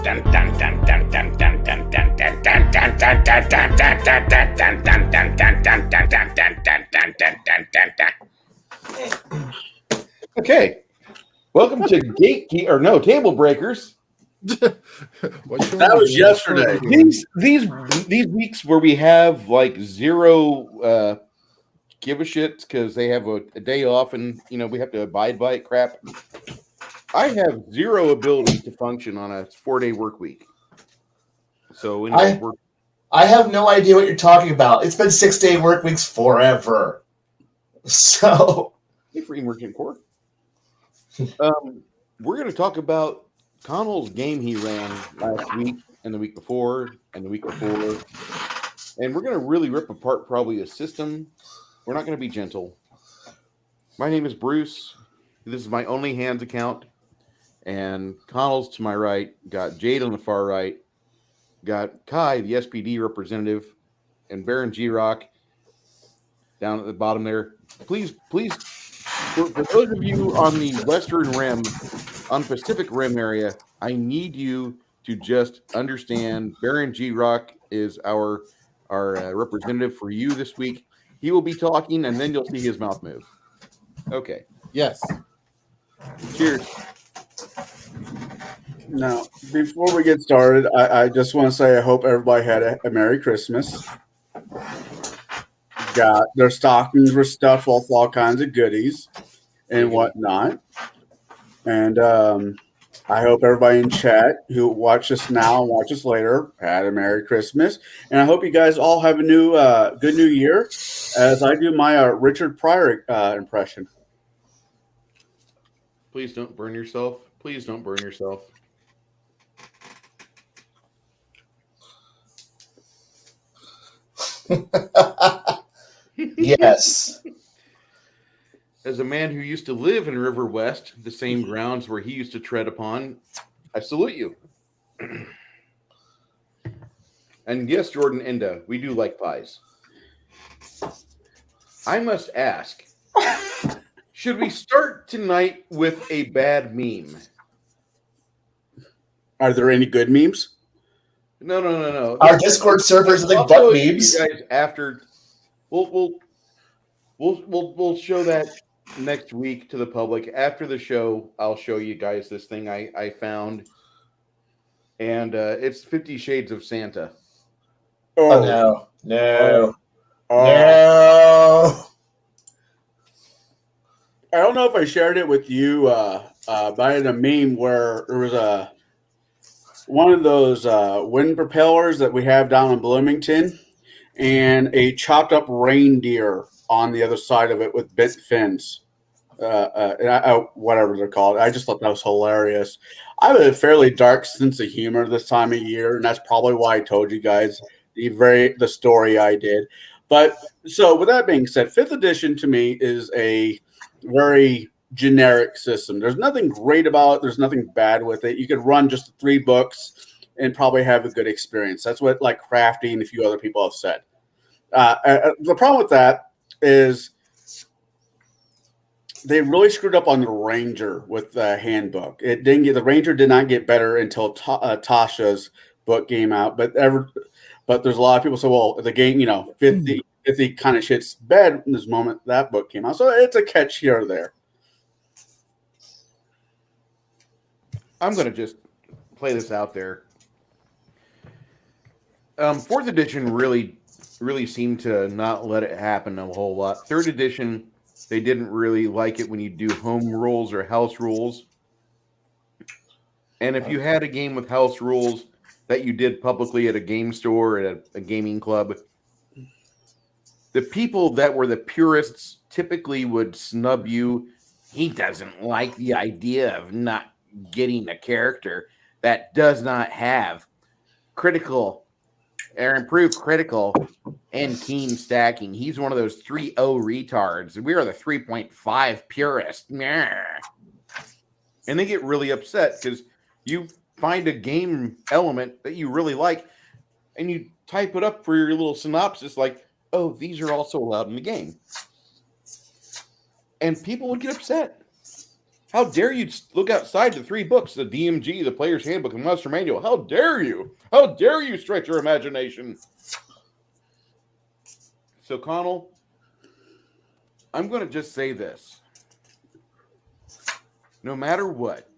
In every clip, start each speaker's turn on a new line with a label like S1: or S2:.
S1: Okay, welcome to TableBreakers.
S2: That was yesterday.
S1: These weeks where we have like zero give a shit because they have a day off and we have to abide by it crap. I have zero ability to function on a 4-day work week. So
S3: I have no idea what you're talking about. It's been 6-day work weeks forever. So
S1: hey, Free Merchant Corps. We're going to talk about Conall's game he ran last week and the week before and the week before. And we're going to really rip apart probably a system. We're not going to be gentle. My name is Bruce. This is my Only Hands account. And Conall's to my right. Got Jade on the far right. Got Kai, the SPD representative. And Baron G-Rock down at the bottom there. Please, for those of you on the Western Rim, on Pacific Rim area, I need you to just understand Baron G-Rock is our representative for you this week. He will be talking, and then you'll see his mouth move. Okay.
S2: Yes.
S1: Cheers.
S2: Now, before we get started, I just want to say I hope everybody had a Merry Christmas. Got their stockings were stuffed with all kinds of goodies and whatnot. And I hope everybody in chat who watch us now and watch us later had a Merry Christmas. And I hope you guys all have a good new year as I do my Richard Pryor impression.
S1: Please don't burn yourself. Please don't burn yourself.
S3: yes.
S1: As a man who used to live in River West, the same grounds where he used to tread upon, I salute you. And yes, Jordan Enda, we do like pies. I must ask, should we start tonight with a bad meme?
S2: Are there any good memes?
S1: No.
S3: Our Discord servers like butt memes.
S1: You guys after we'll show that next week to the public. After the show, I'll show you guys this thing I found. And it's 50 Shades of Santa.
S3: Oh no.
S2: I don't know if I shared it with you, but I had a meme where there was one of those wind propellers that we have down in Bloomington and a chopped up reindeer on the other side of it with bent fins, whatever they're called. I just thought that was hilarious. I have a fairly dark sense of humor this time of year, and that's probably why I told you guys the story I did. But so with that being said, 5th edition to me is a very generic system. There's nothing great about it. There's nothing bad with it. You could run just 3 books and probably have a good experience. That's what like Crafty and a few other people have said. The problem with that is they really screwed up on the Ranger with the handbook. The Ranger did not get better until Tasha's book came out. But there's a lot of people say, well, the game, 50 kind of shit's bad in this moment that book came out. So it's a catch here or there.
S1: I'm going to just play this out there. 4th edition really seemed to not let it happen a whole lot. 3rd edition, they didn't really like it when you do home rules or house rules. And if you had a game with house rules that you did publicly at a game store, at a gaming club, the people that were the purists typically would snub you. He doesn't like the idea of not getting a character that does not have critical or improved critical and keen stacking. He's one of those 3.0 retards. We are the 3.5 purist. And they get really upset because you find a game element that you really like and you type it up for your little synopsis like, oh, these are also allowed in the game. And people would get upset. How dare you look outside the 3 books, the DMG, the Player's Handbook, and Monster Manual? How dare you? How dare you stretch your imagination? So, Conall, I'm going to just say this. No matter what,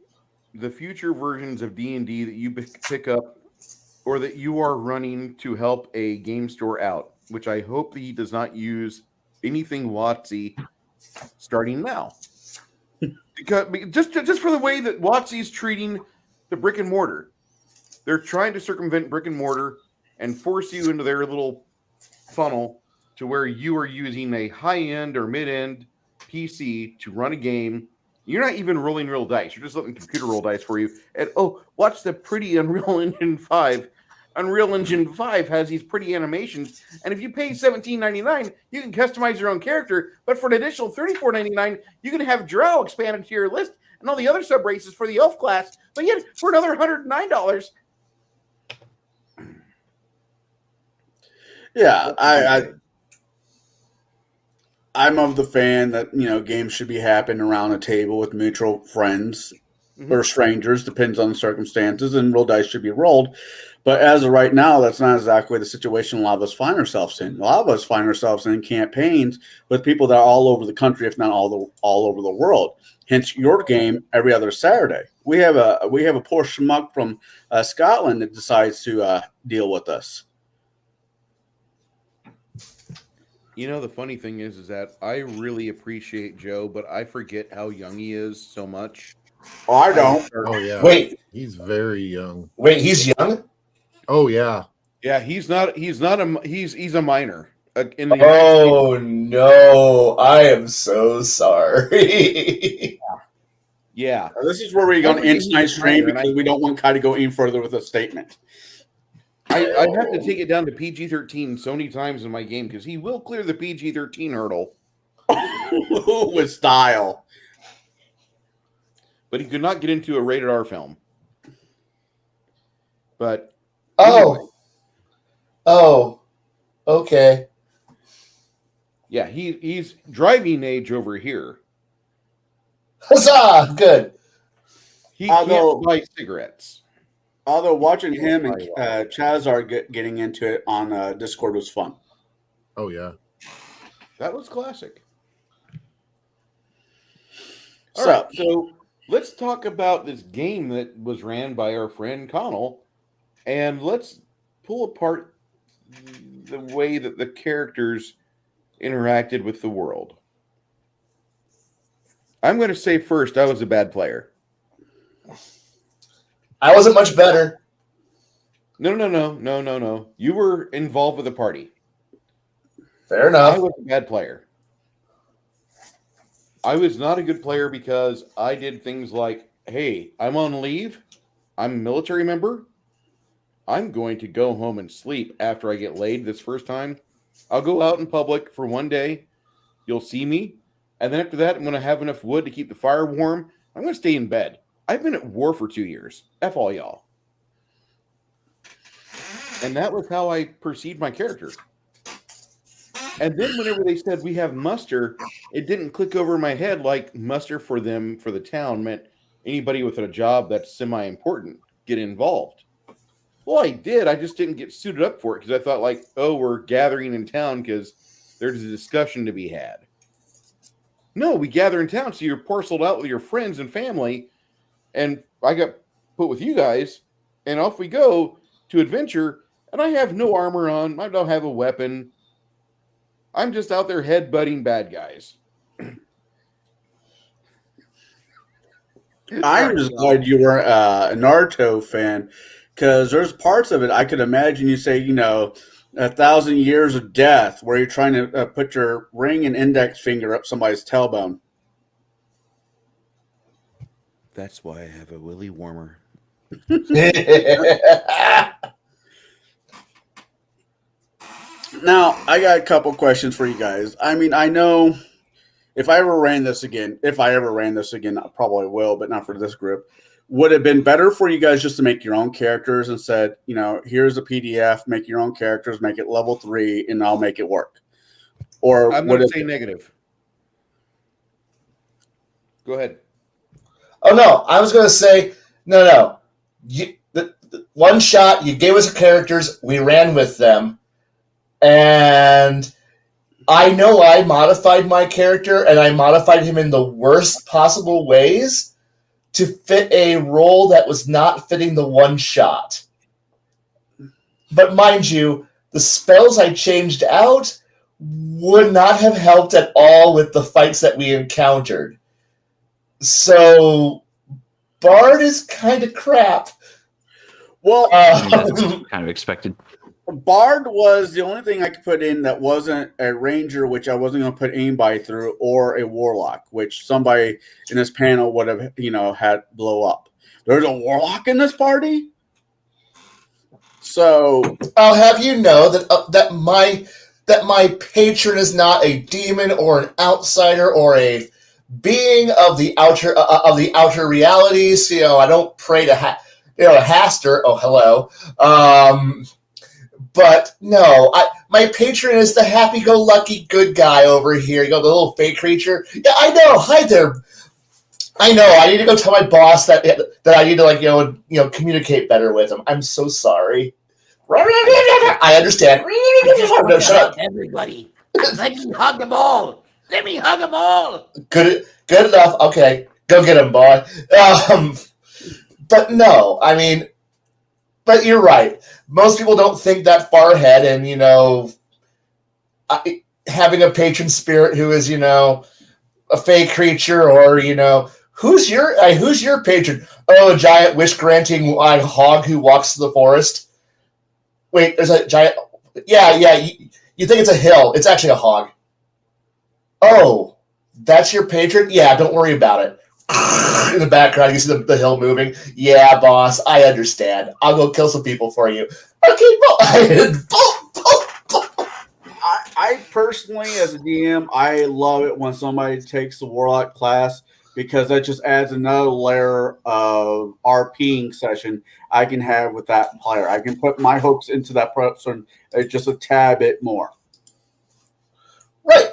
S1: the future versions of D&D that you pick up or that you are running to help a game store out, which I hope that he does not use anything WotC starting now. Because just for the way that WotC is treating the brick and mortar. They're trying to circumvent brick and mortar and force you into their little funnel to where you are using a high-end or mid-end PC to run a game. You're not even rolling real dice. You're just letting the computer roll dice for you. And, oh, watch the pretty Unreal Engine 5. Unreal Engine 5 has these pretty animations. And if you pay $17.99, you can customize your own character. But for an additional $34.99, you can have Drow expanded to your list and all the other sub-races for the elf class. But yet, for another $109...
S2: Yeah, I'm of the fan that games should be happening around a table with mutual friends or strangers, depends on the circumstances, and roll dice should be rolled. But as of right now, that's not exactly the situation a lot of us find ourselves in. A lot of us find ourselves in campaigns with people that are all over the country, if not all over the world. Hence, your game every other Saturday. We have a poor schmuck from Scotland that decides to deal with us.
S1: The funny thing is that I really appreciate Joe, but I forget how young he is so much.
S2: Oh, I don't.
S4: Oh yeah.
S3: Wait,
S4: he's very young.
S3: wait, he's young?
S4: Oh yeah.
S1: Yeah, he's a minor. In the
S3: Oh no, I am so sorry.
S1: Yeah.
S2: This is where we're going to end tonight's stream because we don't want Kai to go any further with a statement.
S1: I have to take it down to PG-13 so many times in my game because he will clear the PG-13 hurdle.
S2: With style.
S1: But he could not get into a rated R film. But
S3: Oh, okay.
S1: Yeah, he's driving age over here.
S3: Huzzah! Good.
S1: He can't buy cigarettes.
S2: Although watching him and Chazar getting into it on Discord was fun.
S4: Oh yeah.
S1: That was classic.
S2: So
S1: let's talk about this game that was ran by our friend Conall, and let's pull apart the way that the characters interacted with the world. I'm going to say first, I was a bad player.
S3: I wasn't much better.
S1: No. You were involved with the party.
S3: Fair enough.
S1: I was a bad player. I was not a good player because I did things like, hey, I'm on leave. I'm a military member. I'm going to go home and sleep after I get laid this first time. I'll go out in public for one day. You'll see me. And then after that, I'm going to have enough wood to keep the fire warm. I'm going to stay in bed. I've been at war for 2 years. F all y'all. And that was how I perceived my character. And then whenever they said we have muster, it didn't click over my head like muster for them, for the town, meant anybody with a job that's semi-important get involved. Well, I did. I just didn't get suited up for it because I thought like, oh, we're gathering in town because there's a discussion to be had. No, we gather in town so you're parceled out with your friends and family. And I got put with you guys, and off we go to adventure, and I have no armor on. I don't have a weapon. I'm just out there headbutting bad guys.
S2: I'm just glad you were a Naruto fan because there's parts of it I could imagine you say, 1,000 years of death where you're trying to put your ring and index finger up somebody's tailbone.
S1: That's why I have a willy warmer.
S2: Now, I got a couple questions for you guys. I mean, I know if I ever ran this again, I probably will, but not for this group. Would it have been better for you guys just to make your own characters and said, here's a PDF, make your own characters, make it level 3, and I'll make it work? Or
S1: I'm going to say negative. Go ahead.
S3: Oh no, I was going to say no. The one shot you gave us characters, we ran with them, and I know I modified my character, and I modified him in the worst possible ways to fit a role that was not fitting the one shot. But mind you, the spells I changed out would not have helped at all with the fights that we encountered. So, Bard is kind of crap.
S2: Well,
S5: I mean, that's kind of expected.
S2: Bard was the only thing I could put in that wasn't a ranger, which I wasn't going to put anybody through, or a warlock, which somebody in this panel would have, had blow up. There's a warlock in this party, so
S3: I'll have you know that my patron is not a demon or an outsider or a being of the outer realities. I don't pray to Haster. Oh, hello. But no, my patron is the happy-go-lucky good guy over here. The little fake creature. Yeah, I know. Hi there. I know. I need to go tell my boss that I need to communicate better with him. I'm so sorry. I understand. No, shut up.
S6: Everybody, let me hug them all. Let me hug them all.
S3: Good enough. Okay, go get him, boy. But no, I mean, but you're right. Most people don't think that far ahead, and having a patron spirit who is a fake creature, or who's your patron? Oh, a giant wish granting hog who walks through the forest. Wait, there's a giant. Yeah. You think it's a hill? It's actually a hog. Oh, that's your patron? Yeah, don't worry about it. In the background, you see the hill moving. Yeah, boss, I understand. I'll go kill some people for you. Okay,
S2: I personally, as a DM, I love it when somebody takes the warlock class, because that just adds another layer of RPing session I can have with that player. I can put my hooks into that person just a tad bit more.
S3: Right.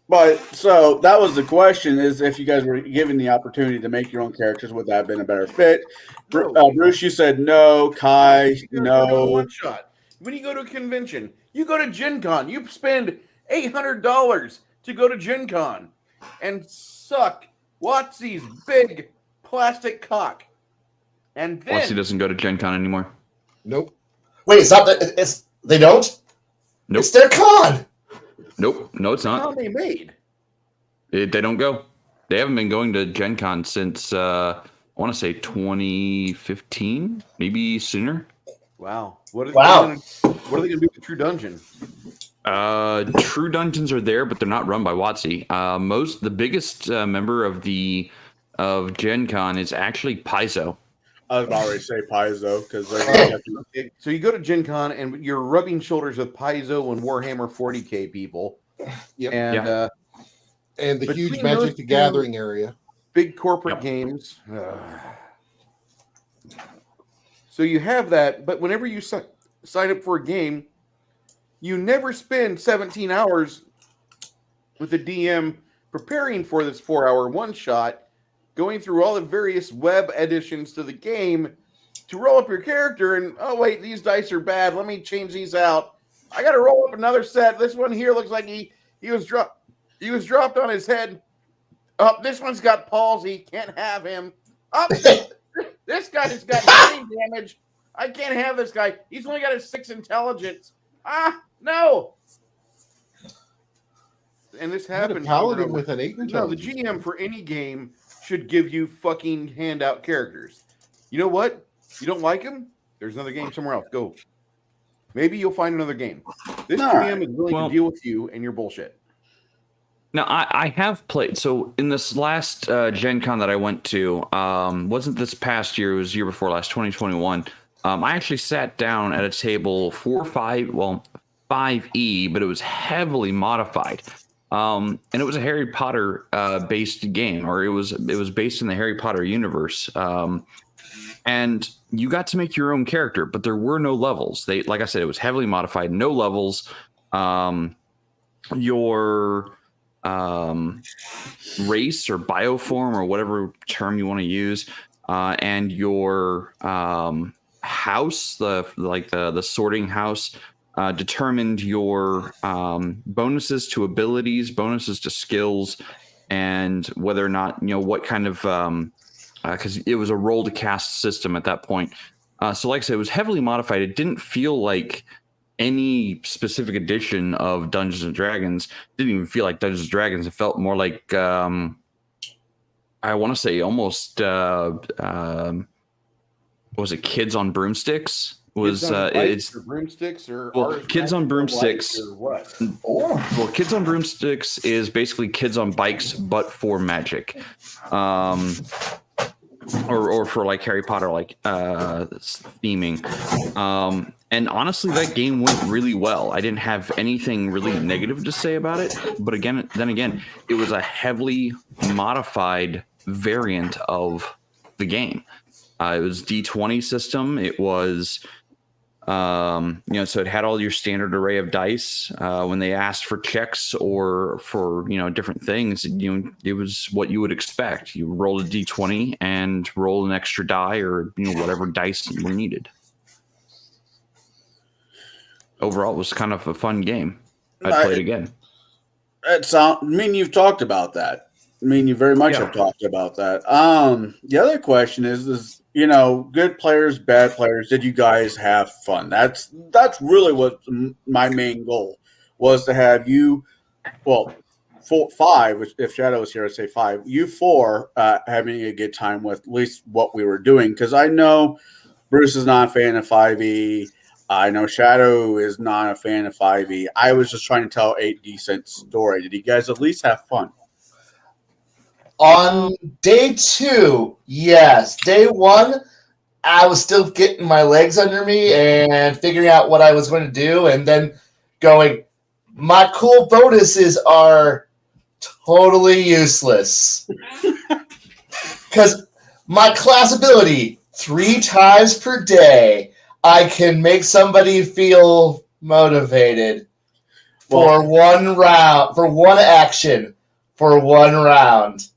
S2: But so that was the question: is if you guys were given the opportunity to make your own characters, would that have been a better fit? Bruce, you said no. Kai, no.
S1: One shot. When you go to a convention, you go to Gen Con, you spend $800 to go to Gen Con and suck Watsy's big plastic cock. And then
S5: Watsy doesn't go to Gen Con anymore.
S4: Nope.
S3: Wait, it's not. They don't.
S5: Nope.
S3: It's their con.
S5: Nope. No, it's
S1: how
S5: not.
S1: they made.
S5: They don't go. They haven't been going to Gen Con since, I want to say 2015, maybe sooner.
S1: Wow. What are
S3: Wow.
S1: they going to do with True Dungeon?
S5: True Dungeons are there, but they're not run by Watsy. The biggest member of Gen Con is actually Paizo.
S2: I was about to say Paizo, because
S1: Okay, so you go to Gen Con and you're rubbing shoulders with Paizo and Warhammer 40K people.
S4: Yep.
S1: And
S4: And the huge
S1: between
S4: Magic
S1: those
S4: the
S1: two-
S4: Gathering area.
S1: big corporate games. So you have that, but whenever you sign up for a game, you never spend 17 hours with the DM preparing for this 4-hour one-shot, going through all the various web additions to the game to roll up your character, and, oh, wait, these dice are bad. Let me change these out. I got to roll up another set. This one here looks like he was dropped on his head. Oh, this one's got palsy. Can't have him. Oh, this guy's got brain damage. I can't have this guy. He's only got a 6 intelligence. No. And this happened.
S4: A paladin with an 8
S1: No,
S4: intelligence.
S1: the GM for any game should give you fucking handout characters. You know what? You don't like him? There's another game somewhere else. Go. Maybe you'll find another game. This GM is willing to deal with you and your bullshit.
S5: Now, I have played. So in this last Gen Con that I went to, wasn't this past year, it was year before last, 2021. I actually sat down at a table 5E, but it was heavily modified. And it was a Harry Potter based game, or it was based in the Harry Potter universe. And you got to make your own character, but there were no levels. Like I said, it was heavily modified, no levels. Your race or bioform or whatever term you want to use, and your house, the sorting house, determined your bonuses to abilities, bonuses to skills, and whether or not what kind of because it was a roll to cast system at that point. So like I said, it was heavily modified. It didn't feel like any specific edition of Dungeons and Dragons. Didn't even feel like Dungeons and Dragons. It felt more like I want to say almost was it Kids on Broomsticks? It's
S1: broomsticks or
S5: Kids on Broomsticks
S1: or what?
S5: Well, Kids on Broomsticks is basically kids on bikes, but for magic, or for like Harry Potter theming. And honestly, that game went really well. I didn't have anything really negative to say about it. But then again, it was a heavily modified variant of the game. It was D20 system. It was, so it had all your standard array of dice. When they asked for checks or for, different things, it was what you would expect. You roll a D20 and roll an extra die or, whatever dice were needed. Overall, it was kind of a fun game. I'd play it again.
S2: You've talked about that. You very much have talked about that. The other question is, good players, bad players, did you guys have fun? That's really what my main goal was, to have you, five, which if Shadow was here, I'd say five, you four having a good time with at least what we were doing. Because I know Bruce is not a fan of 5e. I know Shadow is not a fan of 5e. I was just trying to tell a decent story. Did you guys at least have fun?
S3: On day 2, yes. Day 1, I was still getting my legs under me and figuring out what I was going to do, and then going, my cool bonuses are totally useless. Because my class ability, 3 times per day, I can make somebody feel motivated for one round, for one action, for one round.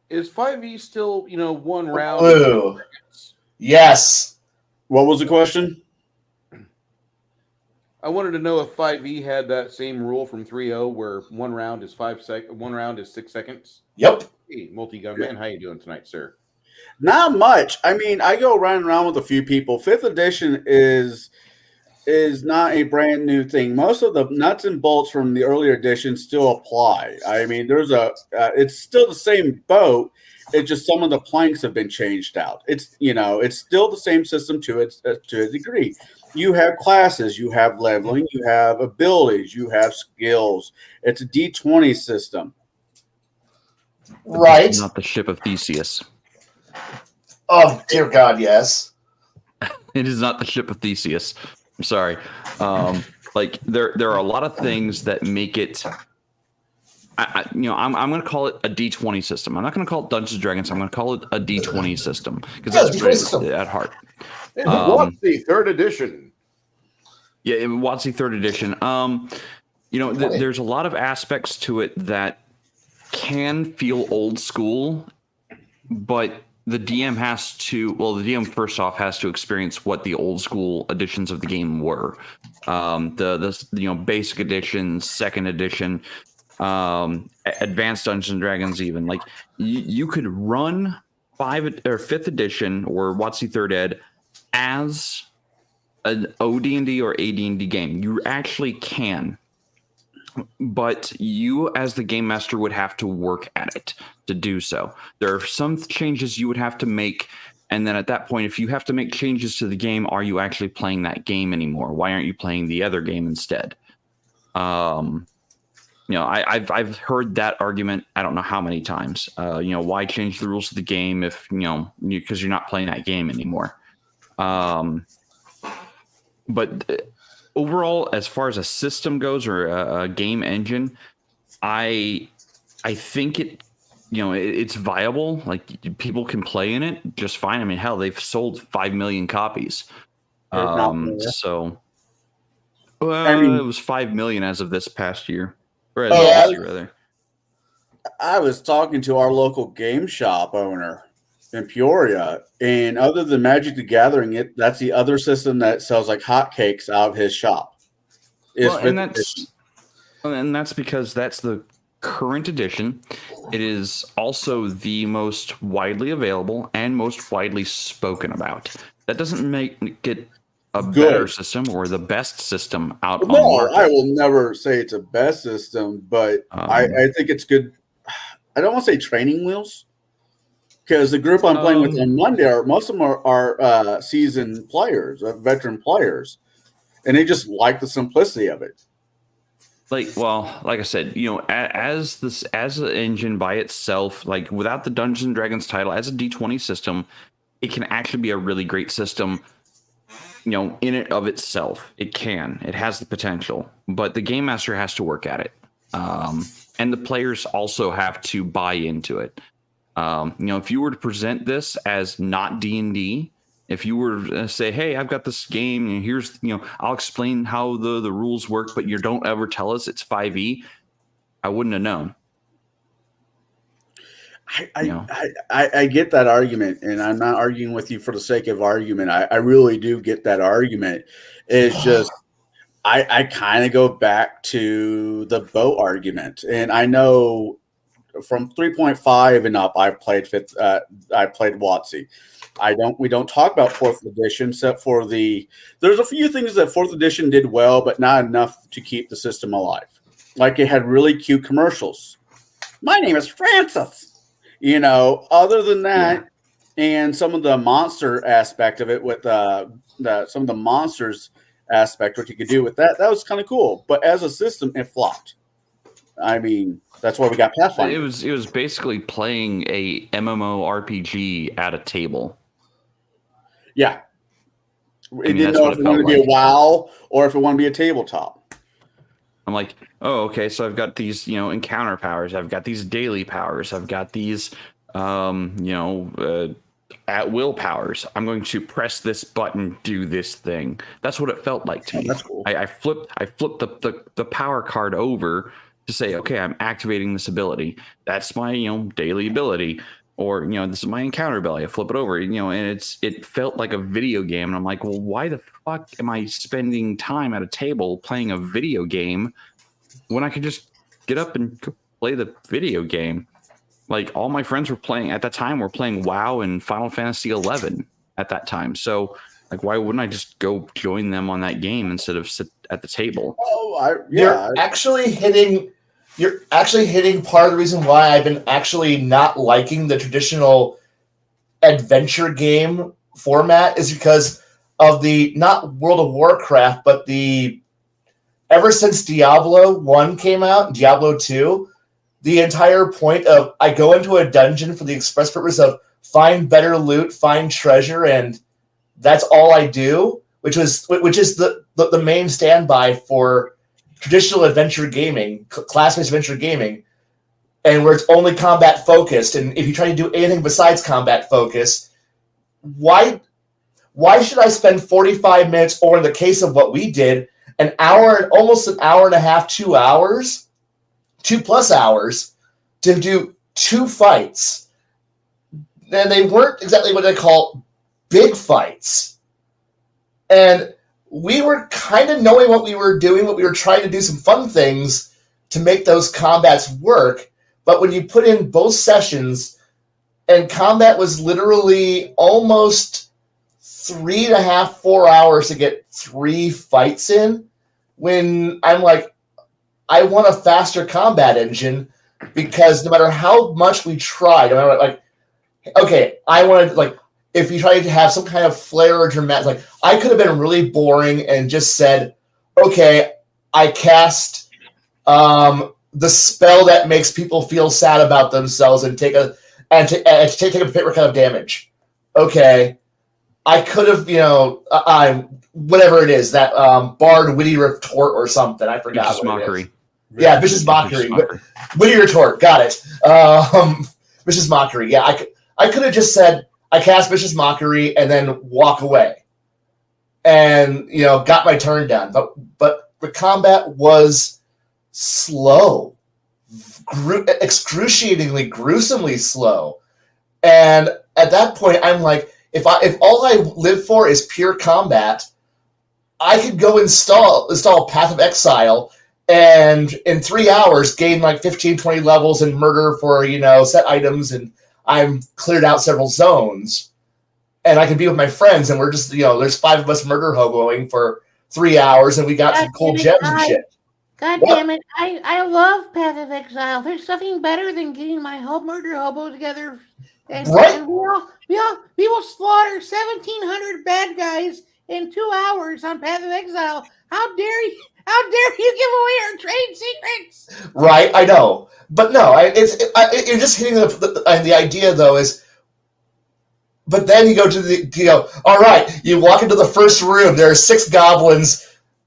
S1: Is 5e still, one round?
S3: Ooh. Yes.
S2: What was the question?
S1: I wanted to know if 5e had that same rule from 3.0 where one round is 6 seconds.
S3: Yep.
S1: Hey, multi-gun man, how you doing tonight, sir?
S2: Not much. I go around with a few people. 5th edition is not a brand new thing. Most of the nuts and bolts from the earlier editions still apply. There's it's still the same boat. It's just some of the planks have been changed out. It's still the same system to a degree. You have classes, you have leveling, you have abilities, you have skills. It's a D20 system.
S3: Right.
S5: Not the ship of Theseus.
S3: Oh, dear God, yes.
S5: It is not the ship of Theseus. I'm sorry. There are a lot of things that make it. I'm going to call it a D20 system. I'm not going to call it Dungeons and Dragons. I'm going to call it a D20 system because that's really at heart.
S1: WotC 3rd edition.
S5: Yeah, WotC 3rd edition. There's a lot of aspects to it that can feel old school, but the DM the DM first off has to experience what the old school editions of the game were. The basic edition, 2nd edition, advanced Dungeons and Dragons, even like you could run 5th edition or WotC 3rd Ed as an OD&D or AD&D game. You actually can. But you, as the game master, would have to work at it to do so. There are some changes you would have to make, and then at that point, if you have to make changes to the game, are you actually playing that game anymore? Why aren't you playing the other game instead? I've heard that argument. I don't know how many times. Why change the rules of the game if because you're not playing that game anymore? But overall, as far as a system goes or a game engine, I think it's viable. Like people can play in it just fine. Hell, they've sold 5 million copies. So it was 5 million as of this past year, or last year rather.
S2: I was talking to our local game shop owner in Peoria, and other than Magic the Gathering, that's the other system that sells like hotcakes out of his shop. Is
S5: Well,
S2: fifth edition.
S5: and that's because that's the current edition. It is also the most widely available and most widely spoken about. That doesn't make it a better system or the best system out on the
S2: No,
S5: market.
S2: I will never say it's a best system, but I think it's good. I don't want to say training wheels because the group I'm playing with on Monday, most of them are seasoned players, veteran players, and they just like the simplicity of it.
S5: Like I said, as an engine by itself, like without the Dungeons and Dragons title, as a D20 system, it can actually be a really great system. In it of itself, it has the potential, but the game master has to work at it, and the players also have to buy into it. If you were to present this as not D&D, if you were to say, hey, I've got this game and here's, I'll explain how the rules work, but you don't ever tell us it's 5e, I wouldn't have known.
S2: I get that argument, and I'm not arguing with you for the sake of argument. I really do get that argument. It's just I kind of go back to the boat argument, and I know from 3.5 and up, I've played I played WotC. We don't talk about 4th edition except for there's a few things that 4th edition did well, but not enough to keep the system alive. Like it had really cute commercials. My name is Francis. Other than that, and some of the monster aspect of it with some of the monsters aspect, what you could do with that was kind of cool. But as a system, it flopped. I mean, that's why we got Pathfinder.
S5: It was basically playing a MMORPG at a table.
S2: Yeah. It didn't know if it wanted to be a WoW or if it wanted to be a tabletop.
S5: I'm like, oh, okay, so I've got these, encounter powers. I've got these daily powers. I've got these, at will powers. I'm going to press this button, do this thing. That's what it felt like to me.
S2: That's cool.
S5: I flipped the power card over to say, okay, I'm activating this ability. That's my, daily ability. Or, this is my encounter ability. I flip it over, and it felt like a video game. And I'm like, well, why the fuck am I spending time at a table playing a video game when I could just get up and play the video game? Like all my friends were playing at that time were playing WoW and Final Fantasy 11 at that time. So like, why wouldn't I just go join them on that game instead of sit at the table?
S3: You're actually hitting part of the reason why I've been actually not liking the traditional adventure game format is because of the, not World of Warcraft, but ever since Diablo 1 came out, Diablo 2, the entire point of I go into a dungeon for the express purpose of find better loot, find treasure, and that's all I do, which is the main standby for traditional adventure gaming, class-based adventure gaming, and where it's only combat focused. And if you try to do anything besides combat focus, why should I spend 45 minutes, or in the case of what we did, almost an hour and a half, 2 hours, 2+ hours to do 2 fights? And they weren't exactly what they call big fights. And we were kind of knowing what we were doing, but we were trying to do some fun things to make those combats work. But when you put in both sessions, and combat was literally almost 3.5, 4 hours to get 3 fights in, when I'm like, I want a faster combat engine, because no matter how much we tried, no matter okay, I wanted if you tried to have some kind of flair or dramatic, I could have been really boring and just said, okay, I cast the spell that makes people feel sad about themselves and take a particular kind of damage. Okay, I could have, whatever it is, that Bard Witty Retort or something. I forgot.
S5: Vicious Mockery.
S3: Yeah, Vicious Mockery. Witty Retort. Got it. Vicious Mockery. Yeah, I could have just said, I cast Vicious Mockery and then walk away, and got my turn done. But the combat was slow, excruciatingly, gruesomely slow. And at that point, I'm like, if all I live for is pure combat, I could go install Path of Exile, and in 3 hours gain like 15, 20 levels and murder for set items, and I'm cleared out several zones, and I can be with my friends, and we're just there's 5 of us murder hoboing for 3 hours, and we got some cool gems and shit.
S6: God damn it! I love Path of Exile. There's nothing better than getting my whole murder hobo together, and we will slaughter 1,700 bad guys in 2 hours on Path of Exile. How dare you? How dare you give away our trade secrets?
S3: Right, I know, but no, you're just hitting the idea though is. But then you go to all right, you walk into the first room. There are 6 goblins.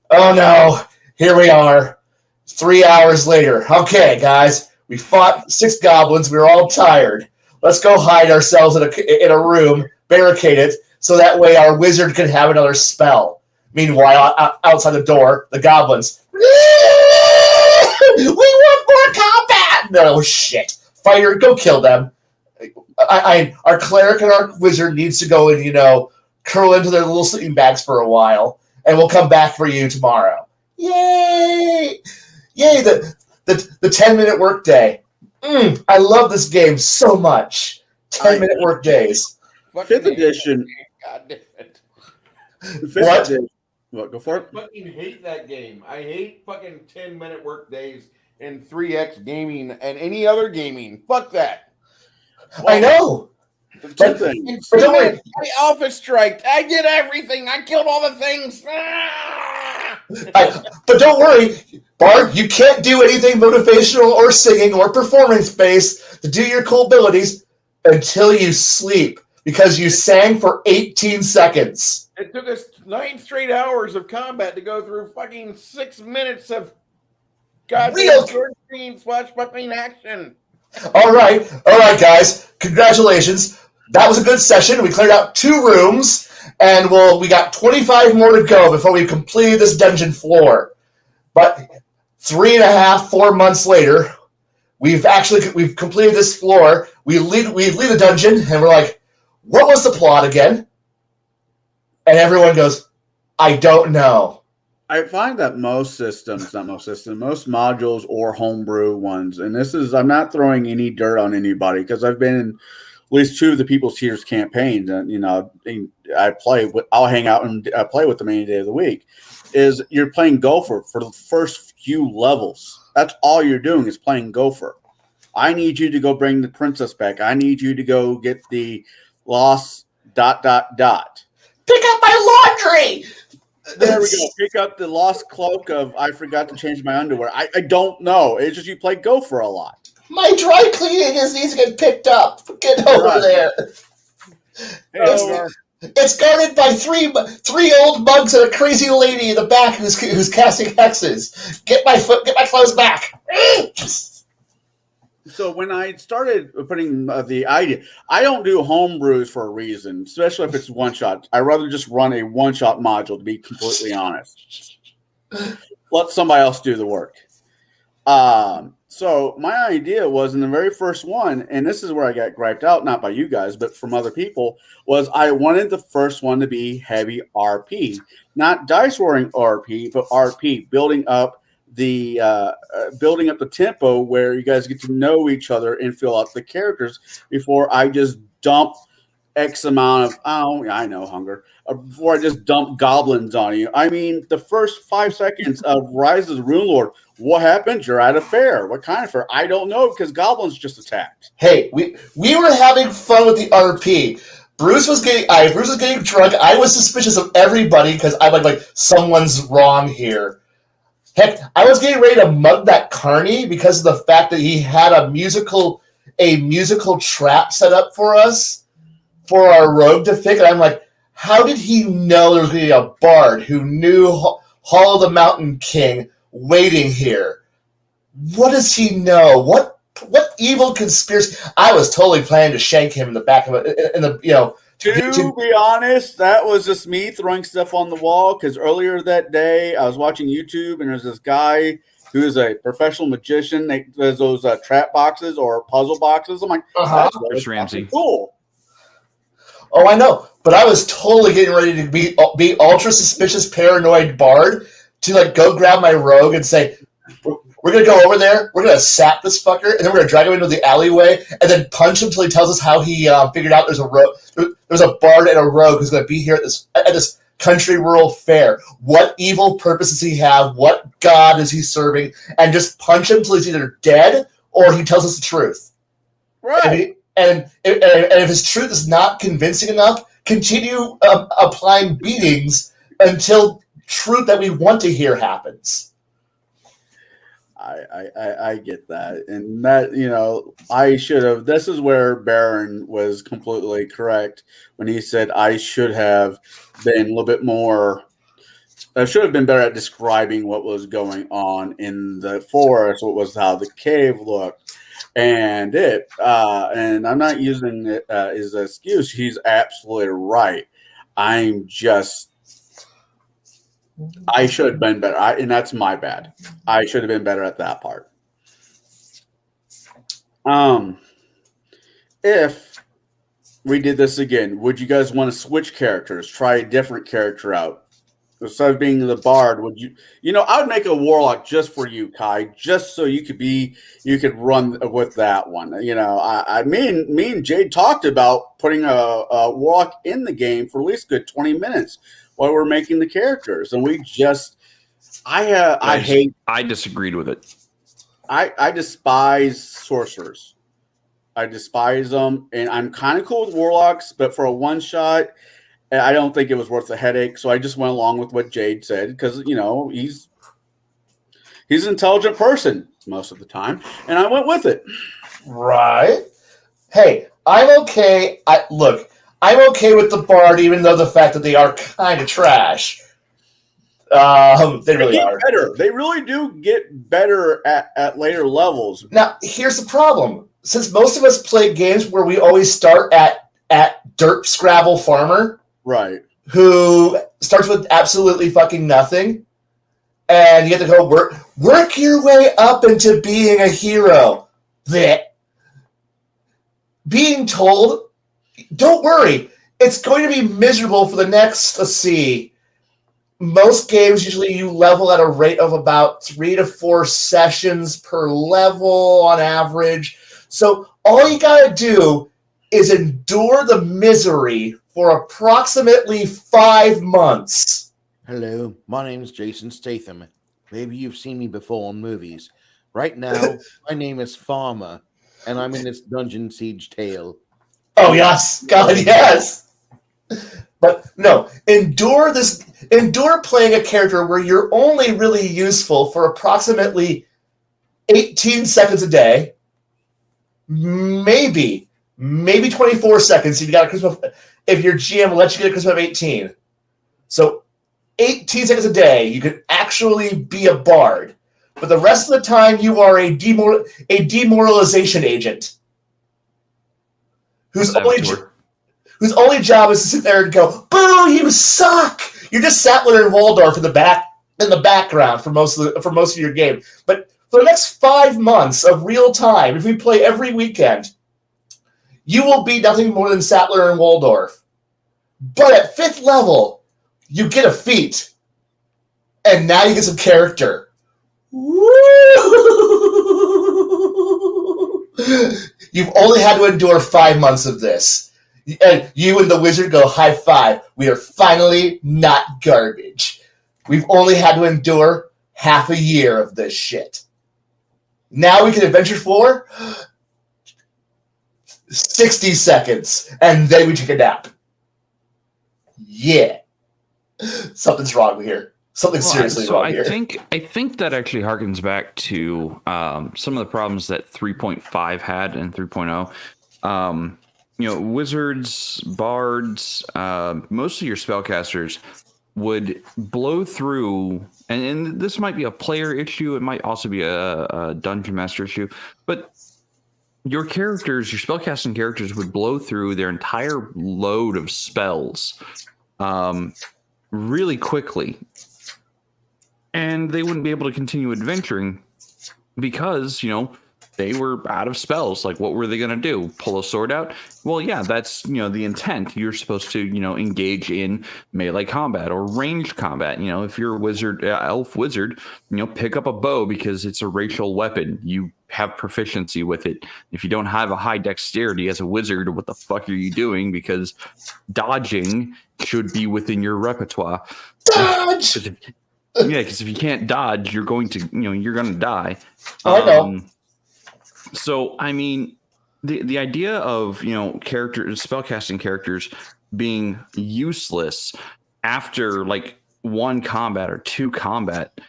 S3: Oh no, here we are. 3 hours later. Okay, guys, we fought 6 goblins. We were all tired. Let's go hide ourselves in a room, barricade it, so that way our wizard can have another spell. Meanwhile, outside the door, the goblins. We want more combat! No shit. Fighter, go kill them. Our cleric and our wizard needs to go and, curl into their little sleeping bags for a while, and we'll come back for you tomorrow. Yay! Yay, the 10-minute workday. I love this game so much. 10-minute work days.
S2: 5th edition.
S1: God damn it.
S2: 5th edition. What, go for it?
S1: I fucking hate that game. I hate fucking 10-minute work days and 3X gaming and any other gaming. Fuck that.
S3: I know.
S2: But
S3: But don't worry.
S1: I office strike. I did everything. I killed all the things.
S3: But don't worry, Bard, you can't do anything motivational or singing or performance-based to do your cool abilities until you sleep, because you sang for 18 seconds.
S1: It took us 9 straight hours of combat to go through fucking 6 minutes of goddamn short screen swashbuckling action.
S3: All right, guys, congratulations. That was a good session. We cleared out 2 rooms, and we got 25 more to go before we completed this dungeon floor. But 3.5, 4 months later, we've completed this floor. We leave the dungeon, and we're like, what was the plot again? And everyone goes, I don't know.
S2: I find that most modules or homebrew ones, and I'm not throwing any dirt on anybody, because I've been in at least 2 of the People's Tears campaigns, and I'll hang out and play with them any day of the week. Is you're playing Gopher for the first few levels. That's all you're doing is playing Gopher. I need you to go bring the princess back. I need you to go get the lost ... Pick up
S3: my laundry!
S2: There we go. Pick up the lost cloak of I forgot to change my underwear. I don't know. It's just you play Gopher a lot.
S3: My dry cleaning needs to get picked up. Get over there. It's guarded by three old monks and a crazy lady in the back who's casting hexes. Get my clothes back.
S2: So when I started putting the idea, I don't do homebrews for a reason, especially if it's one shot. I rather just run a one-shot module, to be completely honest. Let somebody else do the work. So my idea was in the very first one, and this is where I got griped out, not by you guys, but from other people, was I wanted the first one to be heavy RP. Not dice rolling RP, but RP, building up the tempo where you guys get to know each other and fill out the characters before I just dump X amount of, I know, hunger, before I just dump goblins on you. I mean, the first 5 seconds of Rise of the Rune Lord, what happened? You're at a fair. What kind of fair? I don't know, because goblins just attacked.
S3: Hey, we were having fun with the RP. Bruce was getting drunk. I was suspicious of everybody because I'm like someone's wrong here. Heck, I was getting ready to mug that Carney because of the fact that he had a musical trap set up for us for our rogue to pick. And I'm like, how did he know there was going to be a bard who knew Hall of the Mountain King waiting here? What does he know? What evil conspiracy? I was totally planning to shank him in the back of it.
S2: To be honest, that was just me throwing stuff on the wall, because earlier that day I was watching YouTube and there's this guy who is a professional magician. They does those trap boxes or puzzle boxes. I'm like, that's really
S5: Chris Ramsey.
S2: cool.
S3: Oh, I know, but I was totally getting ready to be ultra suspicious, paranoid bard to like go grab my rogue and say, "We're gonna go over there. We're gonna sap this fucker, and then we're gonna drag him into the alleyway, and then punch him until he tells us how he figured out there's a bard and a rogue who's gonna be here at this country rural fair. What evil purpose does he have? What god is he serving? And just punch him until he's either dead or he tells us the truth.
S2: Right.
S3: And if his truth is not convincing enough, continue applying beatings until truth that we want to hear happens."
S2: I get that. And that, I should have. This is where Baron was completely correct when he said I should have been a little bit more. I should have been better at describing what was going on in the forest, what was how the cave looked. And and I'm not using it as an excuse. He's absolutely right. I should have been better. And that's my bad. I should have been better at that part. If we did this again, would you guys want to switch characters? Try a different character out? Instead of being the bard, would you? I would make a warlock just for you, Kai, just so you could run with that one. Me and Jade talked about putting a warlock in the game for at least a good 20 minutes while we're making the characters, and
S5: I disagreed with it.
S2: I despise sorcerers. I despise them, and I'm kind of cool with warlocks, but for a one shot, I don't think it was worth the headache. So I just went along with what Jade said because he's an intelligent person most of the time, and I went with it.
S3: Right? Hey, I'm okay. I'm okay with the bard, even though the fact that they are kind of trash. They really are.
S2: Better. They really do get better at later levels.
S3: Now, here's the problem. Since most of us play games where we always start at Dirt Scrabble Farmer,
S2: right,
S3: who starts with absolutely fucking nothing, and you have to go work your way up into being a hero. Being told, don't worry, it's going to be miserable for the next, let's see, most games usually you level at a rate of about 3 to 4 sessions per level on average. So all you gotta do is endure the misery for approximately 5 months.
S1: Hello, my name's Jason Statham. Maybe you've seen me before in movies. Right now, my name is Farmer, and I'm in this Dungeon Siege tale.
S3: Oh, yes. God, yes. But no, endure playing a character where you're only really useful for approximately 18 seconds a day, maybe 24 seconds if you got a Christmas, if your GM lets you get a Christmas of 18. So 18 seconds a day, you can actually be a bard. But the rest of the time, you are a demoralization agent whose only job is to sit there and go, "Boo! You suck!" You're just Sattler and Waldorf in the background for most of your game. But for the next 5 months of real time, if we play every weekend, you will be nothing more than Sattler and Waldorf. But at 5th level, you get a feat, and now you get some character. Woo! You've only had to endure 5 months of this. And you and the wizard go high five. We are finally not garbage. We've only had to endure half a year of this shit. Now we can adventure for 60 seconds, and then we take a nap. Yeah. Something's wrong here. Something seriously wrong here.
S5: I think that actually harkens back to some of the problems that 3.5 had and 3.0. Wizards, bards, most of your spellcasters would blow through, and this might be a player issue. It might also be a dungeon master issue, but your spellcasting characters would blow through their entire load of spells really quickly. and they wouldn't be able to continue adventuring because, they were out of spells. Like, what were they going to do? Pull a sword out? Well, yeah, that's, the intent. You're supposed to, engage in melee combat or ranged combat. If you're a wizard, elf wizard, pick up a bow because it's a racial weapon. You have proficiency with it. If you don't have a high dexterity as a wizard, what the fuck are you doing? Because dodging should be within your repertoire.
S3: Dodge!
S5: Yeah, because if you can't dodge, you're going to, you're going to die.
S3: I know.
S5: So, I mean, the idea of, spellcasting characters being useless after like one combat or two combat,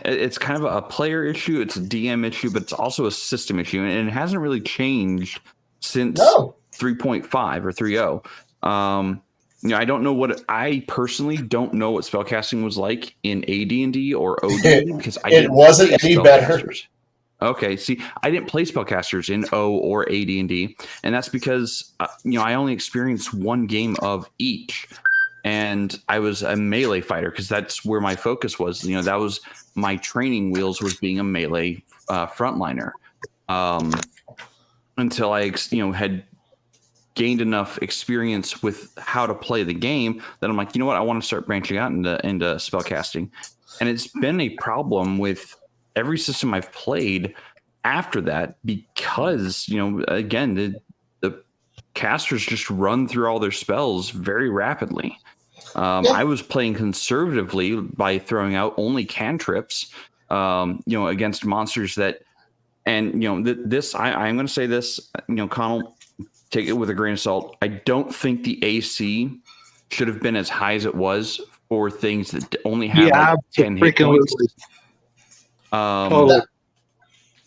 S5: it's kind of a player issue. It's a DM issue, but it's also a system issue. And it hasn't really changed since 3.5 or 3.0. I don't know I personally don't know what spellcasting was like in AD&D or OD because
S3: it wasn't any better.
S5: Okay, see, I didn't play spellcasters in O or AD&D, and that's because I only experienced one game of each, and I was a melee fighter because that's where my focus was. That was my training wheels, was being a melee frontliner, until I had gained enough experience with how to play the game that I'm like, what, I want to start branching out into spellcasting. And it's been a problem with every system I've played after that because, again, the casters just run through all their spells very rapidly. I was playing conservatively by throwing out only cantrips, against monsters that, and, I'm going to say this, Conall, take it with a grain of salt. I don't think the AC should have been as high as it was for things that only have 10 hit points.
S7: Totally.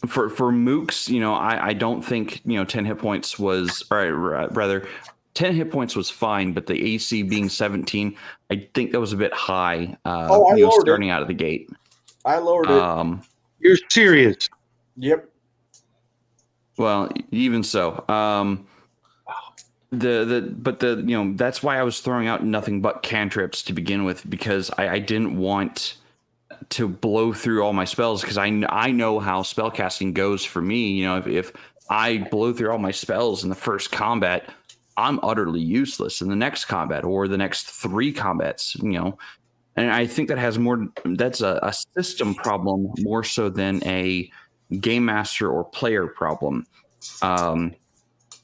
S5: For mooks, I don't think 10 hit points was, or rather 10 hit points was fine, but the AC being 17, I think that was a bit high. Starting out of the gate.
S2: I lowered it.
S7: You're serious?
S2: Yep.
S5: Well, even so. That's why I was throwing out nothing but cantrips to begin with, because I didn't want to blow through all my spells, because I know how spellcasting goes for me. If I blow through all my spells in the first combat, I'm utterly useless in the next combat or the next 3 combats. And I think that's a system problem more so than a game master or player problem.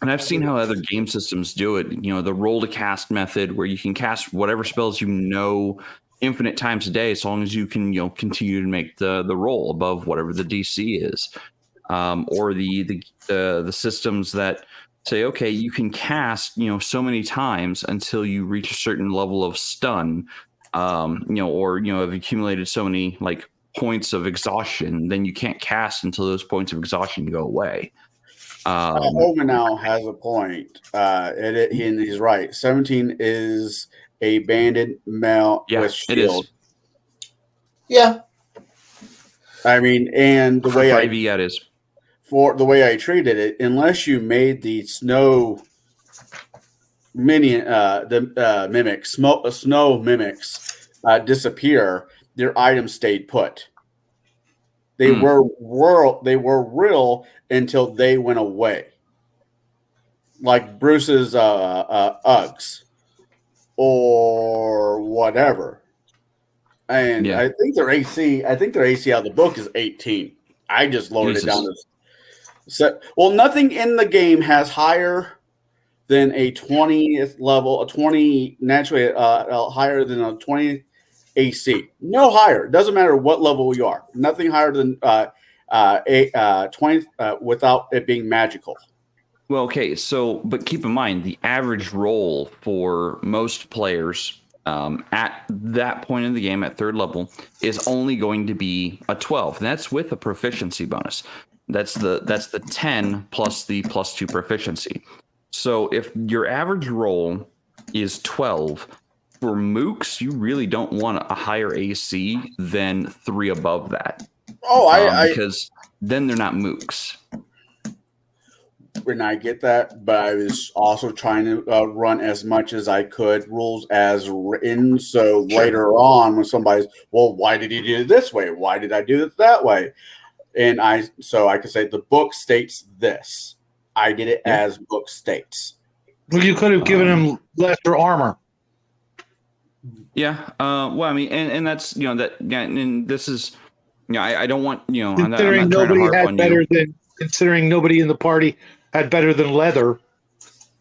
S5: And I've seen how other game systems do it. The roll to cast method, where you can cast whatever spells infinite times a day, as long as you can continue to make the roll above whatever the DC is. Or the systems that say, okay, you can cast so many times until you reach a certain level of stun, or have accumulated so many like points of exhaustion, then you can't cast until those points of exhaustion go away.
S2: Hogan now has a point, and he's right. 17 is a banded male with shield.
S5: It is.
S3: Yeah.
S2: I mean, and the
S5: For
S2: way
S5: 5e, that is.
S2: For the way I treated it, unless you made the snow minion, snow mimics disappear, their items stayed put. They were real until they went away, like Bruce's Uggs or whatever. And I think their AC out of the book is 18. I just lowered it down to nothing in the game has higher than a 20th level, a 20 naturally higher than a 20 AC. No higher. Doesn't matter what level you are. Nothing higher than 20 without it being magical.
S5: Well, okay. So, but keep in mind, the average roll for most players at that point in the game, at 3rd level, is only going to be a 12. And that's with a proficiency bonus. That's the 10 plus the +2 proficiency. So if your average roll is 12, for mooks, you really don't want a higher AC than 3 above that.
S2: Oh,
S5: because then they're not mooks.
S2: and I get that, but I was also trying to run as much as I could, rules as written. So later on, when somebody's, well, why did you do it this way? Why did I do it that way? And I could say the book states this. I did it as book states.
S7: Well, you could have given him lesser armor.
S5: Yeah. Well, I mean, and that's and this is, I don't want
S7: Considering nobody in the party had better than leather.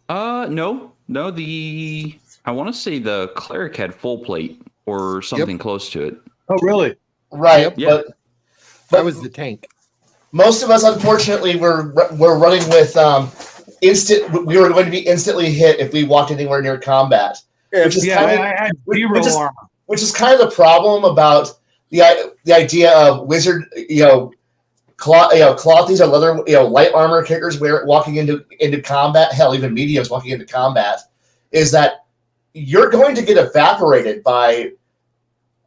S5: No. I want to say the cleric had full plate or something close to it.
S7: Oh, really?
S3: Right.
S4: Yep.
S5: Yeah.
S4: That was the tank.
S3: Most of us, unfortunately, were running with instant. We were going to be instantly hit if we walked anywhere near combat.
S7: I had zero armor.
S3: Which is kind of the problem about the idea of wizard, cloth. These are leather, light armor kickers. Walking into combat, hell, even mediums walking into combat, is that you're going to get evaporated by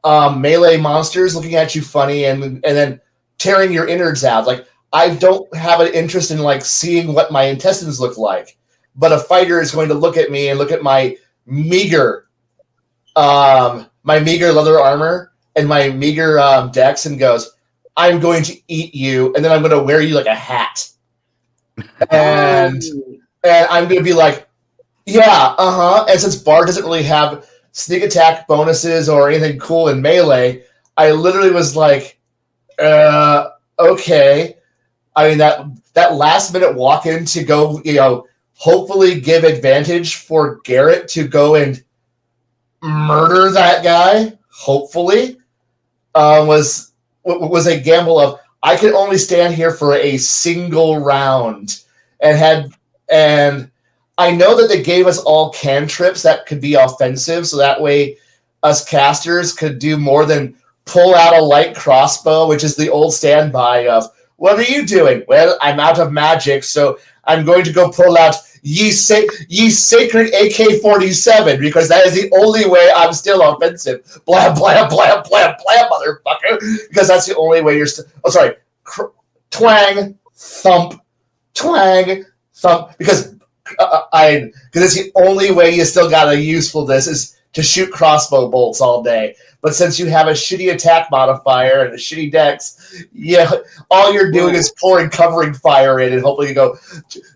S3: melee monsters looking at you funny and then tearing your innards out. Like, I don't have an interest in seeing what my intestines look like, but a fighter is going to look at me and look at my meager leather armor and my meager dex and goes, I'm going to eat you, and then I'm going to wear you like a hat. And I'm going to be like, yeah, And since Bard doesn't really have sneak attack bonuses or anything cool in melee, I literally was like, okay. I mean, that last minute walk in to go, hopefully give advantage for Garrett to go and murder that guy, hopefully, was a gamble of, I can only stand here for a single round, and I know that they gave us all cantrips that could be offensive, so that way us casters could do more than pull out a light crossbow, which is the old standby of, what are you doing? Well, I'm out of magic, so I'm going to go pull out ye sacred AK-47, because that is the only way I'm still offensive. Blam, blam, blam, blam, blam, motherfucker. Because that's the only way you're still... Oh, sorry. Twang, thump, twang, thump. Because it's the only way you still got a usefulness is to shoot crossbow bolts all day. But since you have a shitty attack modifier and a shitty dex, all you're doing is pouring covering fire in, and hopefully you go,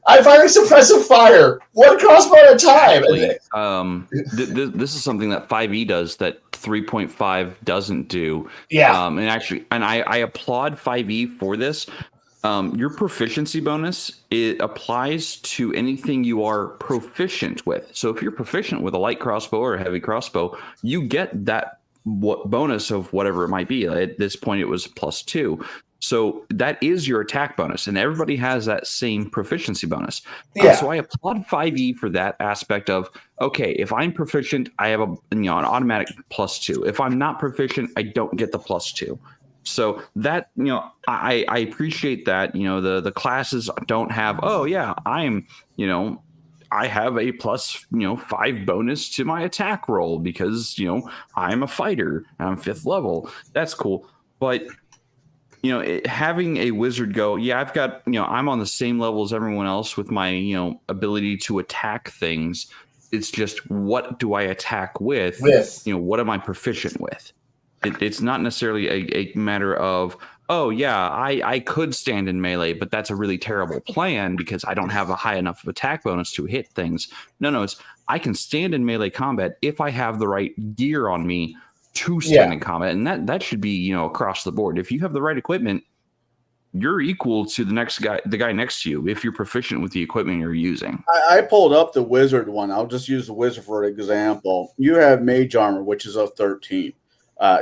S3: I'm firing suppressive fire, one crossbow at a time.
S5: This is something that 5e does that 3.5 doesn't do.
S3: Yeah.
S5: And I applaud 5e for this. Your proficiency bonus, it applies to anything you are proficient with. So if you're proficient with a light crossbow or a heavy crossbow, you get that bonus of whatever it might be. At this point, it was +2. So that is your attack bonus, and everybody has that same proficiency bonus.
S3: Yeah.
S5: So I applaud 5e for that aspect of, okay, if I'm proficient, I have an automatic +2. If I'm not proficient, I don't get the +2. So that, I appreciate that, the classes don't have, I have a +5 bonus to my attack roll because, I'm a fighter, I'm 5th level. That's cool. But, having a wizard go, I've got, I'm on the same level as everyone else with my, ability to attack things. It's just, what do I attack with? What am I proficient with? It's not necessarily a matter of, I could stand in melee, but that's a really terrible plan because I don't have a high enough attack bonus to hit things. No, it's I can stand in melee combat if I have the right gear on me to stand in combat, and that should be across the board. If you have the right equipment, you're equal to the guy next to you if you're proficient with the equipment you're using.
S2: I pulled up the wizard one. I'll just use the wizard for an example. You have mage armor, which is a 13.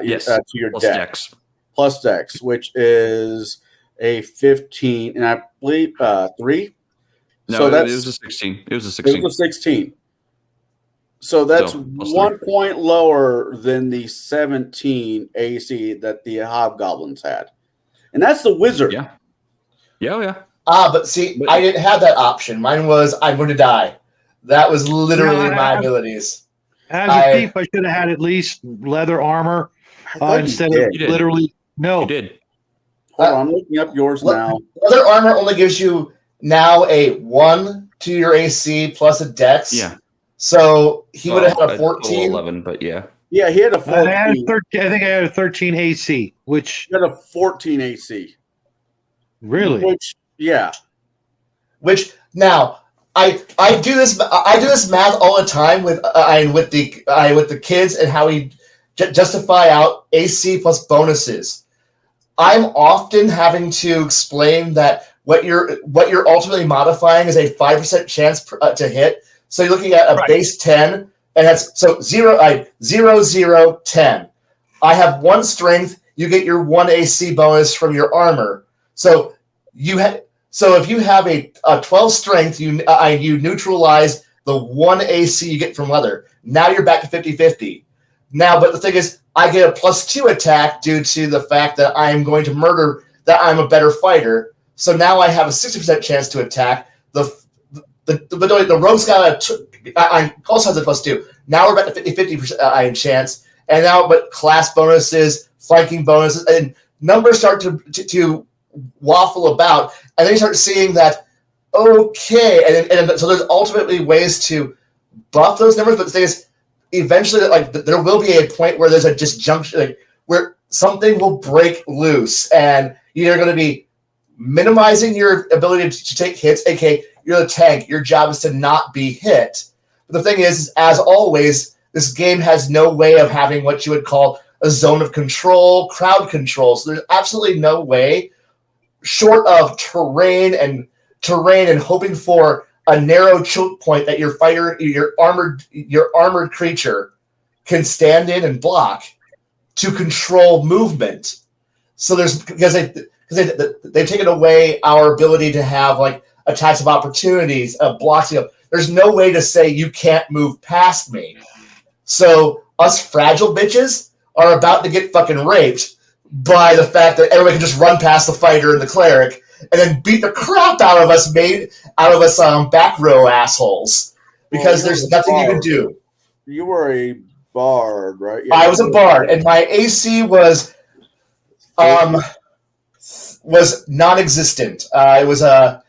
S5: Yes,
S2: to your
S5: plus
S2: dex. Plus dex, which is a 15, and I believe 3.
S5: No,
S2: so
S5: it was a 16. It was a 16.
S2: It was a 16. So that's 1 point lower than the 17 AC that the hobgoblins had, and that's the wizard.
S5: Yeah. Yeah.
S3: But see, I didn't have that option. Mine was, I'm going to die. That was literally my abilities.
S7: As a thief, I should have had at least leather armor instead of literally. No,
S5: you did.
S2: Hold on, I'm looking up yours now.
S3: Leather armor only gives you now a 1 to your AC plus a Dex.
S5: Yeah.
S3: So he would have had a
S5: total
S3: 14.
S5: 11, but yeah.
S2: Yeah, he had a 14.
S7: I had 13, I think I had a 13 AC, which
S2: He had a 14 AC.
S7: really,
S3: Which now I do this math all the time with the kids and how we justify out AC plus bonuses. I'm often having to explain that what you're ultimately modifying is a 5% chance to hit. So you're looking at a base 10, and that's so 0, 0, 10. I have 1 strength. You get your 1 AC bonus from your armor. So if you have a 12 strength, you neutralize the 1 AC you get from leather. Now you're back to 50-50. Now, but the thing is, I get a +2 attack due to the fact that I am going to murder, that I'm a better fighter. So now I have a 60% chance to attack. The rogue's got I also have the +2. Now we're back to 50% chance. And now, but class bonuses, flanking bonuses, and numbers start to waffle about. And then you start seeing that, okay. And so there's ultimately ways to buff those numbers. But the thing is, eventually, there will be a point where there's a disjunction, where something will break loose, and you're going to be minimizing your ability to take hits. aka you're the tank. Your job is to not be hit. But the thing is, as always, this game has no way of having what you would call a zone of control, crowd control. So there's absolutely no way, short of terrain and hoping for a narrow choke point that your armored creature can stand in and block to control movement. So because they've taken away our ability to have attacks of opportunities, blocks. There's no way to say you can't move past me. So us fragile bitches are about to get fucking raped by the fact that everybody can just run past the fighter and the cleric and then beat the crap out of us back row assholes, because there's nothing you can do.
S2: You were a bard, right?
S3: Yeah, I was a bard, and my AC was non-existent. It was a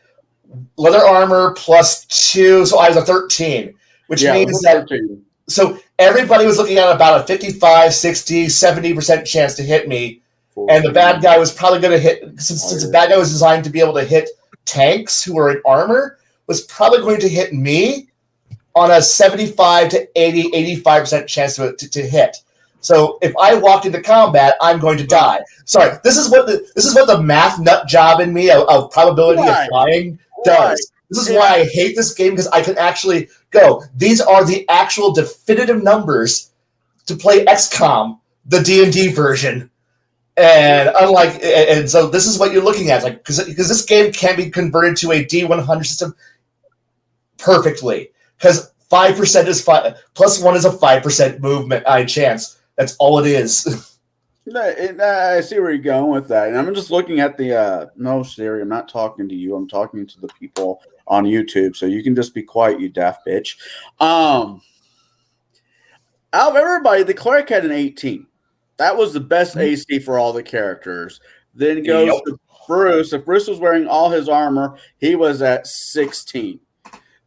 S3: leather armor +2, so I was a 13, which means that 13. So everybody was looking at about a 55, 60, 70% chance to hit me. 14. And the bad guy was probably going to hit, since the bad guy was designed to be able to hit tanks who were in armor, was probably going to hit me on a 75 to 80, 85% chance to hit. So if I walked into combat, I'm going to die. Sorry, this is what the math nut job in me of probability of dying does. This is why I hate this game, because I can actually go, these are the actual definitive numbers to play XCOM, the D&D version. And so this is what you're looking at, because this game can be converted to a D100 system perfectly, because 5% is +1 is a 5% movement chance. That's all it is.
S2: I see where you're going with that, and I'm just looking at the. No, Siri, I'm not talking to you. I'm talking to the people on YouTube, so you can just be quiet, you daft bitch. Out of everybody, the cleric had an 18. That was the best AC for all the characters. Then goes to Bruce. If Bruce was wearing all his armor, he was at 16.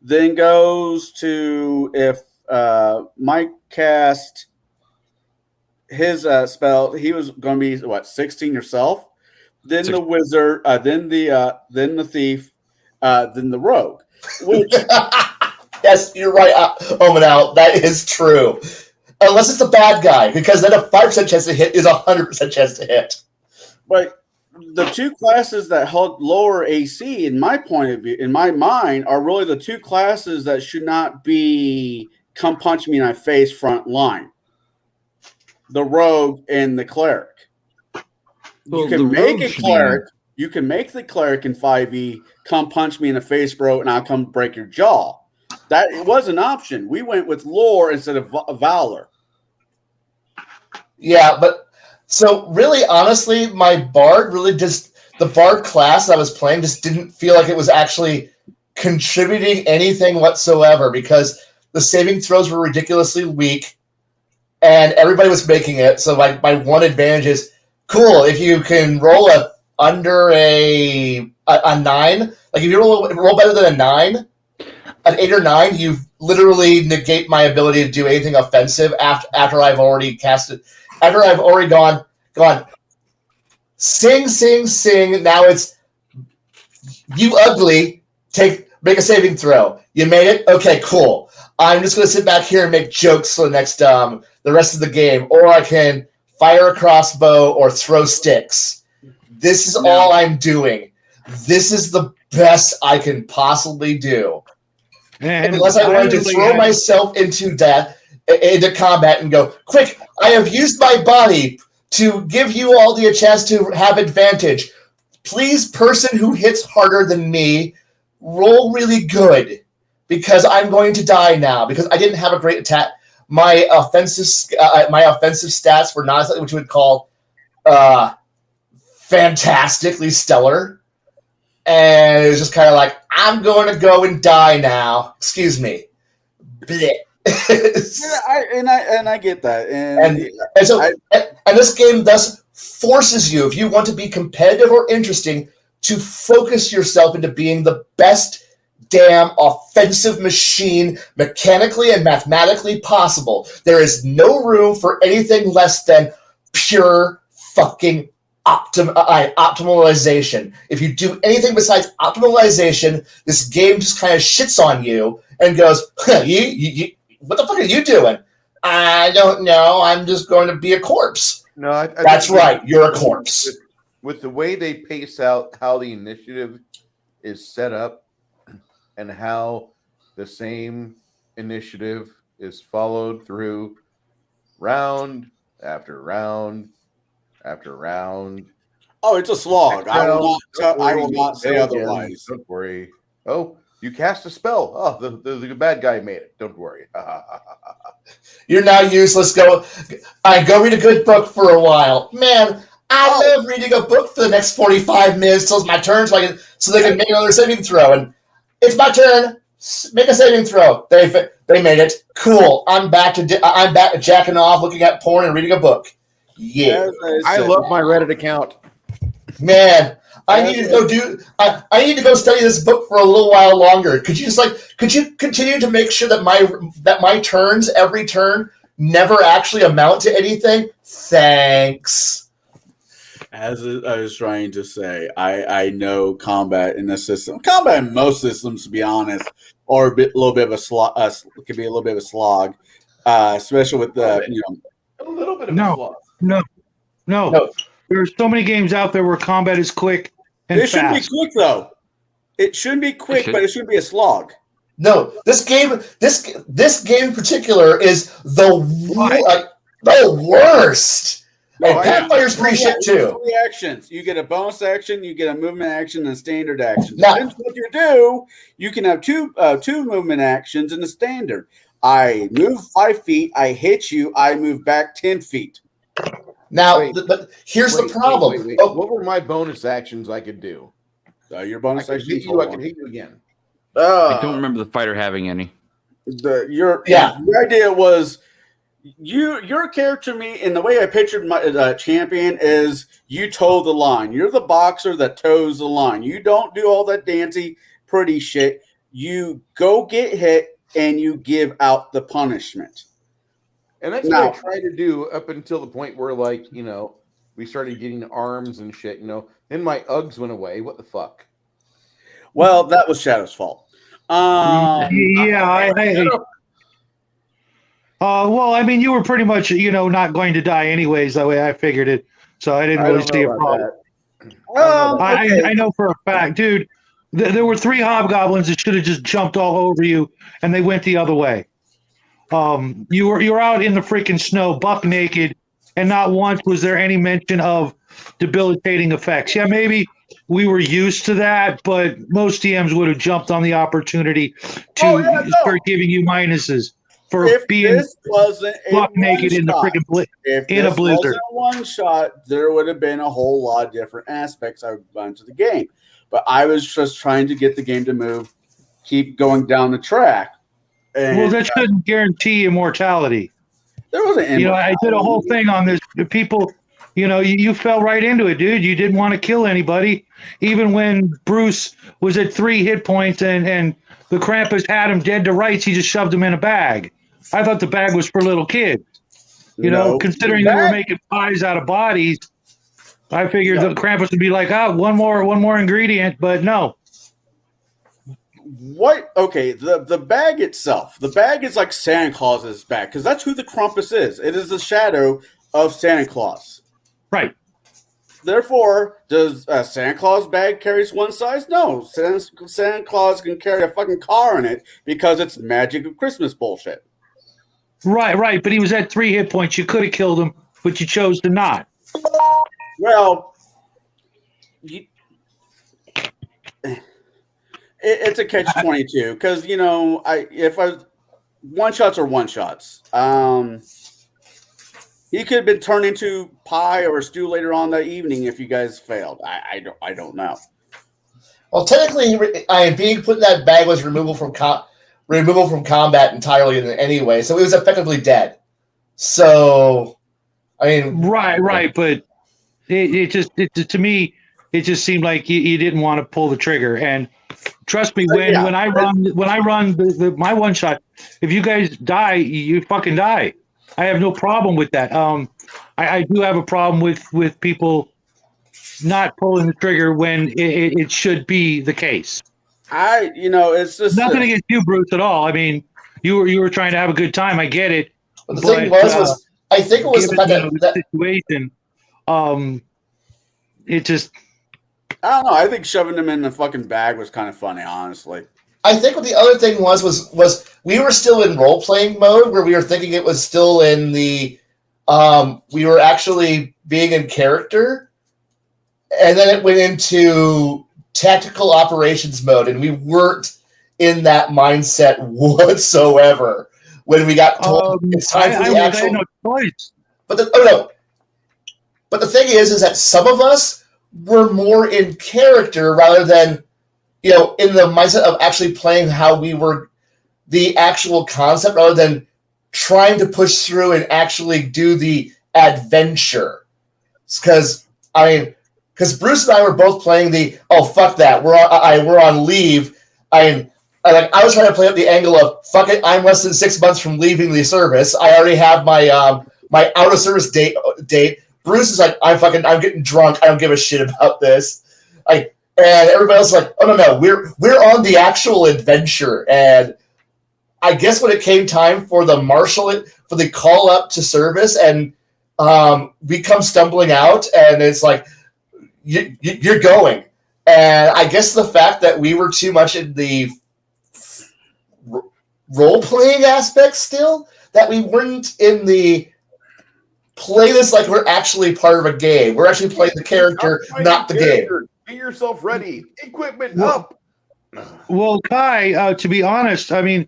S2: Then goes to if Mike cast his spell, he was going to be 16 yourself. Then 16. The wizard, then the thief, then the rogue. Which
S3: yes, you're right, Omanal. That is true. Unless it's a bad guy, because then a 5% chance to hit is a 100% chance to hit.
S2: But the two classes that hold lower AC, in my point of view, in my mind, are really the two classes that should not be come punch me in my face front line. The rogue and the cleric.
S5: Well,
S2: you can make a cleric. You can make the cleric in 5e come punch me in the face, bro, and I'll come break your jaw. That was an option. We went with lore instead of valor.
S3: Yeah, but so really, honestly, my bard the bard class I was playing just didn't feel like it was actually contributing anything whatsoever, because the saving throws were ridiculously weak, and everybody was making it. So my one advantage is, cool, if you can roll under a a 9, like if you roll better than a 9, an 8 or 9, you literally negate my ability to do anything offensive after I've already casted, after I've already gone, sing. Now it's you ugly. Make a saving throw. You made it. Okay, cool. I'm just gonna sit back here and make jokes for the rest of the game, or I can fire a crossbow or throw sticks. This is all I'm doing. This is the best I can possibly do.
S7: And
S3: unless I wanted to throw myself into combat and go, quick, I have used my body to give you all the chance to have advantage. Please, person who hits harder than me, roll really good, because I'm going to die now, because I didn't have a great attack. My offensive stats were not what you would call fantastically stellar. And it was just kind of like, I'm going to go and die now. Excuse me. Blech.
S2: I get that,
S3: and this game thus forces you, if you want to be competitive or interesting, to focus yourself into being the best damn offensive machine mechanically and mathematically possible. There is no room for anything less than pure fucking optimalization. If you do anything besides optimalization, this game just kind of shits on you and goes, you what the fuck are you doing? I don't know. I'm just going to be a corpse.
S1: No,
S3: that's right. You're a corpse.
S1: With the way they pace out how the initiative is set up and how the same initiative is followed through round after round after round.
S2: Oh, it's a slog. I will not say otherwise.
S1: Don't worry. Oh, you cast a spell. Oh, the bad guy made it. Don't worry.
S3: You're now useless. Go read a good book for a while. Man, I love reading a book for the next 45 minutes till it's my turn so they can make another saving throw. And it's my turn. Make a saving throw. They made it. Cool. I'm back to jacking off, looking at porn, and reading a book. Yeah.
S1: I love my Reddit account.
S3: Man, I need to go study this book for a little while longer. Could you continue to make sure that my turns every turn never actually amount to anything? Thanks.
S2: As I was trying to say, I know combat in this system, combat in most systems, to be honest, or a little bit of a slog. Could be a little bit of a slog, especially with the
S1: a little bit of a slog.
S7: No. There's so many games out there where combat is quick and fast.
S2: It shouldn't be quick though. It shouldn't be quick, but it should be a slog.
S3: No, this game in particular is the worst. And Pathfinder's pretty shit too.
S2: 3 actions. You get a bonus action, you get a movement action, and a standard action. Depends what you do. You can have two movement actions in the standard. I move 5 feet. I hit you. I move back 10 feet.
S3: Now, here's the problem.
S1: Wait. What were my bonus actions I could do?
S2: Your bonus action.
S1: I could hit you again.
S5: I don't remember the fighter having any.
S2: The idea was your character, me, and the way I pictured my champion is you toe the line. You're the boxer that toes the line. You don't do all that dancy, pretty shit. You go get hit and you give out the punishment.
S1: And that's what I tried to do up until the point where, we started getting arms and shit, Then my Uggs went away. What the fuck?
S2: Well, that was Shadow's fault.
S7: Well, I mean, you were pretty much, not going to die anyways, the way I figured it. So I didn't really see a problem. I know for a fact, dude, there were 3 hobgoblins that should have just jumped all over you, and they went the other way. You were out in the freaking snow, buck naked, and not once was there any mention of debilitating effects. Yeah, maybe we were used to that, but most DMs would have jumped on the opportunity to start giving you minuses for being buck naked in the freaking in a blizzard.
S2: If one shot, there would have been a whole lot of different aspects I would run to the game. But I was just trying to get the game to move, keep going down the track. And,
S7: that shouldn't guarantee immortality.
S2: There wasn't.
S7: I did a whole thing on this. People, you fell right into it, dude. You didn't want to kill anybody, even when Bruce was at 3 hit points and the Krampus had him dead to rights. He just shoved him in a bag. I thought the bag was for little kids. Considering they were making pies out of bodies, I figured the Krampus would be like, one more ingredient, but no.
S2: What? Okay, the bag itself. The bag is like Santa Claus's bag because that's who the Krampus is. It is the shadow of Santa Claus.
S7: Right.
S2: Therefore, does a Santa Claus bag carries one size? No. Santa Claus can carry a fucking car in it because it's magic of Christmas bullshit.
S7: Right. But he was at 3 hit points. You could have killed him, but you chose to not.
S2: Well, it's a catch-22 because one-shots are one-shots. He could have been turned into pie or stew later on that evening if you guys failed. I don't know.
S3: Well, technically, being put in that bag was removal from combat entirely anyway, so he was effectively dead. So,
S7: right, but to me, it just seemed like you didn't want to pull the trigger. And trust me, when I run my one shot, if you guys die, you fucking die. I have no problem with that. I do have a problem with people not pulling the trigger when it should be the case.
S2: It's just
S7: nothing against you, Bruce, at all. I mean, you were trying to have a good time. I get it.
S3: But the thing was I think it was the fact that
S7: situation. It just.
S2: I don't know. I think shoving them in the fucking bag was kind of funny, honestly.
S3: I think what the other thing was we were still in role-playing mode where we were thinking it was still in the we were actually being in character, and then it went into tactical operations mode, and we weren't in that mindset whatsoever when we got told it's time for the actual.
S7: I had no choice.
S3: But the thing is that some of us were more in character rather than in the mindset of actually playing how we were, the actual concept, rather than trying to push through and actually do the adventure. Because Bruce and I were both playing the fuck that we're on leave. I was trying to play up the angle of fuck it, I'm less than 6 months from leaving the service. I already have my my out of service date. Bruce is like, I'm getting drunk. I don't give a shit about this. And everybody else is like, oh no, we're on the actual adventure. And I guess when it came time for the call up to service, and we come stumbling out, and it's like, you're going. And I guess the fact that we were too much in the role playing aspect still, that we weren't in the play this like we're actually part of a game. We're actually playing the character, not the game.
S1: Get yourself ready. Equipment up.
S7: Well, Kai, to be honest, I mean,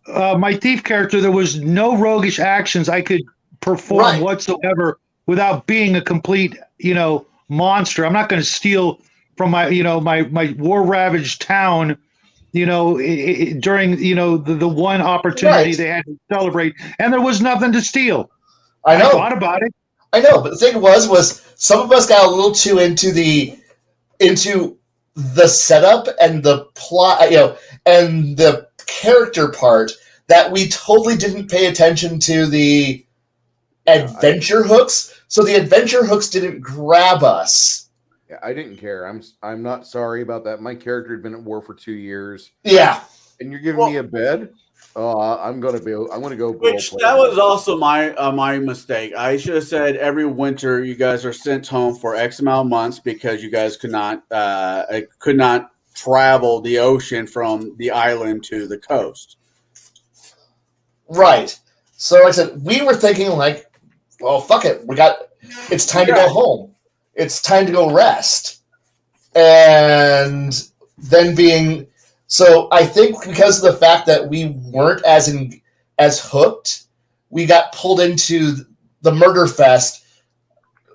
S7: my thief character, there was no roguish actions I could perform whatsoever without being a complete, monster. I'm not going to steal from my war ravaged town, during, the one opportunity they had to celebrate, and there was nothing to steal.
S3: I know.
S7: I thought about it.
S3: I know, but the thing was some of us got a little too into the setup and the plot, and the character part, that we totally didn't pay attention to the adventure hooks. So the adventure hooks didn't grab us.
S1: Yeah, I didn't care. I'm not sorry about that. My character had been at war for 2 years.
S3: Yeah.
S1: And you're giving me a bed? Oh, I'm gonna go.
S2: Which that was also my mistake. I should have said every winter you guys are sent home for X amount of months because you guys could not travel the ocean from the island to the coast.
S3: Right. So like I said, we were thinking like, well, fuck it. It's time to go home. It's time to go rest. And then so I think because of the fact that we weren't as hooked, we got pulled into the murder fest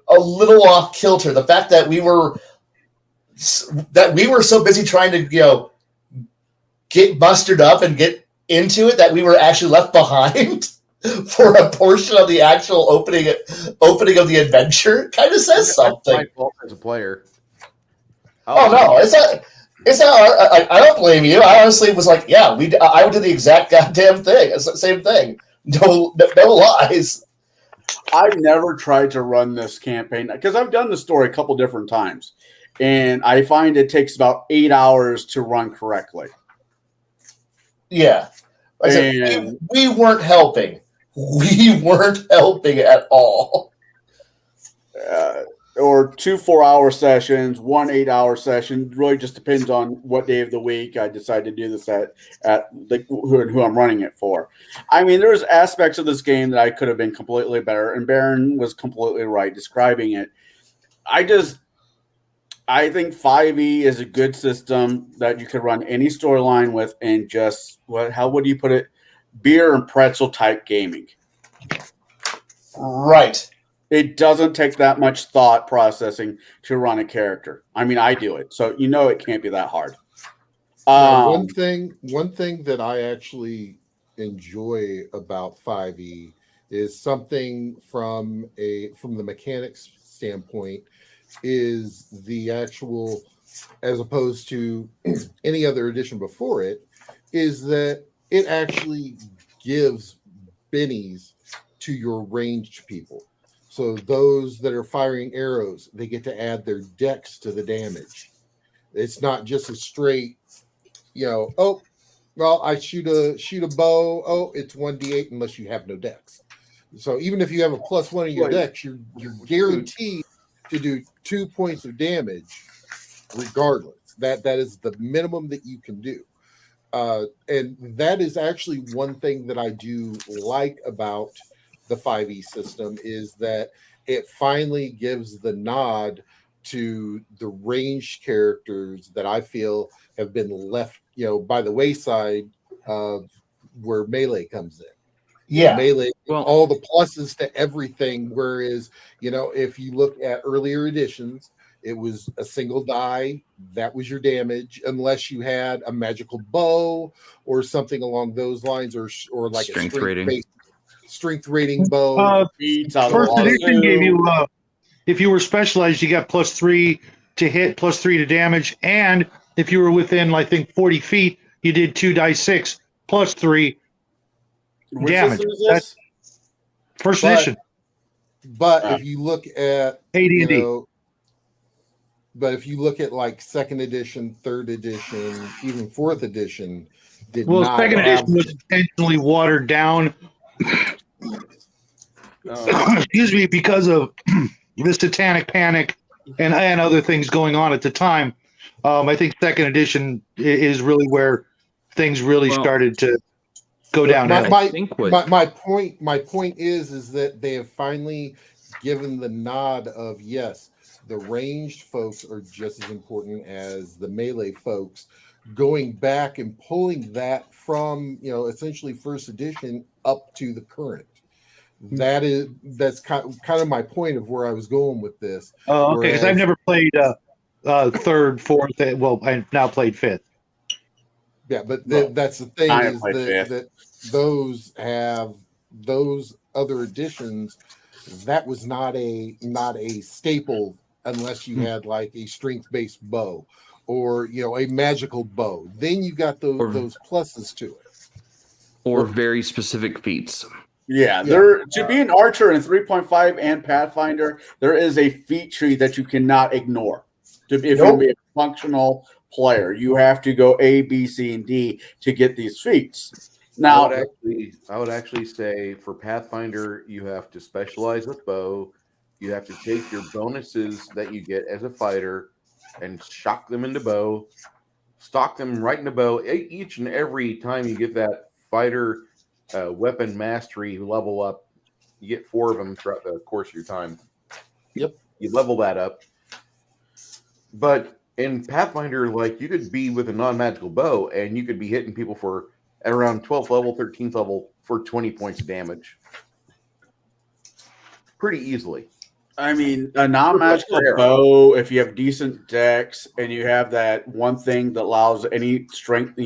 S3: a little off kilter. The fact that we were so busy trying to get mustered up and get into it that we were actually left behind. for a portion of the actual opening of the adventure kind of says
S1: That's my
S3: something.
S1: fault as a player.
S3: Oh no, it's not. It's not. I don't blame you. I honestly was like, yeah, I would do the exact goddamn thing. It's the same thing. No lies.
S2: I've never tried to run this campaign because I've done the story a couple different times, and I find it takes about 8 hours to run correctly.
S3: Yeah, like I said, we weren't helping. We weren't helping at all.
S2: Or 2 4-hour sessions, 1 8-hour session. Really just depends on what day of the week I decide to do this at who I'm running it for. I mean, there's aspects of this game that I could have been completely better, and Baron was completely right describing it. I think 5e is a good system that you could run any storyline with, and just how would you put it? Beer and pretzel type gaming.
S3: Right.
S2: It doesn't take that much thought processing to run a character. I mean, I do it, so it can't be that hard.
S4: One thing that I actually enjoy about 5e is something from the mechanics standpoint is the actual, as opposed to any other edition before it, is that it actually gives bennies to your ranged people. So those that are firing arrows, they get to add their dex to the damage. It's not just a straight, oh, well, I shoot a bow. Oh, it's 1d8 unless you have no dex. So even if you have a +1 in your dex, you're guaranteed to do 2 points of damage regardless. That is the minimum that you can do. And that is actually one thing that I do like about the 5e system, is that it finally gives the nod to the ranged characters that I feel have been left, by the wayside of where melee comes in.
S3: Yeah.
S4: Melee, all the pluses to everything. Whereas, if you look at earlier editions, it was a single die. That was your damage, unless you had a magical bow or something along those lines, or like
S5: Strength
S4: a
S5: rating.
S4: Strength rating bow.
S7: First edition gave you, if you were specialized, you got +3 to hit, +3 to damage, and if you were within, I think, 40 feet, you did 2d6 +3 damage. That's first edition.
S4: But if you look at
S7: AD&D.
S4: But if you look at like second edition, third edition, even fourth edition,
S7: second edition was intentionally watered down. Excuse me, because of the satanic panic and other things going on at the time. I think second edition is really where things really started to go down.
S4: My point is that they have finally given the nod of, yes, the ranged folks are just as important as the melee folks, going back and pulling that from, essentially first edition up to the current. That's kind of my point of where I was going with this.
S7: Oh, okay, because I've never played third, fourth. Well, I've now played fifth.
S4: Yeah, but that's the thing, is that those other editions, that was not a staple unless you had like a strength-based bow or a magical bow. Then you got those pluses to it.
S5: Or very specific feats.
S2: Yeah, to be an archer in 3.5 and Pathfinder, there is a feat tree that you cannot ignore. If you be a functional player, you have to go A, B, C, and D to get these feats. Now,
S1: I would actually say for Pathfinder, you have to specialize with bow. You have to take your bonuses that you get as a fighter and shock them into bow, stock them right into bow. Each and every time you get that fighter weapon mastery level up, you get 4 of them throughout the course of your time.
S4: Yep.
S1: You level that up. But in Pathfinder, like, you could be with a non-magical bow and you could be hitting people for at around 12th level, 13th level for 20 points of damage. Pretty easily.
S2: I mean, a non-magical bow, if you have decent dex and you have that one thing that allows any strength,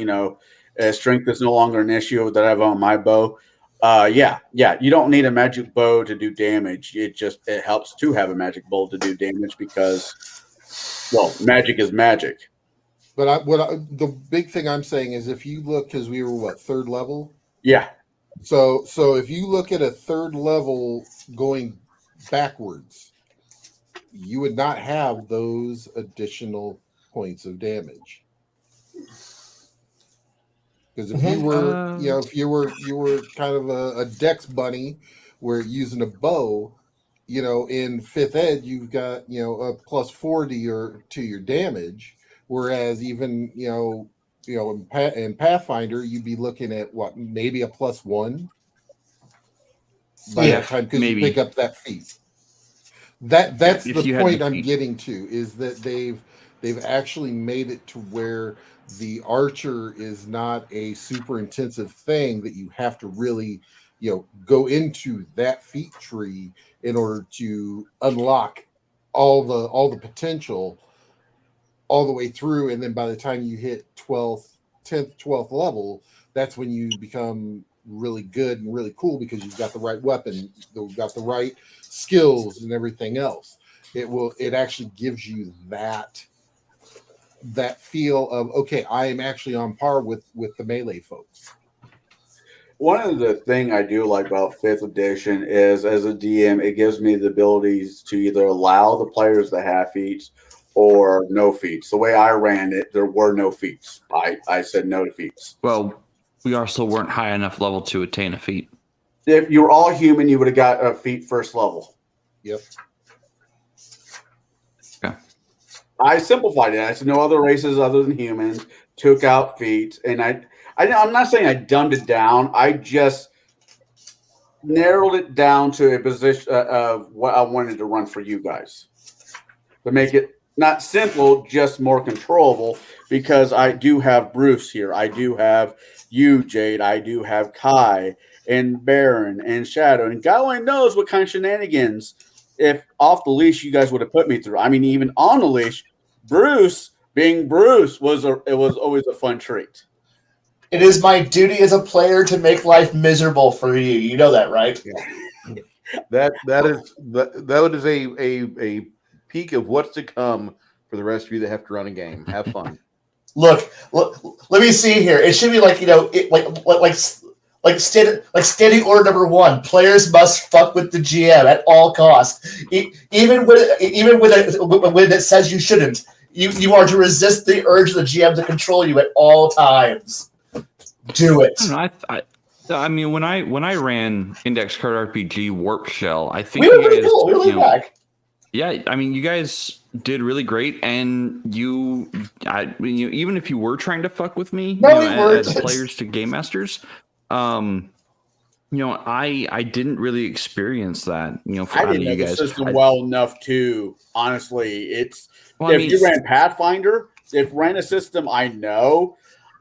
S2: strength is no longer an issue that I have on my bow. Yeah. You don't need a magic bow to do damage. It helps to have a magic bow to do damage because, well, magic is magic.
S4: But the big thing I'm saying is if you look, because we were third level.
S2: Yeah.
S4: So if you look at a third level going backwards, you would not have those additional points of damage. Because if you were, if you were kind of a dex bunny, where using a bow, in fifth ed you've got a plus 40 to your damage, whereas even in Pathfinder you'd be looking at what, maybe a plus 1 by that time, because you pick up that feat. That's the point I'm getting to, is that they've actually made it to where the archer is not a super intensive thing that you have to really go into that feat tree in order to unlock all the potential all the way through. And then by the time you hit 10th 12th level, that's when you become really good and really cool, because you've got the right weapon, you've got the right skills and everything else. It actually gives you that feel of, okay, I am actually on par with the melee folks.
S2: One of the things I do like about 5th edition is, as a DM, it gives me the abilities to either allow the players to have feats or no feats. The way I ran it, there were no feats. I said no to feats.
S5: Well, we also weren't high enough level to attain a feat.
S2: If you were all human, you would have got a feat first level.
S4: Yep.
S5: Okay.
S2: I simplified it. I said no other races other than humans, took out feats, and I'm not saying I dumbed it down. I just narrowed it down to a position of what I wanted to run for you guys, to make it not simple, just more controllable, because I do have Bruce here. I do have you, Jade. I do have Kai and Baron and Shadow. And God only knows what kind of shenanigans, if off the leash, you guys would have put me through. I mean, even on the leash, Bruce, being Bruce, was always a fun treat.
S3: It is my duty as a player to make life miserable for you. You know that, right?
S1: Yeah. That is a peak of what's to come for the rest of you that have to run a game. Have fun.
S3: Look, let me see here. It should be like standing order number 1. Players must fuck with the GM at all costs, even when it says you shouldn't. You are to resist the urge of the GM to control you at all times. Do it.
S5: I mean, when I ran Index Card RPG Warp Shell, I think
S3: we were pretty cool. We were laid back.
S5: Yeah, I mean, you guys did really great, and even if you were trying to fuck with me, as players to game masters, I didn't really experience that.
S2: I didn't know the system well enough to, honestly. You ran Pathfinder, if ran a system I know,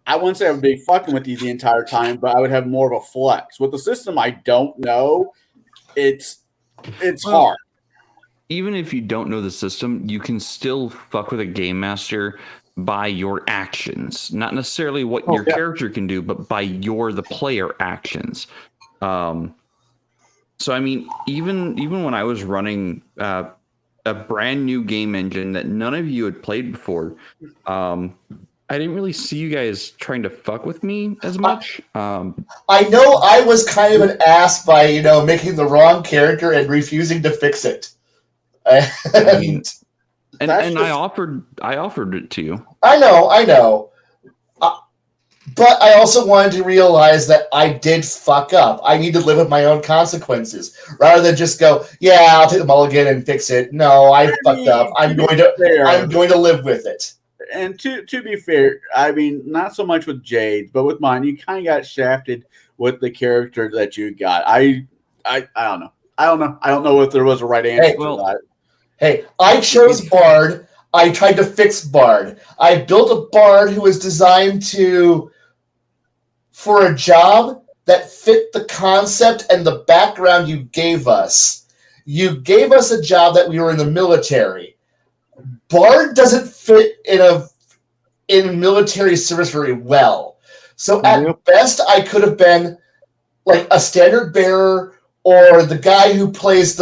S2: I wouldn't say I would be fucking with you the entire time, but I would have more of a flex. With the system I don't know, it's hard.
S5: Even if you don't know the system, you can still fuck with a game master by your actions, not necessarily what your character can do, but by the player actions. So I mean, even when I was running a brand new game engine that none of you had played before, I didn't really see you guys trying to fuck with me as much.
S3: I know I was kind of an ass by making the wrong character and refusing to fix it.
S5: I offered it to you.
S3: I know. But I also wanted to realize that I did fuck up. I need to live with my own consequences rather than just go, yeah, I'll take the mulligan and fix it. No, I fucked up. I'm going to live with it.
S2: And to be fair, I mean, not so much with Jade, but with mine, you kind of got shafted with the character that you got. I don't know. I don't know if there was a right answer to that.
S3: Hey, I chose Bard. I tried to fix Bard. I built a Bard who was designed for a job that fit the concept and the background you gave us. You gave us a job that we were in the military. Bard doesn't fit in military service very well. So at best, I could have been like a standard bearer, or the guy who plays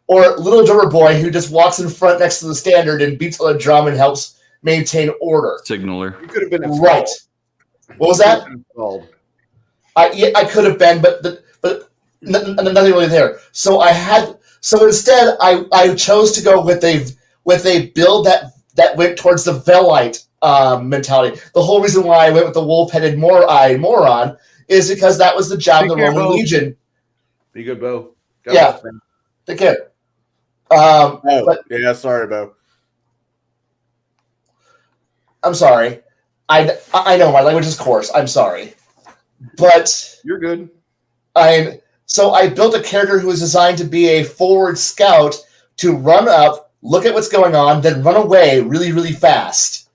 S3: or little drummer boy who just walks in front next to the standard and beats on the drum and helps maintain order.
S5: Signaler.
S1: You could have been
S3: right. What was that? I could have been, but nothing really there. So instead I chose to go with a build that went towards the Velite mentality. The whole reason why I went with the wolf-headed moron is because that was the job of the Roman Legion.
S1: Be good, Bo.
S3: Yeah. Take care.
S2: Sorry, Bo.
S3: I'm sorry. I know my language is coarse. I'm sorry, but
S1: you're good.
S3: So I built a character who was designed to be a forward scout to run up, look at what's going on, then run away really, really fast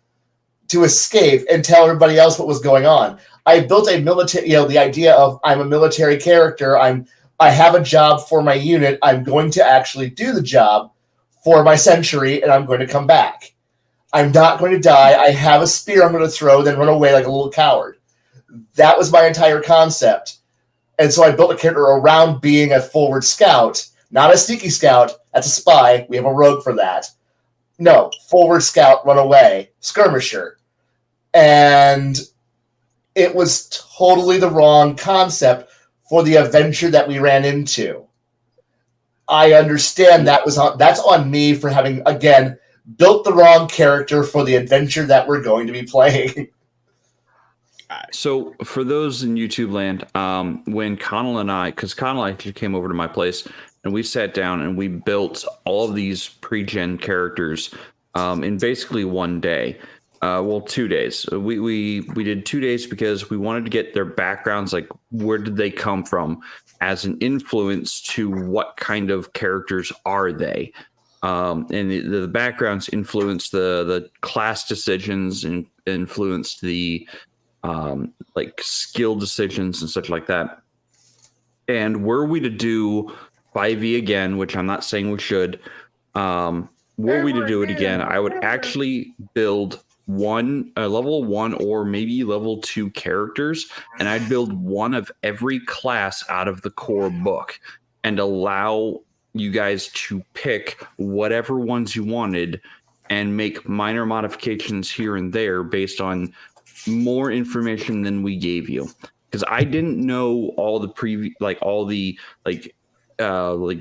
S3: to escape and tell everybody else what was going on. I built a military, the idea of I'm a military character. I have a job for my unit. I'm going to actually do the job for my century, and I'm going to come back. I'm not going to die. I have a spear I'm going to throw, then run away like a little coward. That was my entire concept. And so I built a character around being a forward scout, not a sneaky scout. That's a spy. We have a rogue for that. No, forward scout, run away, skirmisher. And it was totally the wrong concept for the adventure that we ran into. I understand that's on me for having, again, built the wrong character for the adventure that we're going to be playing.
S5: So for those in YouTube land, when Conall and because Conall actually came over to my place and we sat down and we built all of these pre-gen characters in basically one day. 2 days. We did 2 days because we wanted to get their backgrounds, like where did they come from, as an influence to what kind of characters are they. And the backgrounds influence the class decisions and influenced the like skill decisions and such like that. And were we to do 5e again, which I'm not saying we should, were we to do it again, I would actually build level 1 or maybe level 2 characters, and I'd build one of every class out of the core book and allow you guys to pick whatever ones you wanted and make minor modifications here and there based on more information than we gave you, because I didn't know all the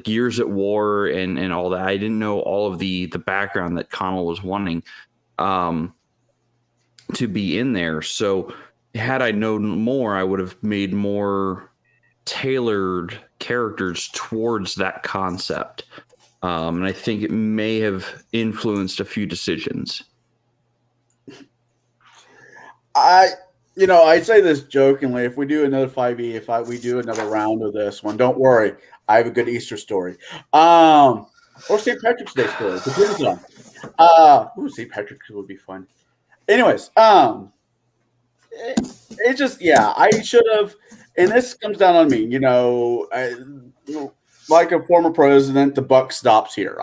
S5: Gears at War and all that. I didn't know all of the background that Conall was wanting to be in there. So had I known more, I would have made more tailored characters towards that concept. And I think it may have influenced a few decisions.
S2: I say this jokingly. If we do another 5e, we do another round of this one, don't worry. I have a good Easter story. Or St. Patrick's Day story. Depends on. St. Patrick's would be fun. Anyways, it just, I should have, and this comes down on me, like a former president, the buck stops here.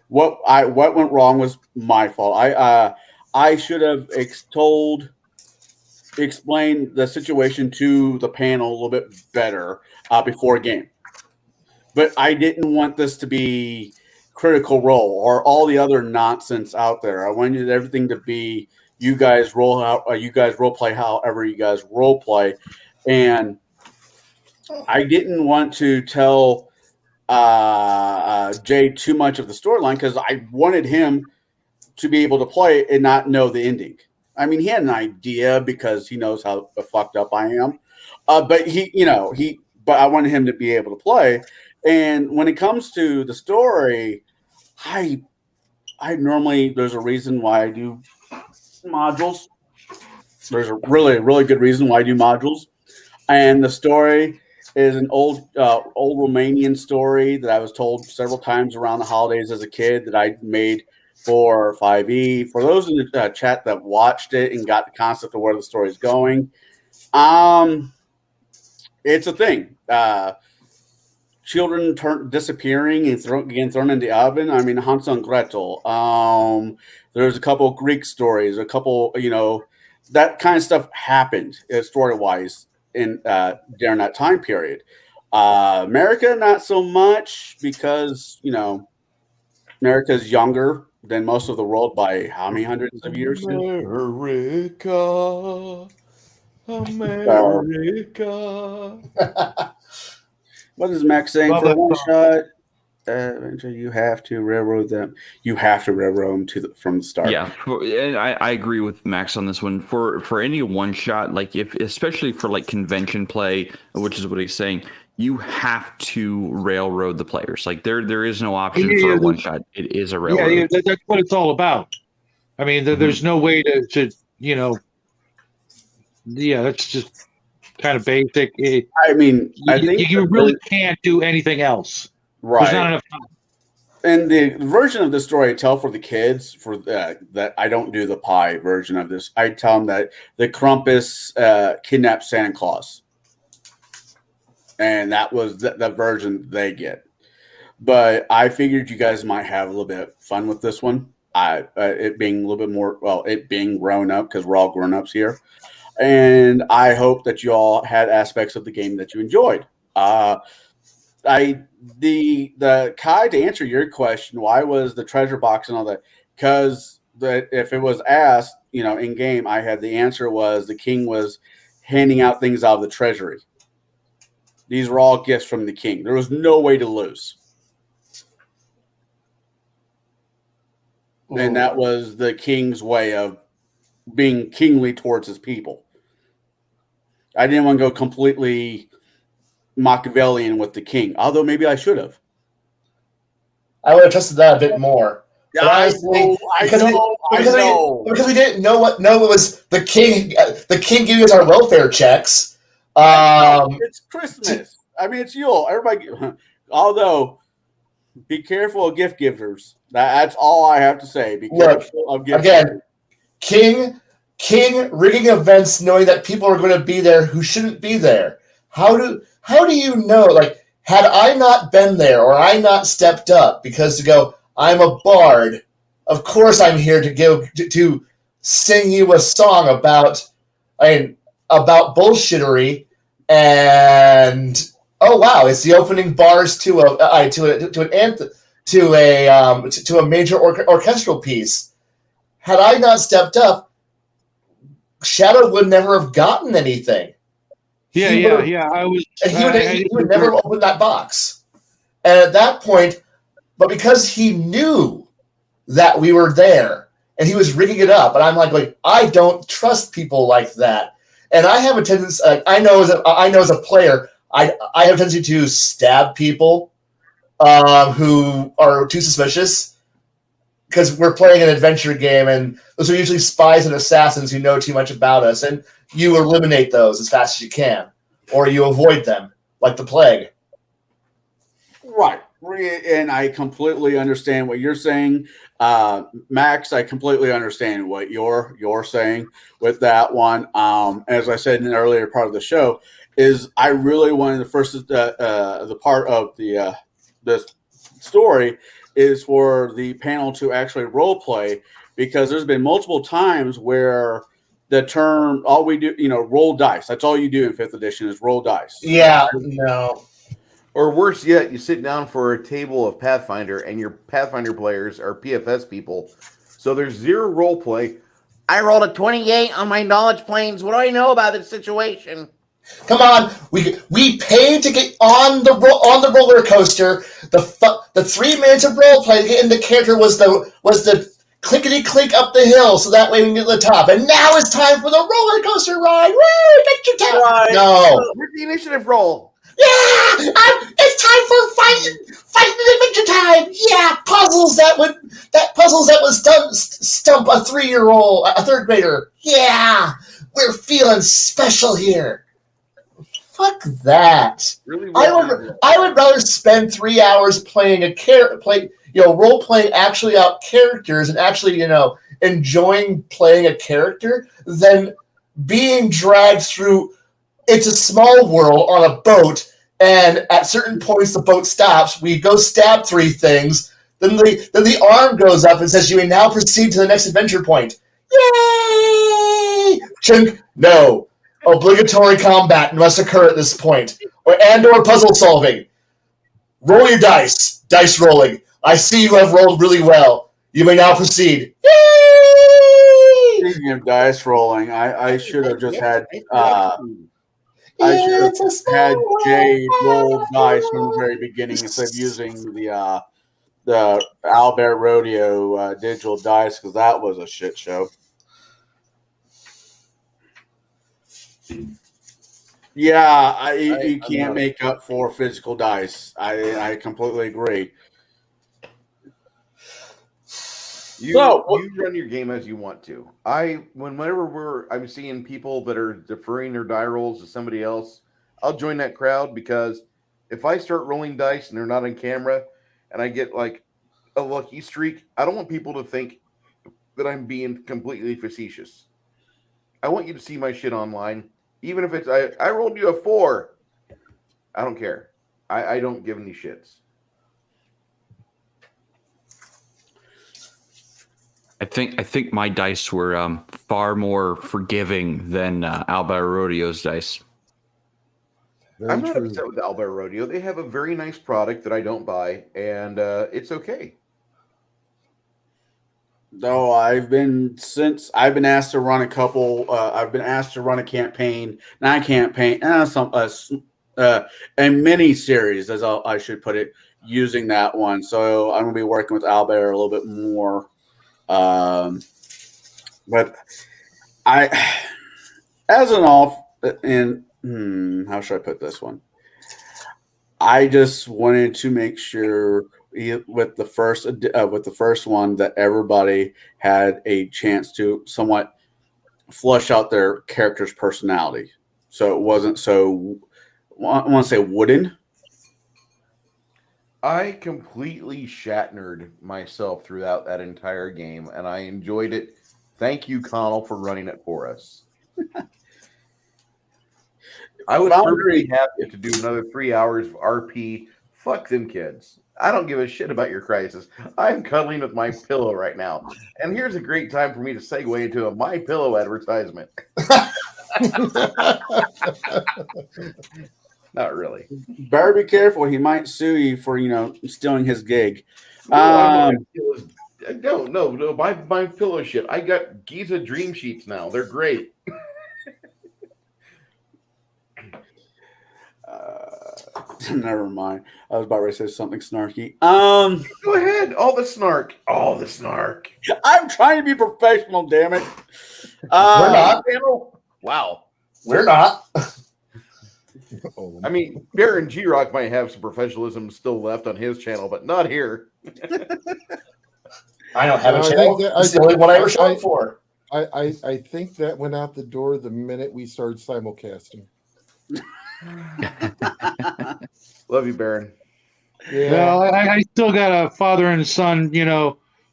S2: What went wrong was my fault. I should have explained the situation to the panel a little bit better before a game. But I didn't want this to be Critical Role or all the other nonsense out there. I wanted everything to be you guys role play however you guys role play, and I didn't want to tell Jay too much of the storyline because I wanted him to be able to play and not know the ending. I mean, he had an idea because he knows how fucked up I am, but but I wanted him to be able to play. And when it comes to the story, I normally, there's a reason why I do modules. There's a really, really good reason why I do modules. And the story is an old Romanian story that I was told several times around the holidays as a kid that I made for 5e. For those in the chat that watched it and got the concept of where the story is going, it's a thing. Children disappearing and getting thrown in the oven. I mean, Hansel and Gretel. There's a couple of Greek stories, a couple, that kind of stuff happened story-wise. in during that time period. America, not so much because America's younger than most of the world by how many hundreds of years?
S1: America.
S2: What is Max saying
S7: Well,
S2: for
S7: that's
S2: one shot? You have to railroad them. You have to railroad them from the start.
S5: Yeah, and I agree with Max on this one. For any one shot, like especially for like convention play, which is what he's saying, you have to railroad the players. Like there is no option for a one shot. It is a railroad.
S7: Yeah, that's what it's all about. I mean, there's no way to that's just kind of basic.
S2: I mean, I think
S7: you really can't do anything else.
S2: Right.
S7: There's not enough time.
S2: And the version of the story I tell for the kids, for that I don't do the pie version of this. I tell them that the Krampus kidnapped Santa Claus, and that was the version they get. But I figured you guys might have a little bit of fun with this one. It being a little bit more, it being grown up because we're all grown ups here, and I hope that you all had aspects of the game that you enjoyed. The Kai, to answer your question, why was the treasure box and all that? Because if it was asked, in game, I had the answer was the king was handing out things out of the treasury. These were all gifts from the king. There was no way to lose. Ooh. And that was the king's way of being kingly towards his people. I didn't want to go completely Machiavellian with the king, although maybe I should have.
S3: I would have trusted that a bit more.
S2: I know.
S3: Because we didn't know what it was the king. The king gave us our welfare checks.
S2: It's Christmas. I mean, it's Yule. Everybody. Although, be careful of gift givers. That's all I have to say. Be careful of gift givers.
S3: King rigging events, knowing that people are going to be there who shouldn't be there. How do you know? Like, had I not been there or I not stepped up because to go, I'm a bard. Of course, I'm here to sing you a song about bullshittery, and oh wow, it's the opening bars to a major orchestral piece. Had I not stepped up, Shadow would never have gotten anything. He would never open that box. And at that point, but because he knew that we were there and he was rigging it up, and I'm like I don't trust people like that. And I have a tendency. I know as a player, I have a tendency to stab people who are too suspicious. Because we're playing an adventure game, and those are usually spies and assassins who know too much about us, and you eliminate those as fast as you can, or you avoid them like the plague.
S2: Right, and I completely understand what you're saying, Max. I completely understand what you're saying with that one. As I said in the earlier part of the show, is I really wanted the part of the story is for the panel to actually role play, because there's been multiple times where the term, all we do, roll dice. That's all you do in 5th edition is roll dice.
S3: Yeah, no.
S1: Or worse yet, you sit down for a table of Pathfinder and your Pathfinder players are PFS people. So there's 0 role play.
S6: I rolled a 28 on my knowledge planes. What do I know about this situation?
S3: Come on, we paid to get on the roller coaster. The 3 minutes of role play to get in the character was the clickety click up the hill, so that way we can get to the top. And now it's time for the roller coaster ride. Woo! Get your top. Right. No,
S1: where's the initiative roll?
S3: Yeah, it's time for fighting adventure time. Yeah, puzzles that would stump a 3-year-old, a 3rd grader. Yeah, we're feeling special here. Fuck that.
S1: Really,
S3: I would rather spend 3 hours playing role playing actually out characters and actually, enjoying playing a character than being dragged through It's a Small World on a boat, and at certain points the boat stops. We go stab 3 things, then the arm goes up and says you may now proceed to the next adventure point. Yay! Chunk, no. Obligatory combat must occur at this point, or puzzle solving. Roll your dice. Dice rolling. I see you have rolled really well. You may now proceed. Yay!
S2: Speaking of dice rolling, I should have just had
S3: I should have
S2: had Jay roll dice from the very beginning instead of using the Albert Rodeo digital dice, because that was a shit show. Yeah, you can't make up for physical dice. I completely agree.
S1: You run your game as you want to. Whenever I'm seeing people that are deferring their die rolls to somebody else, I'll join that crowd, because if I start rolling dice and they're not on camera and I get like a lucky streak, I don't want people to think that I'm being completely facetious. I want you to see my shit online. Even if it's I rolled you a 4. I don't care. I don't give any shits.
S5: I think my dice were far more forgiving than Albert Rodeo's dice.
S1: I'm not upset with Albert Rodeo. They have a very nice product that I don't buy, and it's okay.
S2: No, I've been asked to run a couple. I've been asked to run a campaign, not a campaign, a mini series, as I should put it, using that one. So I'm gonna be working with Albert a little bit more. But as an off, and how should I put this one? I just wanted to make sure with the first one that everybody had a chance to somewhat flush out their character's personality, so it wasn't so, I want to say, wooden.
S1: I completely Shatnered myself throughout that entire game, and I enjoyed it. Thank you, Conall, for running it for us. I was perfectly happy to do another 3 hours of RP. Fuck them kids. I don't give a shit about your crisis. I'm cuddling with my pillow right now. And here's a great time for me to segue into a My Pillow advertisement. Not really.
S2: Better be careful. He might sue you for, stealing his gig.
S1: No, my pillow shit. I got Giza Dream Sheets now. They're great.
S2: Never mind. I was about to say something snarky.
S1: Go ahead. All the snark.
S2: I'm trying to be professional, damn it.
S3: We're not.
S1: Wow.
S3: We're not.
S1: I mean, Baron G-Rock might have some professionalism still left on his channel, but not here.
S3: I don't have a channel. It's the only one I ever showed for.
S4: I think that went out the door the minute we started simulcasting.
S1: Love you, Baron.
S7: Yeah, well, I still got a father and son,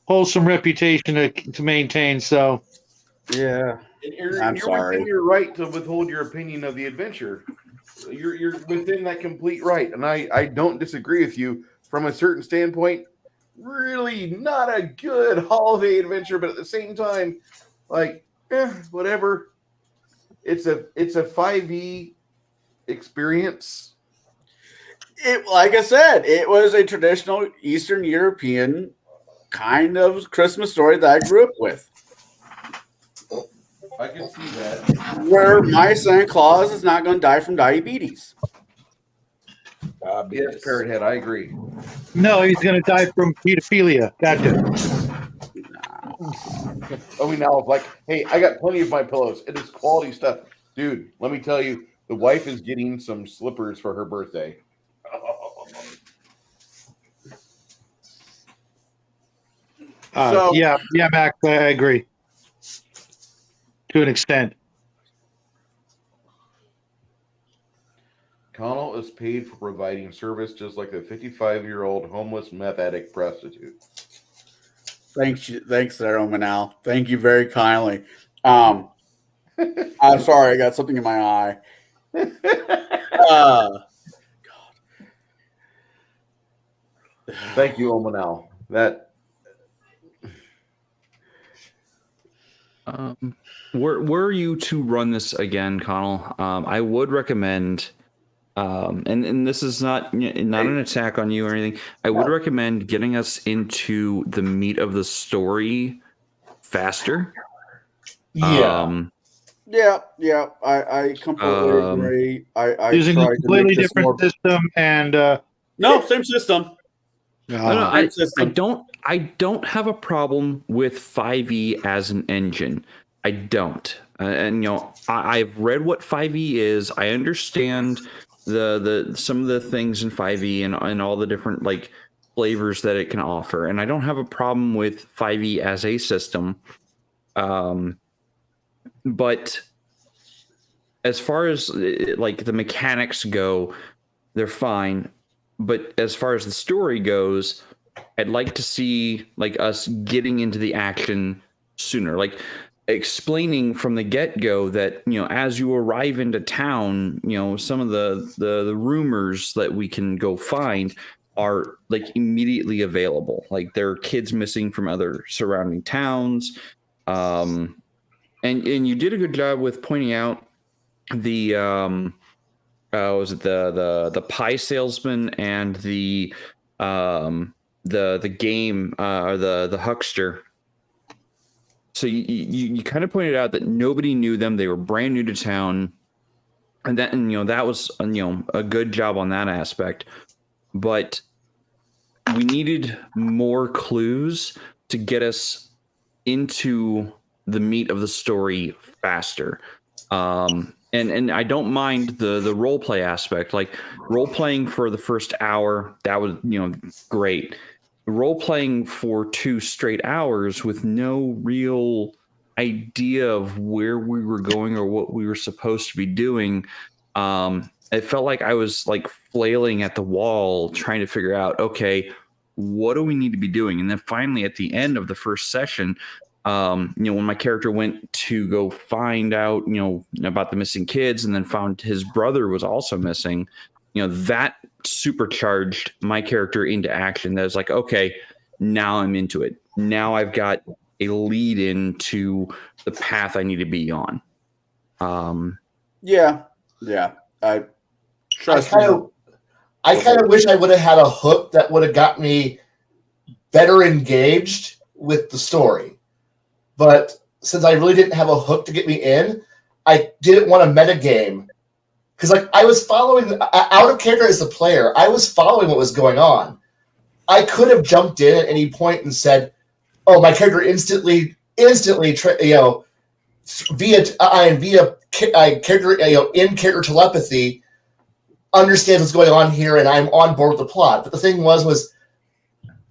S7: wholesome reputation to maintain. So,
S2: yeah,
S1: I'm sorry. Within your right to withhold your opinion of the adventure. You're within that complete right, and I don't disagree with you from a certain standpoint. Really, not a good holiday adventure, but at the same time, whatever. It's a 5e experience.
S2: Like I said, it was a traditional Eastern European kind of Christmas story that I grew up with.
S1: I can see that.
S2: Where my Santa Claus is not going to die from diabetes.
S1: Yes, Parrothead, I agree.
S7: No, he's going to die from pedophilia. Gotcha.
S1: Oh, we now hey, I got plenty of my pillows. It is quality stuff. Dude, let me tell you, the wife is getting some slippers for her birthday.
S7: Yeah, Mac, I agree. To an extent.
S1: Conall is paid for providing service just like a 55-year-old homeless meth addict prostitute.
S2: Thanks there, Conall. Thank you very kindly. I'm sorry, I got something in my eye. God.
S1: Thank you, Omanal.
S5: Were you to run this again, Conall, I would recommend, and this is not an attack on you or anything. I would recommend getting us into the meat of the story faster.
S3: Yeah.
S2: Yeah. I completely agree. I
S7: using
S2: tried
S7: a
S2: to
S7: completely
S2: make this
S7: different
S2: more.
S7: system and
S2: No, same system.
S5: No,
S2: Same system.
S5: I don't have a problem with 5e as an engine. I don't. And I've read what 5e is. I understand the some of the things in 5e and all the different like flavors that it can offer. And I don't have a problem with 5e as a system. But as far as like the mechanics go, they're fine. But as far as the story goes, I'd like to see like us getting into the action sooner, like explaining from the get-go that as you arrive into town, some of the rumors that we can go find are like immediately available. Like there are kids missing from other surrounding towns, and you did a good job with pointing out the was it the pie salesman and the game or the huckster. So you kind of pointed out that nobody knew them; they were brand new to town, and that was a good job on that aspect. But we needed more clues to get us into the meat of the story faster. And I don't mind the role play aspect, like role playing for the first hour. That was great. Role playing for 2 straight hours with no real idea of where we were going or what we were supposed to be doing. It felt like I was like flailing at the wall trying to figure out, okay, what do we need to be doing? And then finally at the end of the first session, when my character went to go find out, about the missing kids and then found his brother was also missing, that supercharged my character into action. That was like, okay, now I'm into it. Now I've got a lead into the path I need to be on.
S2: Yeah. I
S3: kind of wish I would have had a hook that would have got me better engaged with the story. But since I really didn't have a hook to get me in, I didn't want to metagame. Because I was following, out of character as the player, I was following what was going on. I could have jumped in at any point and said, oh, my character instantly, via character, in-character telepathy, understands what's going on here, and I'm on board with the plot. But the thing was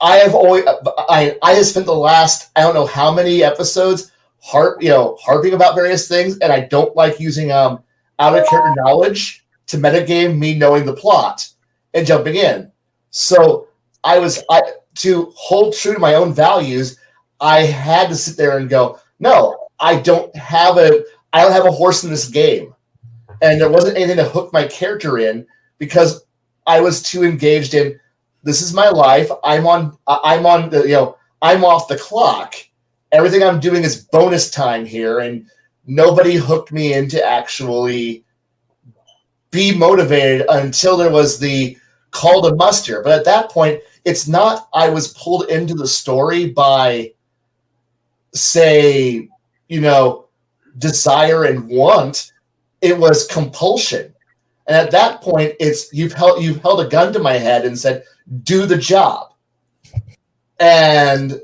S3: I have spent the last I don't know how many episodes harping about various things, and I don't like using out of character knowledge to metagame me knowing the plot and jumping in. So to hold true to my own values, I had to sit there and go, no, I don't have a horse in this game. And there wasn't anything to hook my character in because I was too engaged in this is my life. I'm off the clock. Everything I'm doing is bonus time here, and nobody hooked me in to actually be motivated until there was the call to muster. But at that point, it's not I was pulled into the story by, say, desire and want. It was compulsion. And at that point, it's you've held a gun to my head and said, do the job. And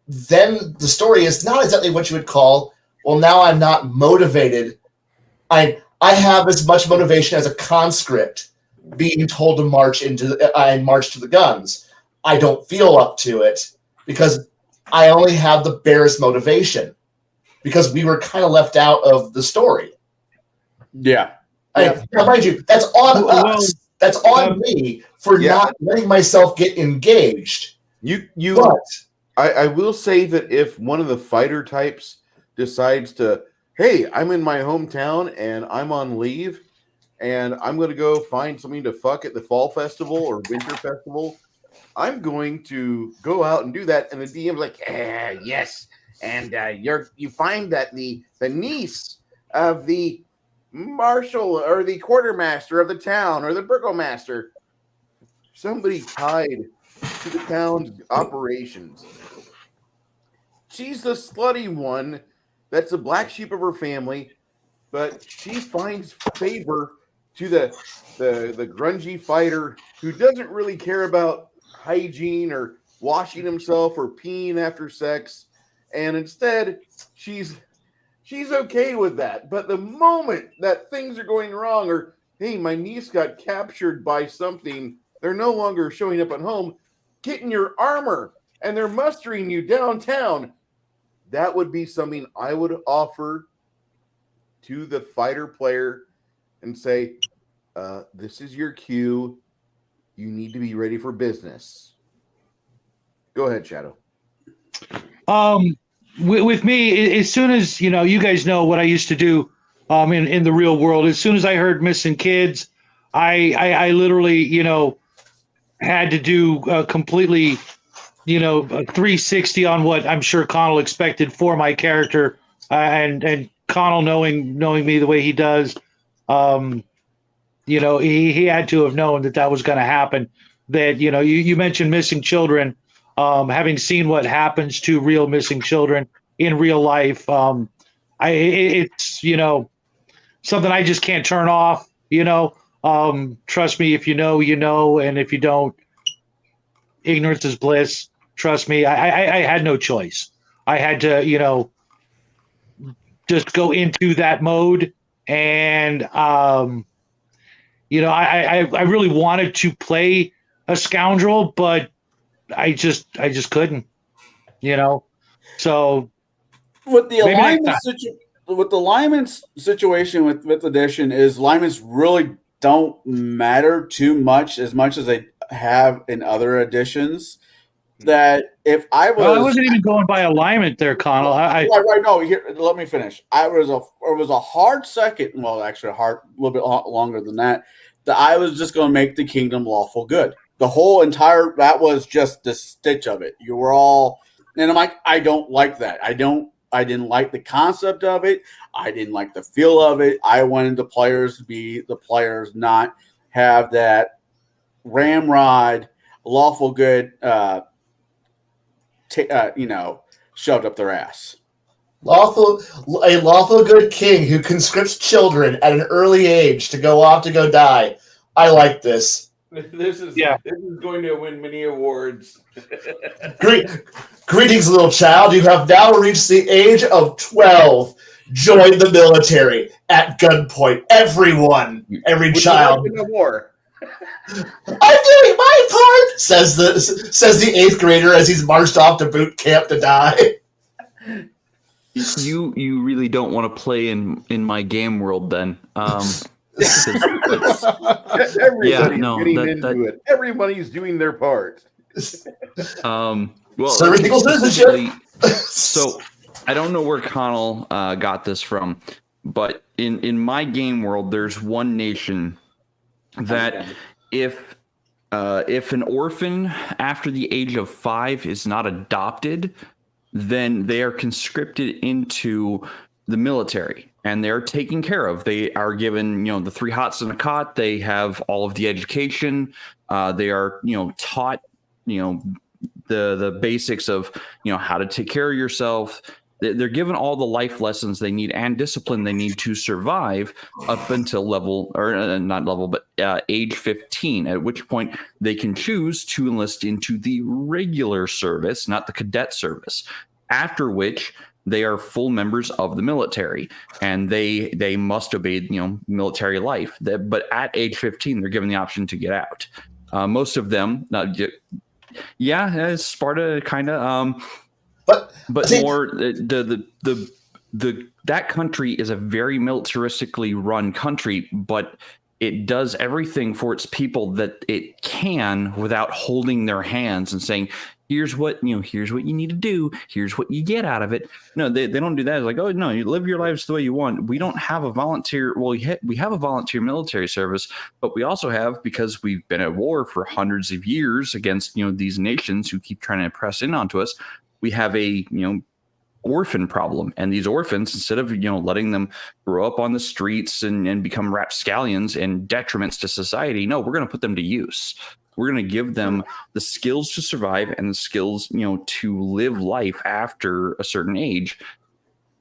S3: then the story is not exactly what you would call, well, now I'm not motivated. I have as much motivation as a conscript being told to march to the guns. I don't feel up to it because I only have the barest motivation because we were kind of left out of the story.
S2: Yeah.
S3: Mind you, that's on us. That's on me for not letting myself get engaged.
S1: I will say that if one of the fighter types decides to, hey, I'm in my hometown and I'm on leave and I'm going to go find something to fuck at the fall festival or winter festival, I'm going to go out and do that. And the DM's like, yes, and you find that the niece of the marshal or the quartermaster of the town or the burgomaster, somebody tied to the town's operations. She's the slutty one that's the black sheep of her family, but she finds favor to the grungy fighter who doesn't really care about hygiene or washing himself or peeing after sex, and instead she's okay with that. But the moment that things are going wrong, or hey, my niece got captured by something, they're no longer showing up at home, get in your armor, and they're mustering you downtown. That would be something I would offer to the fighter player and say, this is your cue. You need to be ready for business. Go ahead, Shadow.
S7: With me, as soon as, you guys know what I used to do in the real world, as soon as I heard missing kids, I literally, had to do completely, a 360 on what I'm sure Conall expected for my character, and Conall knowing me the way he does, he had to have known that was going to happen. That you mentioned missing children, having seen what happens to real missing children in real life, it's something I just can't turn off. Trust me, if you know, and if you don't, ignorance is bliss. Trust me, I had no choice. I had to, just go into that mode. And, I really wanted to play a scoundrel, but I just couldn't, so
S2: with the alignment situation with Edition is alignments really don't matter too much as they have in other editions. That if I
S7: wasn't even going by alignment there, Conall.
S2: Right. No, here, let me finish. It was a hard second. Well, actually, a little bit longer than that. That I was just going to make the kingdom lawful good. The whole entire that was just the stitch of it. You were all, and I'm like, I don't like that. I didn't like the concept of it. I didn't like the feel of it. I wanted the players to be the players, not have that ramrod lawful good. Shoved up their ass.
S3: A lawful good king who conscripts children at an early age to go off to go die. I like this.
S1: This is going to win many awards.
S3: Greetings, little child. You have now reached the age of 12. Join the military at gunpoint. Every child.
S1: No more.
S3: I'm doing my part, says the 8th grader as he's marched off to boot camp to die.
S5: You really don't want to play in my game world then.
S1: Everybody's doing their part.
S5: Well,
S3: service equals citizenship.
S5: So I don't know where Conall got this from, but in my game world, there's one nation that if an orphan after the age of 5 is not adopted, then they are conscripted into the military and they're taken care of. They are given, the 3 hots and a cot. They have all of the education. They are, taught, the basics of, how to take care of yourself. They're given all the life lessons they need and discipline they need to survive up until age 15, at which point they can choose to enlist into the regular service, not the cadet service, after which they are full members of the military and they must obey, military life. But at age 15, they're given the option to get out. Most of them, Sparta kind of, but more that country is a very militaristically run country, but it does everything for its people that it can without holding their hands and saying, here's what you need to do. Here's what you get out of it. No, they don't do that. It's like, oh no, you live your lives the way you want. We don't have a volunteer. Well, we have a volunteer military service, but we also have, because we've been at war for hundreds of years against, these nations who keep trying to press in onto us. We have a, orphan problem. And these orphans, instead of letting them grow up on the streets and become rapscallions and detriments to society, no, we're going to put them to use. We're going to give them the skills to survive and the skills to live life after a certain age.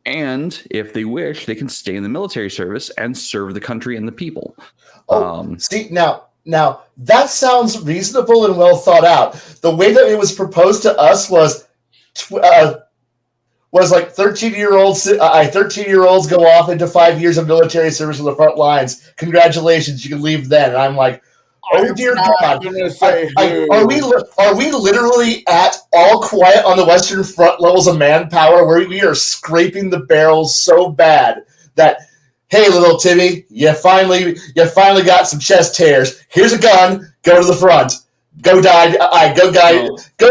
S5: And if they wish, they can stay in the military service and serve the country and the people.
S3: See, now that sounds reasonable and well thought out. The way that it was proposed to us was like 13-year-olds go off into 5 years of military service on the front lines. Congratulations, you can leave then. And I'm like, oh dear God! Are we literally at All Quiet on the Western Front levels of manpower, where we are scraping the barrels so bad that, hey, little Timmy, you finally got some chest hairs. Here's a gun. Go to the front. Go die. Go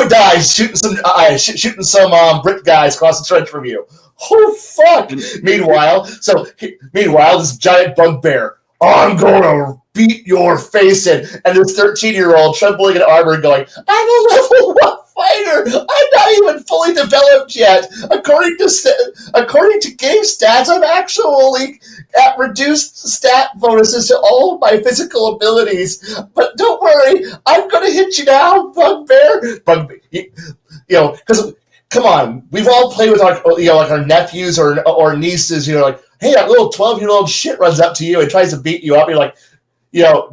S3: die shooting some brick guys across the trench from you. Oh fuck! Meanwhile, this giant bugbear. I'm gonna beat your face in, and this 13-year-old trembling in armor going, I'm a level 1 fighter. I'm not even fully developed yet. According to game stats, I'm actually at reduced stat bonuses to all of my physical abilities. But don't worry, I'm gonna hit you now, bugbear. Because come on, we've all played with our nephews or nieces. Like, hey, that little 12-year-old shit runs up to you and tries to beat you up. You're like,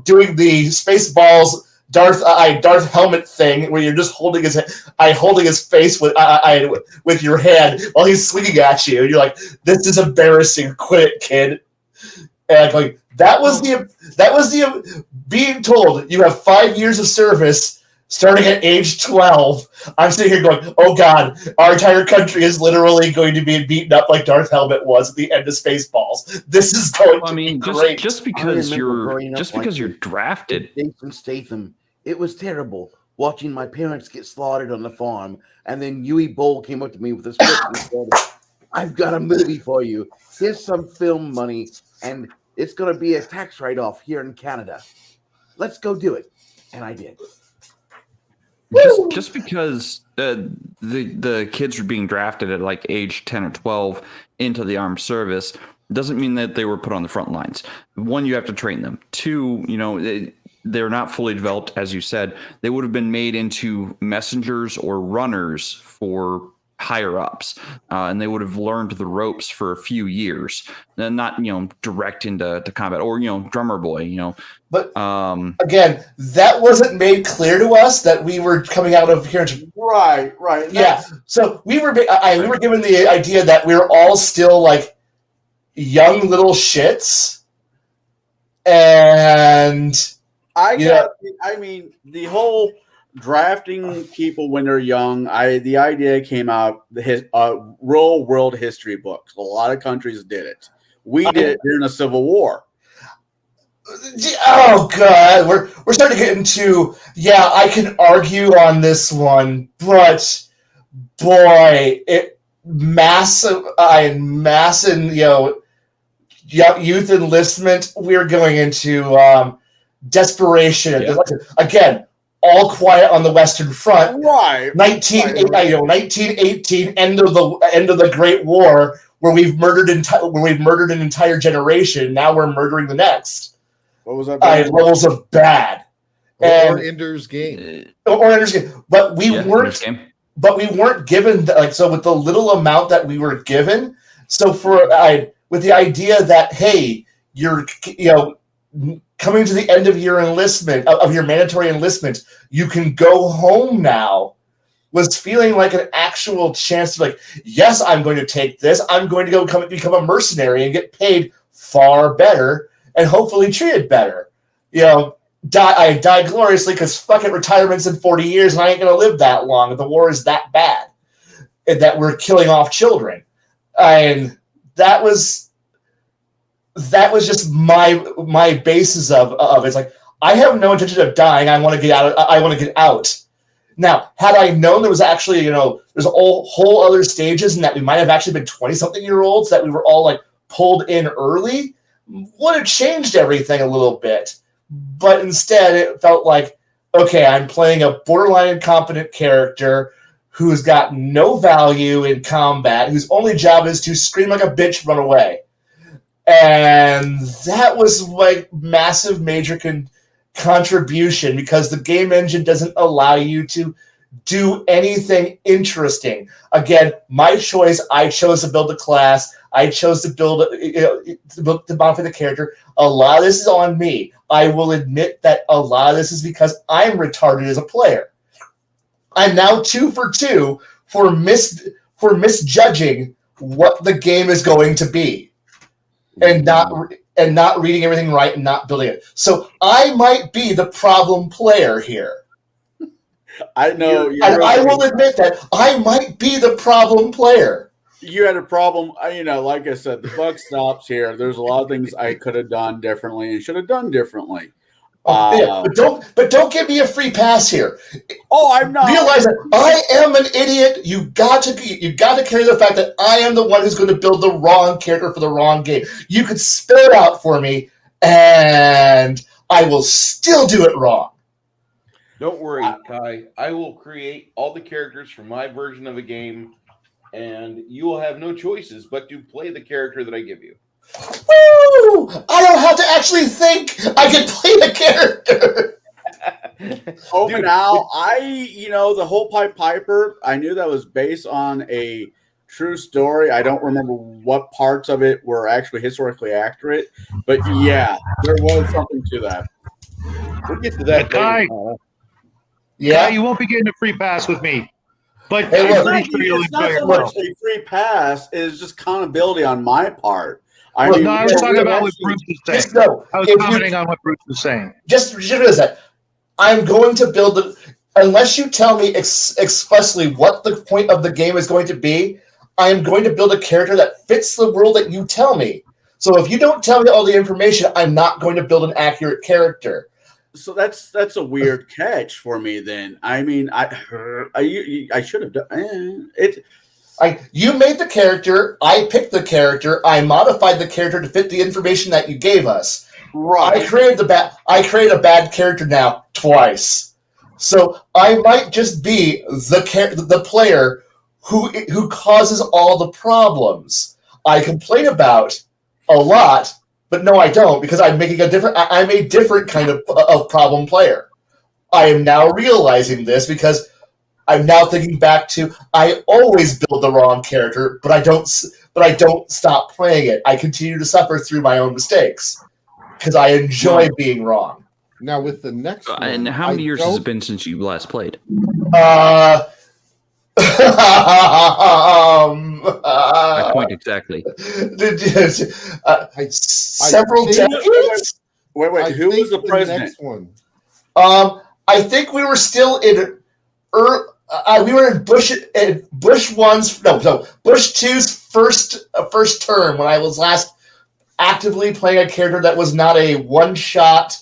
S3: doing the Spaceballs Darth helmet thing where you're just holding his face with your hand while he's swinging at you. And you're like, this is embarrassing. Quit it, kid. And like that was the being told you have 5 years of service. Starting at age 12, I'm sitting here going, oh God, our entire country is literally going to be beaten up like Darth Helmet was at the end of Spaceballs. This is going to be great.
S5: Just because you're drafted.
S1: Jason Statham, it was terrible watching my parents get slaughtered on the farm, and then Yui Bowl came up to me with a script and said, I've got a movie for you. Here's some film money, and it's going to be a tax write-off here in Canada. Let's go do it. And I did.
S5: Just because the kids were being drafted at like age 10 or 12 into the armed service doesn't mean that they were put on the front lines. One, you have to train them. Two, they're not fully developed, as you said. They would have been made into messengers or runners for higher ups, and they would have learned the ropes for a few years, and not direct into combat, or drummer boy.
S3: But again, that wasn't made clear to us that we were coming out of here.
S2: Right.
S3: Yeah. So we were given the idea that we were all still like young little shits, and
S2: the whole drafting people when they're young. The idea came out real world history books. A lot of countries did it. We did it during the Civil War.
S3: Oh God, we're starting to get into. Yeah, I can argue on this one, but boy, massive youth enlistment. We're going into desperation.
S5: Yeah.
S3: Again, All Quiet on the Western Front.
S2: Right.
S3: 1918, end of the Great War, where we've murdered an entire generation. Now we're murdering the next.
S2: What was that?
S3: Levels of bad.
S4: Or Ender's Game.
S3: But we weren't given so with the little amount that we were given. So with the idea that, hey, you're coming to the end of your enlistment, of your mandatory enlistment, you can go home now, was feeling like an actual chance to yes, I'm going to take this. I'm going to go become a mercenary and get paid far better and hopefully treated better. I die gloriously because fucking retirement's in 40 years and I ain't going to live that long. The war is that bad and that we're killing off children. And that was just my basis of it. It's like, I have no intention of dying. I want to get out. I want to get out. Now, had I known there was actually, there's a whole other stages and that we might have actually been 20-something-year-olds that we were all pulled in early, would have changed everything a little bit. But instead, it felt like, okay, I'm playing a borderline incompetent character who's got no value in combat, whose only job is to scream like a bitch, run away. And that was like massive, major contribution because the game engine doesn't allow you to do anything interesting. Again, my choice. I chose to build a class. I chose to build to modify the character. A lot of this is on me. I will admit that a lot of this is because I'm retarded as a player. I'm now 2 for 2 for misjudging what the game is going to be, and not reading everything right and not building it. So I might be the problem player here.
S2: I know.
S3: And I will admit that I might be the problem player.
S2: You had a problem. Like I said, the buck stops here. There's a lot of things I could have done differently and should have done differently.
S3: But don't give me a free pass here.
S2: Oh, I'm not.
S3: Realize that I am an idiot. You got to carry the fact that I am the one who's going to build the wrong character for the wrong game. You could spell it out for me, and I will still do it wrong.
S1: Don't worry, Kai. I will create all the characters for my version of a game, and you will have no choices but to play the character that I give you.
S3: Woo! I don't have to actually think. I can play the character.
S2: Now, the whole Pied Piper, I knew that was based on a true story. I don't remember what parts of it were actually historically accurate, but yeah, there was something to that.
S1: We'll get to that
S7: Kai,
S1: later.
S7: Yeah, you won't be getting a free pass with me. But
S3: Hey,
S7: I'm
S3: look,
S7: pretty sure you'll
S2: It's not
S7: enjoy
S2: so
S7: it.
S2: much a free pass, it's just accountability on my part.
S7: I was talking about what Bruce was saying.
S3: Just know,
S7: I was commenting on what Bruce was saying.
S3: just realize that I'm going to build it unless you tell me expressly what the point of the game is going to be. I am going to build a character that fits the world that you tell me. So if you don't tell me all the information, I'm not going to build an accurate character.
S2: So that's a weird catch for me. Then I mean, I should have done it.
S3: You made the character. I picked the character. I modified the character to fit the information that you gave us.
S2: Right.
S3: I created a bad character now twice. So I might just be the player who causes all the problems. I complain about a lot. But no, I don't, because I'm a different kind of problem player. I am now realizing this because I'm now thinking back to I always build the wrong character, but I don't stop playing it. I continue to suffer through my own mistakes because I enjoy being wrong.
S4: Now with the next one,
S5: And how many years has it been since you last played? My point exactly.
S3: Several decades.
S2: Wait. Who was the president?
S4: Next one.
S3: I think we were still in. We were in Bush 2's first term when I was last actively playing a character that was not a one shot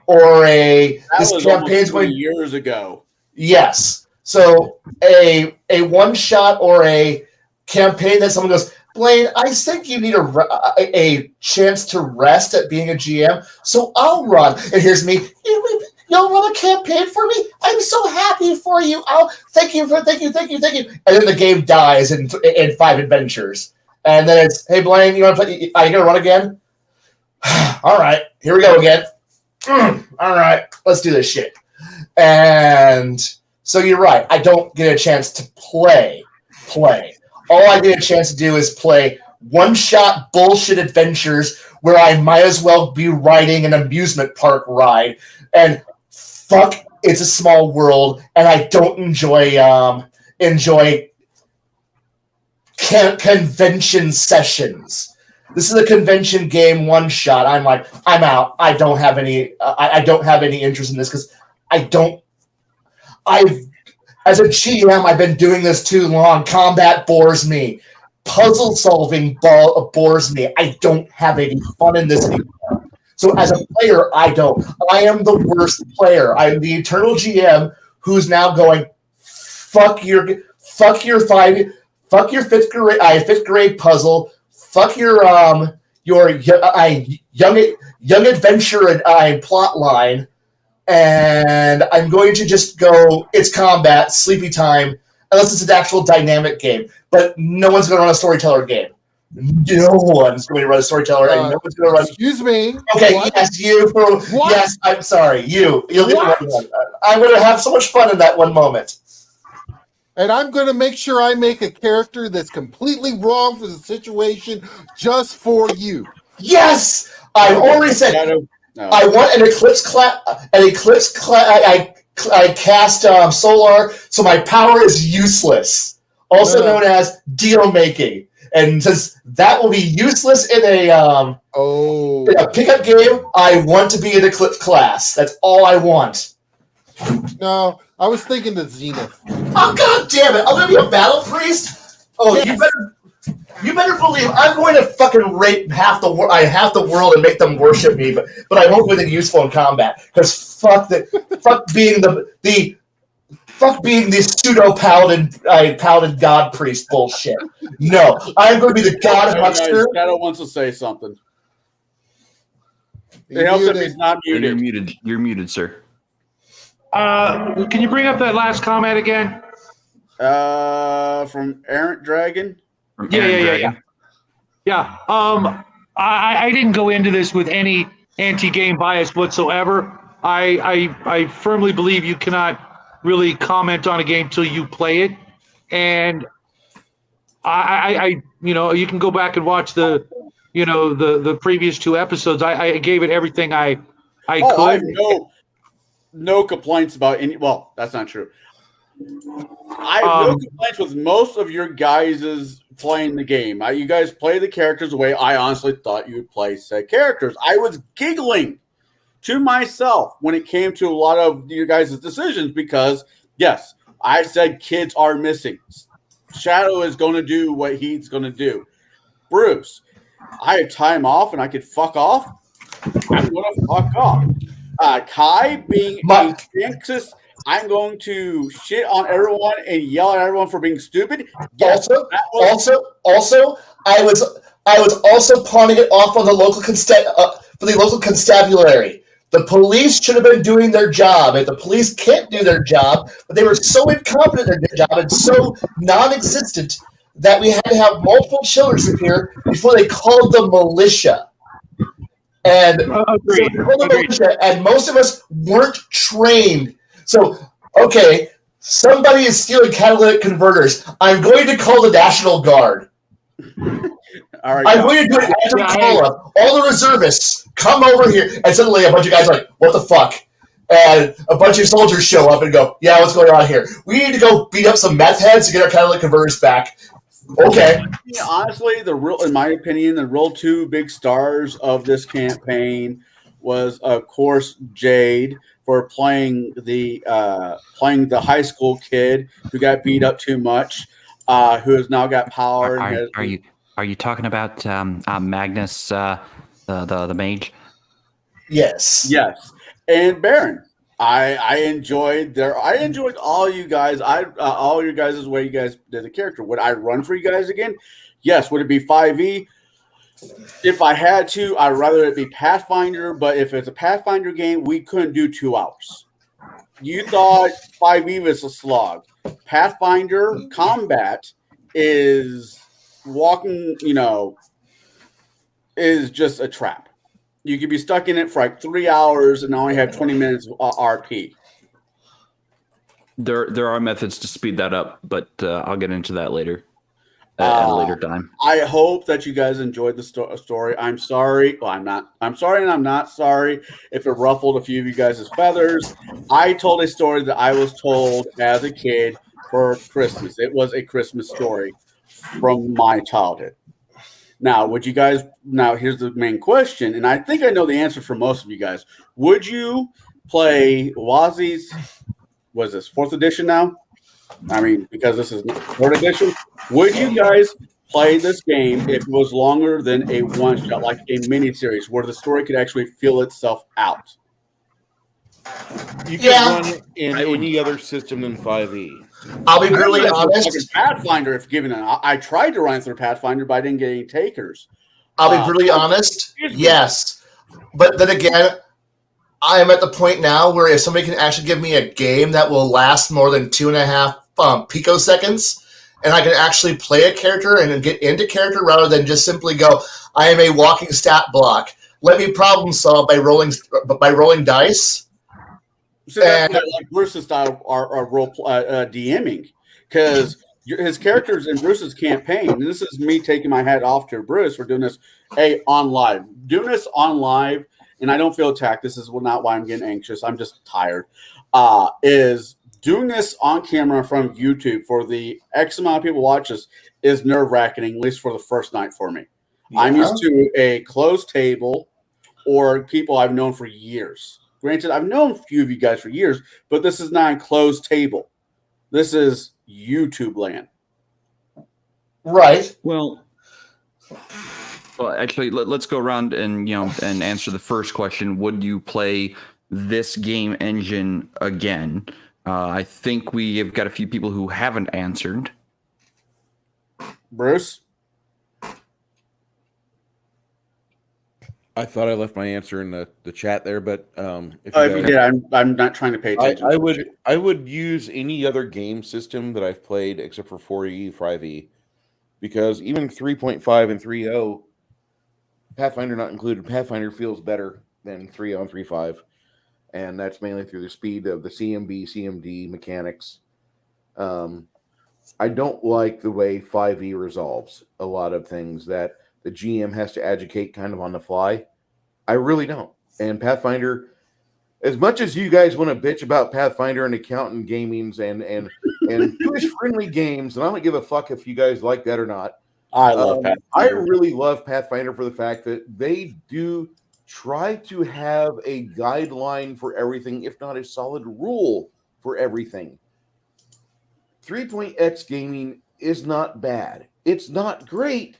S3: or
S2: This campaign's going years ago.
S3: Yes. So a one shot or a campaign that someone goes, Blaine, I think you need a chance to rest at being a GM, so I'll run. And here's me. You'll run a campaign for me? I'm so happy for you. Thank you. And then the game dies in 5 adventures. And then it's, hey, Blaine, you want to play? Are you going to run again? All right, here we go again. All right, let's do this shit. And so you're right. I don't get a chance to play. All I get a chance to do is play one-shot bullshit adventures where I might as well be riding an amusement park ride. And fuck, it's a small world, and I don't enjoy convention sessions. This is a convention game one-shot. I'm like, I'm out. I don't have any interest in this because as a GM, I've been doing this too long. Combat bores me. Puzzle solving bores me. I don't have any fun in this anymore. So as a player, I don't. I am the worst player. I'm the eternal GM who's now going, fuck your fifth grade puzzle. Fuck your young adventure and plot line. And I'm going to just go, it's combat, sleepy time, unless it's an actual dynamic game. But no one's going to run a storyteller game. No one's going to run a storyteller, and no one's going to run.
S4: Excuse me.
S3: Okay,
S4: What?
S3: yes, you.
S4: What?
S3: Yes, I'm sorry, you. You'll get
S4: What?
S3: one. I'm going to have so much fun in that one moment.
S4: And I'm going to make sure I make a character that's completely wrong for the situation just for you.
S3: Yes, I've already said. I want an Eclipse class. I cast Solar, so my power is useless, also known as deal making. And since that will be useless in a pickup game, I want to be an Eclipse class. That's all I want.
S4: No, I was thinking the Zenith.
S3: Oh, God damn it! I'm gonna be a battle priest. Oh, yes. You better believe I'm going to fucking rape half the world and make them worship me, but I won't do anything useful in combat because fuck being the pseudo paladin god priest bullshit. No, I'm going to be the god huckster.
S2: Shadow wants to say something. It helps if he's not muted.
S5: You're muted, sir.
S7: Can you bring up that last comment again?
S2: From Errant Dragon.
S7: Yeah. I didn't go into this with any anti-game bias whatsoever. I firmly believe you cannot really comment on a game till you play it, and I you can go back and watch the previous 2 episodes. I gave it everything I could.
S2: I have no complaints about any. Well, that's not true. I have no complaints with most of your guys' playing the game. You guys play the characters the way I honestly thought you would play said characters. I was giggling to myself when it came to a lot of you guys' decisions because, yes, I said kids are missing. Shadow is going to do what he's going to do. Bruce, I had time off and I could fuck off. I'm going to fuck off. Kai being a Texas, I'm going to shit on everyone and yell at everyone for being stupid. Yes,
S3: Also, I was also pawning it off on the local for the local constabulary. The police should have been doing their job, and the police can't do their job, but they were so incompetent in their job and so non-existent that we had to have multiple children appear before they called the militia. And and most of us weren't trained. So, okay, somebody is stealing catalytic converters. I'm going to call the National Guard.
S2: All right,
S3: I'm going to do an active call-up. All the reservists, come over here. And suddenly a bunch of guys are like, what the fuck? And a bunch of soldiers show up and go, yeah, what's going on here? We need to go beat up some meth heads to get our catalytic converters back. Okay.
S2: Yeah, honestly, in my opinion, the real 2 big stars of this campaign was, of course, Jade for playing the high school kid who got beat up too much, who has now got power.
S8: Are you talking about Magnus, the mage?
S3: Yes.
S2: Yes, and Baron. I enjoyed all you guys. All your guys' way you guys did the character. Would I run for you guys again? Yes. Would it be 5e? If I had to, I'd rather it be Pathfinder. But if it's a Pathfinder game, we couldn't do 2 hours. You thought 5e was a slog. Pathfinder combat is walking. Is just a trap. You could be stuck in it for like 3 hours and only have 20 minutes of RP.
S5: There are methods to speed that up, but I'll get into that later at a later time.
S2: I hope that you guys enjoyed the story. I'm sorry. Well, I'm not. I'm sorry, and I'm not sorry if it ruffled a few of you guys' feathers. I told a story that I was told as a kid for Christmas. It was a Christmas story from my childhood. Now, here's the main question, and I think I know the answer for most of you guys. Would you play Wazi's, was this 4th edition now? I mean, because this is 4th edition. Would you guys play this game if it was longer than a one-shot, like a mini-series, where the story could actually fill itself out?
S1: You can run in any other system than 5e.
S3: I'll be brutally honest.
S2: Pathfinder, if given I tried to run through Pathfinder, but I didn't get any takers.
S3: I'll be brutally honest. Yes, but then again, I am at the point now where if somebody can actually give me a game that will last more than 2.5 picoseconds, and I can actually play a character and get into character rather than just simply go, I am a walking stat block. Let me problem solve by rolling dice.
S2: So that's what like Bruce's style are role DMing, because his characters in Bruce's campaign. And this is me taking my hat off to Bruce for doing this. On live, doing this on live, and I don't feel attacked. This is not why I'm getting anxious. I'm just tired. Is doing this on camera in front of YouTube for the X amount of people watch this is nerve-wracking, at least for the first night for me. Yeah. I'm used to a closed table or people I've known for years. Granted, I've known a few of you guys for years, but this is not a closed table. This is YouTube land.
S3: Right.
S5: Well, actually, let's go around and and answer the first question. Would you play this game engine again? I think we have got a few people who haven't answered.
S2: Bruce?
S1: I thought I left my answer in the chat there, but
S2: if you did, I'm not trying to pay attention.
S1: I would use any other game system that I've played except for 4E, 5E, because even 3.5 and 3.0, Pathfinder not included, Pathfinder feels better than 3.0 and 3.5, and that's mainly through the speed of the CMB, CMD mechanics. I don't like the way 5E resolves a lot of things that the GM has to educate kind of on the fly. I really don't. And Pathfinder, as much as you guys want to bitch about Pathfinder and accountant gamings and Jewish friendly games, and I don't give a fuck if you guys like that or not.
S2: I love Pathfinder.
S1: I really love Pathfinder for the fact that they do try to have a guideline for everything, if not a solid rule for everything. 3.x gaming is not bad. It's not great.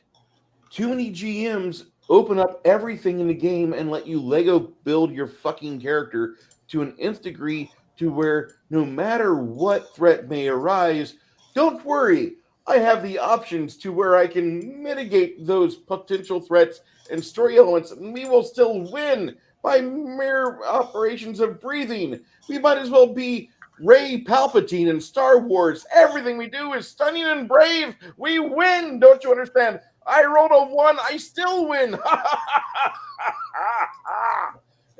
S1: Too many GMs open up everything in the game and let you Lego build your fucking character to an nth degree to where no matter what threat may arise, don't worry, I have the options to where I can mitigate those potential threats and story elements, and we will still win by mere operations of breathing. We might as well be Rey Palpatine in Star Wars. Everything we do is stunning and brave. We win. Don't you understand? I rolled a 1. I still win.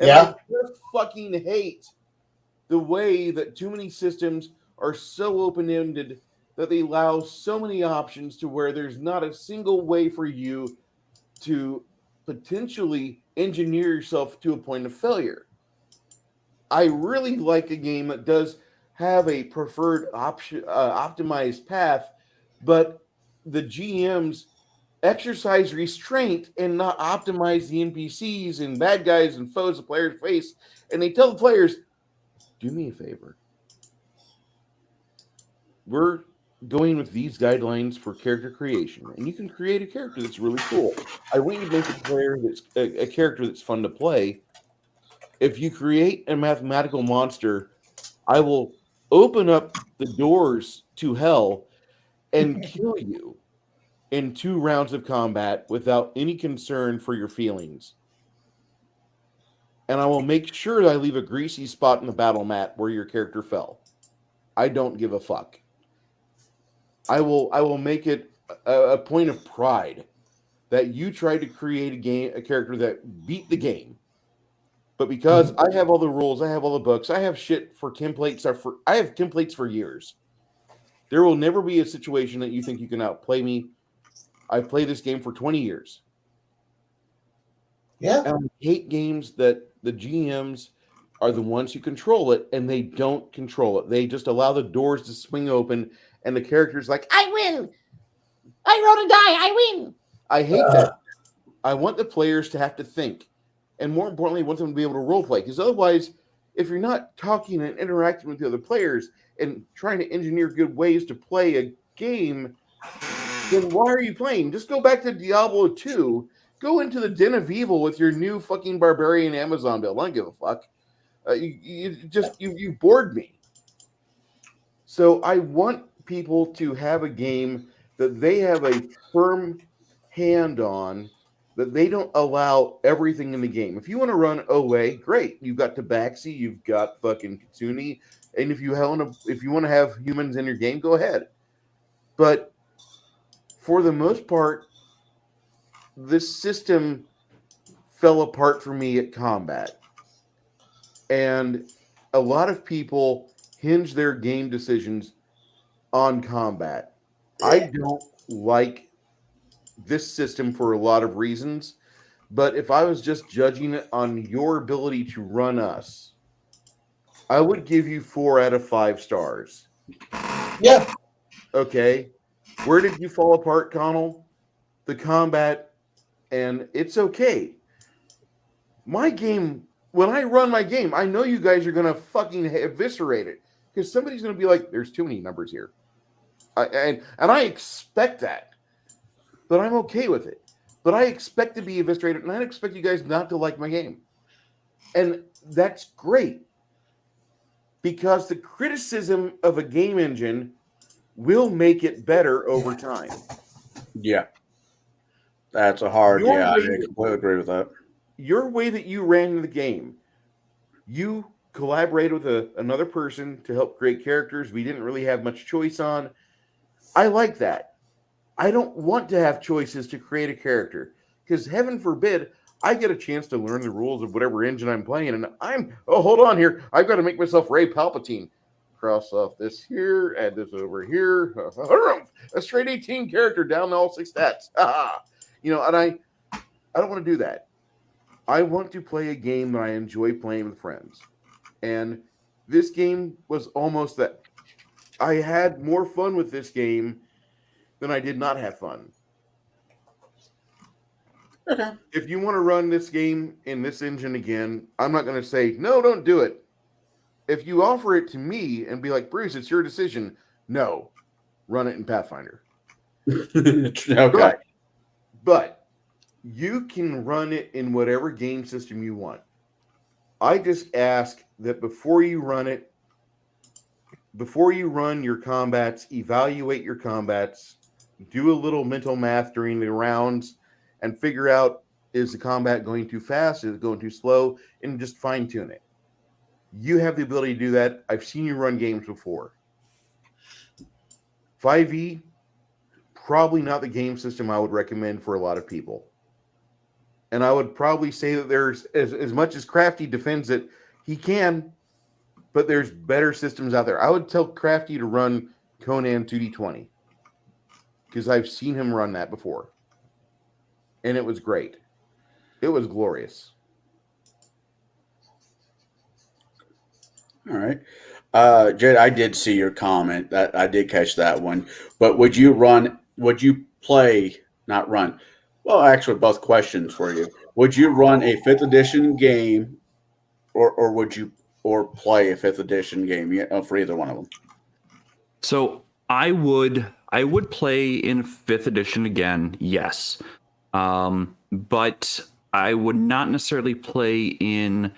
S3: Yeah.
S1: I just fucking hate the way that too many systems are so open-ended that they allow so many options to where there's not a single way for you to potentially engineer yourself to a point of failure. I really like a game that does have a preferred option, optimized path, but the GMs exercise restraint and not optimize the NPCs and bad guys and foes the players face, and they tell the players, do me a favor. We're going with these guidelines for character creation, and you can create a character that's really cool. I want you to make a player that's a character that's fun to play. If you create a mathematical monster, I will open up the doors to hell and kill you in 2 rounds of combat without any concern for your feelings. And I will make sure that I leave a greasy spot in the battle mat where your character fell. I don't give a fuck. I will make it a point of pride that you tried to create a character that beat the game. But because I have all the rules, I have all the books, I have shit for templates. I have templates for years. There will never be a situation that you think you can outplay me. I've played this game for 20 years.
S3: Yeah.
S1: And I hate games that the GMs are the ones who control it, and they don't control it. They just allow the doors to swing open, and the character's like,
S6: I win. I rolled a die. I win.
S1: I hate that. I want the players to have to think. And more importantly, I want them to be able to role play. Because otherwise, if you're not talking and interacting with the other players and trying to engineer good ways to play a game, then why are you playing? Just go back to Diablo 2. Go into the Den of Evil with your new fucking barbarian Amazon build. I don't give a fuck. You bored me. So I want people to have a game that they have a firm hand on that they don't allow everything in the game. If you want to run OA, great. You've got Tabaxi, you've got fucking Kitsune, and if you want to have humans in your game, go ahead. But for the most part, this system fell apart for me at combat. And a lot of people hinge their game decisions on combat. I don't like this system for a lot of reasons, but if I was just judging it on your ability to run us, I would give you 4 out of 5 stars.
S3: Yeah.
S1: Okay. Where did you fall apart, Conall? The combat, and it's okay. My game, when I run my game, I know you guys are going to fucking eviscerate it because somebody's going to be like, there's too many numbers here. And I expect that. But I'm okay with it. But I expect to be eviscerated, and I expect you guys not to like my game. And that's great. Because the criticism of a game engine will make it better over time.
S2: Yeah. That's a hard, I completely agree with that.
S1: Your way that you ran the game, you collaborated with another person to help create characters we didn't really have much choice on. I like that. I don't want to have choices to create a character because heaven forbid I get a chance to learn the rules of whatever engine I'm playing. And hold on here. I've got to make myself Ray Palpatine. Cross off this here, add this over here. A straight 18 character down all 6 stats. And I don't want to do that. I want to play a game that I enjoy playing with friends. And this game was almost that. I had more fun with this game than I did not have fun.
S2: Okay.
S1: If you want to run this game in this engine again, I'm not going to say, no, don't do it. If you offer it to me and be like, Bruce, it's your decision. No, run it in Pathfinder.
S2: Okay.
S1: But you can run it in whatever game system you want. I just ask that before you run your combats, evaluate your combats, do a little mental math during the rounds, and figure out, is the combat going too fast? Is it going too slow? And just fine tune it. You have the ability to do that. I've seen you run games before. 5e, probably not the game system I would recommend for a lot of people. And I would probably say that there's, as much as Crafty defends it, he can, but there's better systems out there. I would tell Crafty to run Conan 2D20 because I've seen him run that before. And it was great. It was glorious.
S2: All right. Jed, I did see your comment. That I did catch that one. But would you play, well, actually, both questions for you. Would you run a 5th edition game or would you play a 5th edition game for either one of them?
S5: So I would play in 5th edition again, yes. But I would not necessarily play in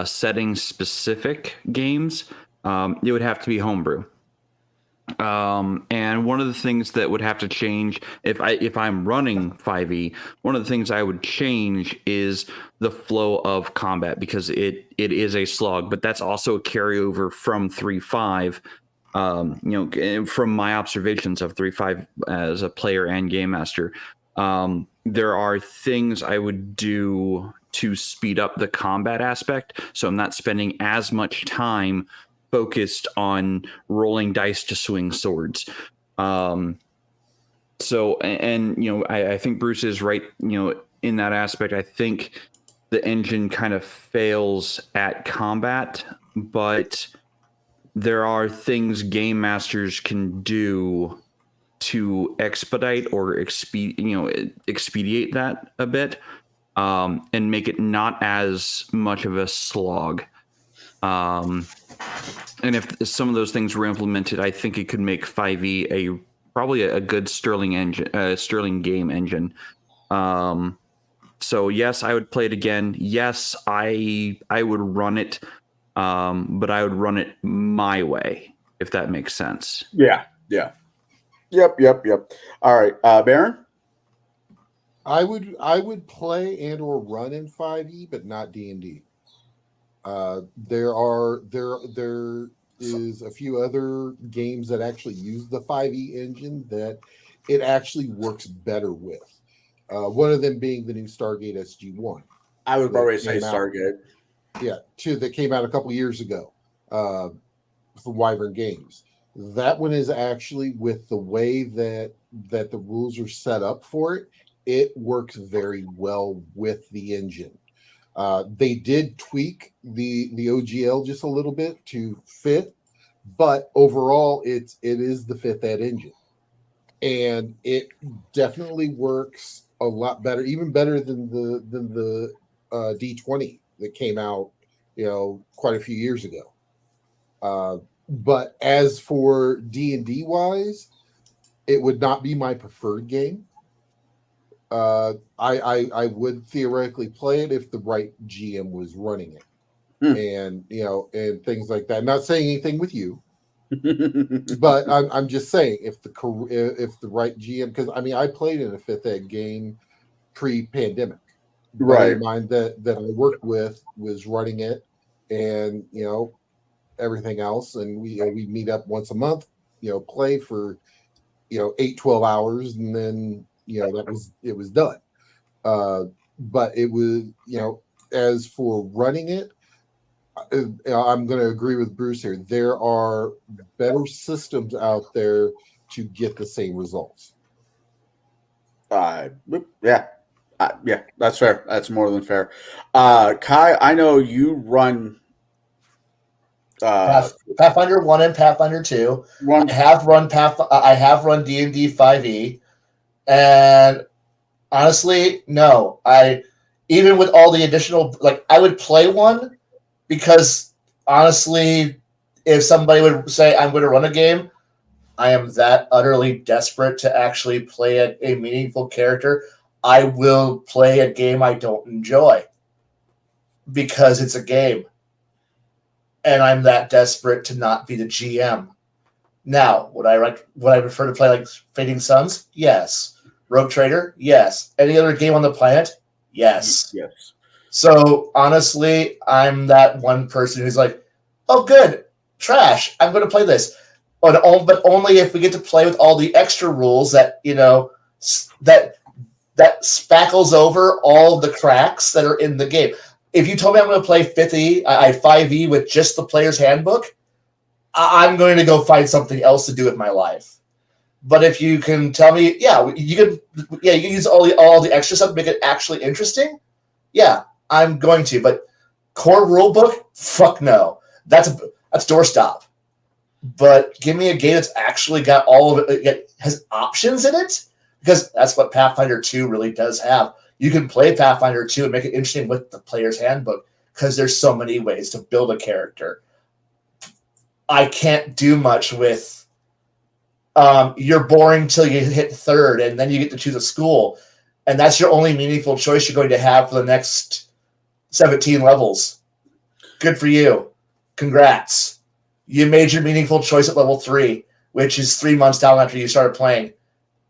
S5: setting specific games. It would have to be homebrew. And one of the things that would have to change if I'm running 5e, one of the things I would change is the flow of combat because it is a slog, but that's also a carryover from 3.5. From my observations of 3.5 as a player and game master, there are things I would do to speed up the combat aspect, so I'm not spending as much time focused on rolling dice to swing swords. I think Bruce is right, in that aspect. I think the engine kind of fails at combat, but there are things game masters can do to expedite or expedite that a bit, and make it not as much of a slog. And if some of those things were implemented, I think it could make 5e probably a good Sterling game engine. So yes, I would play it again. Yes, I would run it, but I would run it my way, if that makes sense.
S2: Yeah. Yep. All right, Baron?
S4: I would play and or run in 5e, but not D&D. There is a few other games that actually use the 5e engine that it actually works better with. One of them being the new Stargate SG-1.
S2: I would probably say
S4: came out-
S2: Stargate.
S4: Yeah, two that came out a couple years ago from Wyvern Games. That one is actually, with the way that the rules are set up for it, it works very well with the engine. They did tweak the OGL just a little bit to fit, but overall it is the fifth ed engine, and it definitely works a lot better, even better than the D20 that came out, quite a few years ago. But as for D&D wise, it would not be my preferred game. I would theoretically play it if the right GM was running it, and and things like that. Not saying anything with you, but I'm just saying if the right GM, because I played in a fifth ed game pre-pandemic.
S2: Right.
S4: Mine that I worked with was running it, and everything else, and we meet up once a month, play for 8-12 hours, and then it was done. But it was, as for running it, I'm going to agree with Bruce here. There are better systems out there to get the same results.
S2: Yeah, that's fair. That's more than fair. Kai, I know you run
S3: Pathfinder 1 and Pathfinder 2. I have run D&D 5e, and honestly, no. Even with all the additional, I would play one, because honestly, if somebody would say I'm going to run a game, I am that utterly desperate to actually play a meaningful character. I will play a game I don't enjoy because it's a game. And I'm that desperate to not be the GM. Now, would I prefer to play like Fading Suns? Yes. Rogue Trader? Yes. Any other game on the planet? Yes.
S2: Yes.
S3: So honestly, I'm that one person who's like, oh, good, trash, I'm going to play this. But only if we get to play with all the extra rules that, that spackles over all the cracks that are in the game. If you told me I'm going to play 5e with just the player's handbook, I'm going to go find something else to do with my life. But if you can tell me, you can use all the extra stuff to make it actually interesting, I'm going to. But core rulebook, fuck no. That's doorstop. But give me a game that's actually got all of it has options in it, because that's what Pathfinder 2 really does have. You can play Pathfinder 2 and make it interesting with the player's handbook, because there's so many ways to build a character. I can't do much with you're boring till you hit third, and then you get to choose a school, and that's your only meaningful choice you're going to have for the next 17 levels. Good for you. Congrats. You made your meaningful choice at level 3, which is 3 months down after you started playing.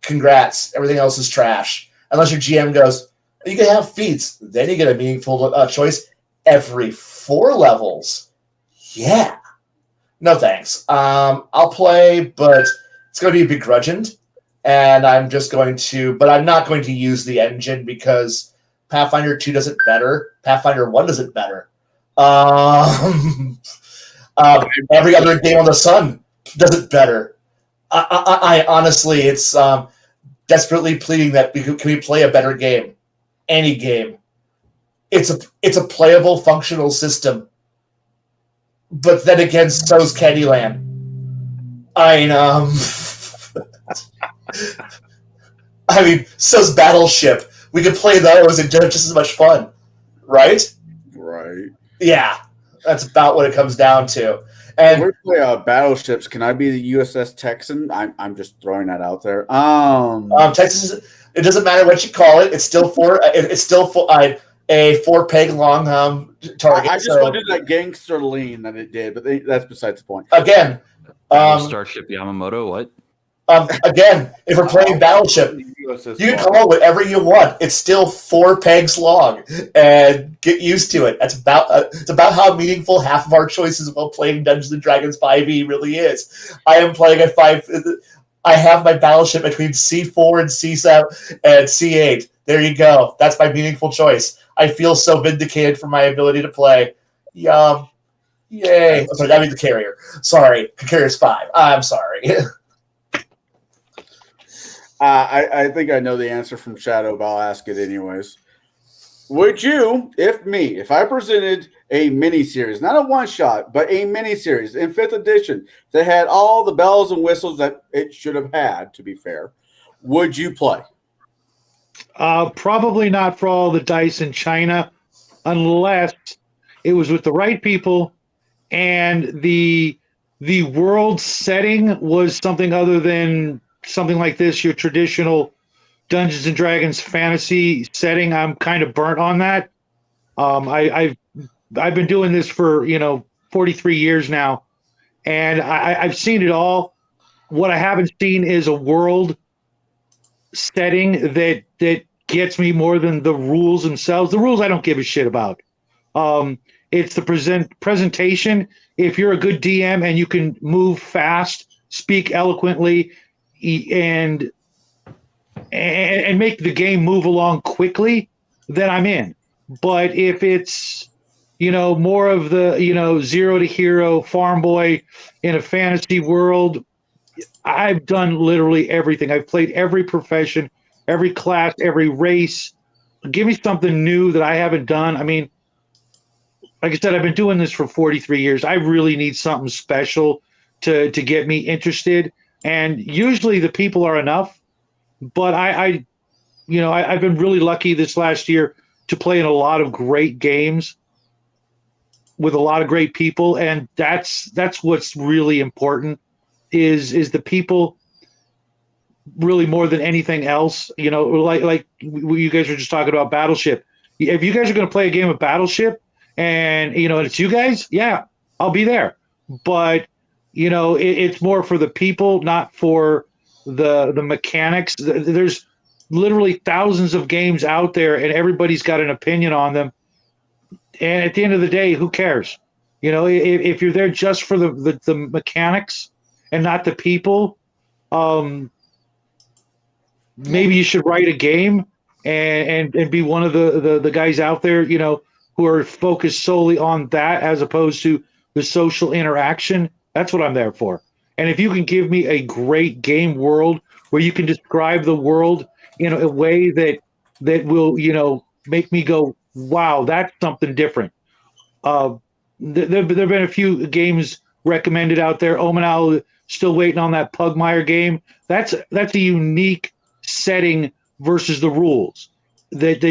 S3: Congrats. Everything else is trash. Unless your GM goes, you can have feats. Then you get a meaningful choice every 4 levels. Yeah. No thanks. I'll play, but it's going to be begrudged. And I'm just going to, but I'm not going to use the engine, because Pathfinder 2 does it better. Pathfinder 1 does it better. Every other game on the sun does it better. I honestly, it's desperately pleading that can we play a better game? Any game. It's a playable, functional system. But then again, so's Candyland. So's Battleship. We could play those and just as much fun, right?
S2: Right.
S3: Yeah, that's about what it comes down to. And
S2: we're playing battleships. Can I be the USS Texan? I'm just throwing that out there.
S3: Texas. It doesn't matter what you call it. It's still a 4-peg long target.
S2: I just want to do that gangster lean that it did, but that's besides the point.
S3: Again,
S5: Starship Yamamoto. What?
S3: Again, if we're playing Battleship, You can call it whatever you want. It's still 4 pegs long, and get used to it. It's about how meaningful half of our choices while playing Dungeons and Dragons 5e really is. I am playing at 5. I have my battleship between C4 and C7 and C8. There you go. That's my meaningful choice. I feel so vindicated for my ability to play. Yum. Yay. Oh, sorry, that means the carrier. Sorry. Carrier's 5. I'm sorry.
S2: I think I know the answer from Shadow, but I'll ask it anyways. Would you, if I presented a mini-series, not a one-shot, but a mini-series in 5th edition that had all the bells and whistles that it should have had, to be fair, would you play?
S7: Probably not for all the dice in China, unless it was with the right people and the world setting was something other than something like this, your traditional Dungeons and Dragons fantasy setting. I'm kind of burnt on that. I've been doing this for 43 years now, and I've seen it all. What I haven't seen is a world setting that gets me more than the rules themselves. The rules I don't give a shit about. It's the presentation. If you're a good DM and you can move fast, speak eloquently, and make the game move along quickly, then I'm in. But if it's more of the zero to hero farm boy in a fantasy world, I've done literally everything. I've played every profession, every class, every race. Give me something new that I haven't done. I mean, like I said, I've been doing this for 43 years. I really need something special to get me interested. And usually the people are enough, but I've been really lucky this last year to play in a lot of great games with a lot of great people, and that's what's really important is the people, really more than anything else. Like you guys were just talking about Battleship. If you guys are going to play a game of Battleship and it's you guys, yeah, I'll be there. But it's more for the people, not for the mechanics. There's literally thousands of games out there, and everybody's got an opinion on them. And at the end of the day, who cares? If you're there just for the mechanics and not the people, maybe you should write a game and be one of the guys out there, who are focused solely on that as opposed to the social interaction. That's what I'm there for. And if you can give me a great game world where you can describe the world in a way that will, make me go, wow, that's something different. There've been a few games recommended out there. Omenal still waiting on that Pugmire game. That's a unique setting versus the rules that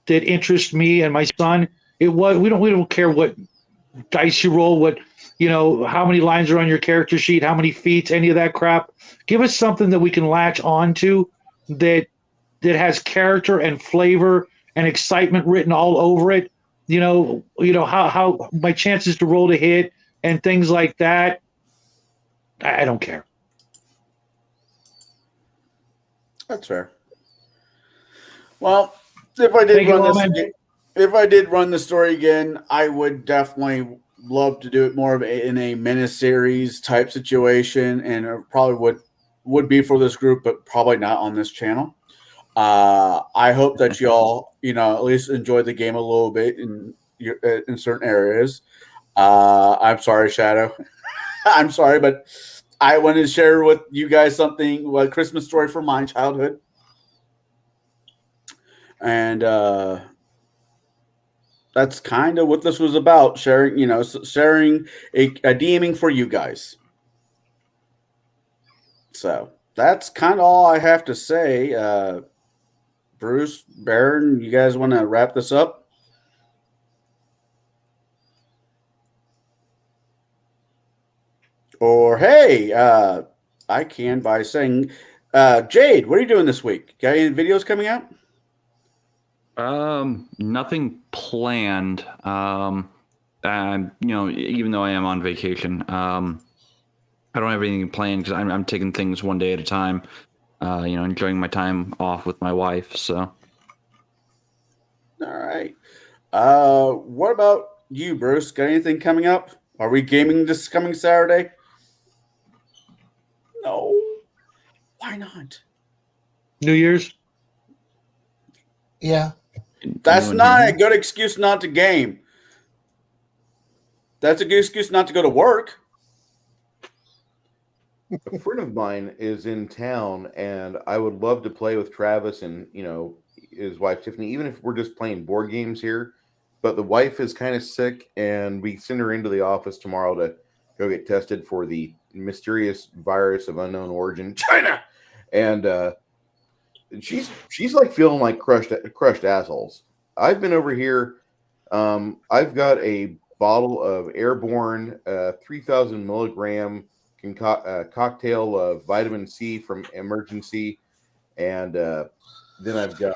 S7: interest me and my son. We don't care what dice you roll, what how many lines are on your character sheet, how many feats, any of that crap. Give us something that we can latch onto that has character and flavor and excitement written all over it. How my chances to roll to hit and things like that. I don't care.
S2: That's fair. Well, if I did run the story again, I would definitely love to do it more of in a miniseries type situation, and it probably would be for this group, but probably not on this channel. I hope that y'all, at least enjoy the game a little bit in certain areas. I'm sorry, Shadow. I'm sorry, but I wanted to share with you guys a Christmas story from my childhood. And that's kind of what this was about, sharing a DMing for you guys. So that's kind of all I have to say. Bruce, Baron, you guys want to wrap this up? Or, hey, I can by saying, Jade, what are you doing this week? Got any videos coming out?
S5: Nothing planned. Even though I am on vacation, I don't have anything planned because I'm taking things one day at a time. enjoying my time off with my wife. So.
S2: All right. What about you, Bruce? Got anything coming up? Are we gaming this coming Saturday? No. Why not?
S7: New Year's?
S3: Yeah.
S2: That's not a good excuse not to game. That's a good excuse not to go to work.
S1: A friend of mine is in town, and I would love to play with Travis and his wife Tiffany, even if we're just playing board games here. But the wife is kind of sick, and we send her into the office tomorrow to go get tested for the mysterious virus of unknown origin, China, and she's like feeling like crushed assholes. I've been over here. I've got a bottle of airborne 3,000 milligram cocktail of vitamin C from Emergency, and then I've got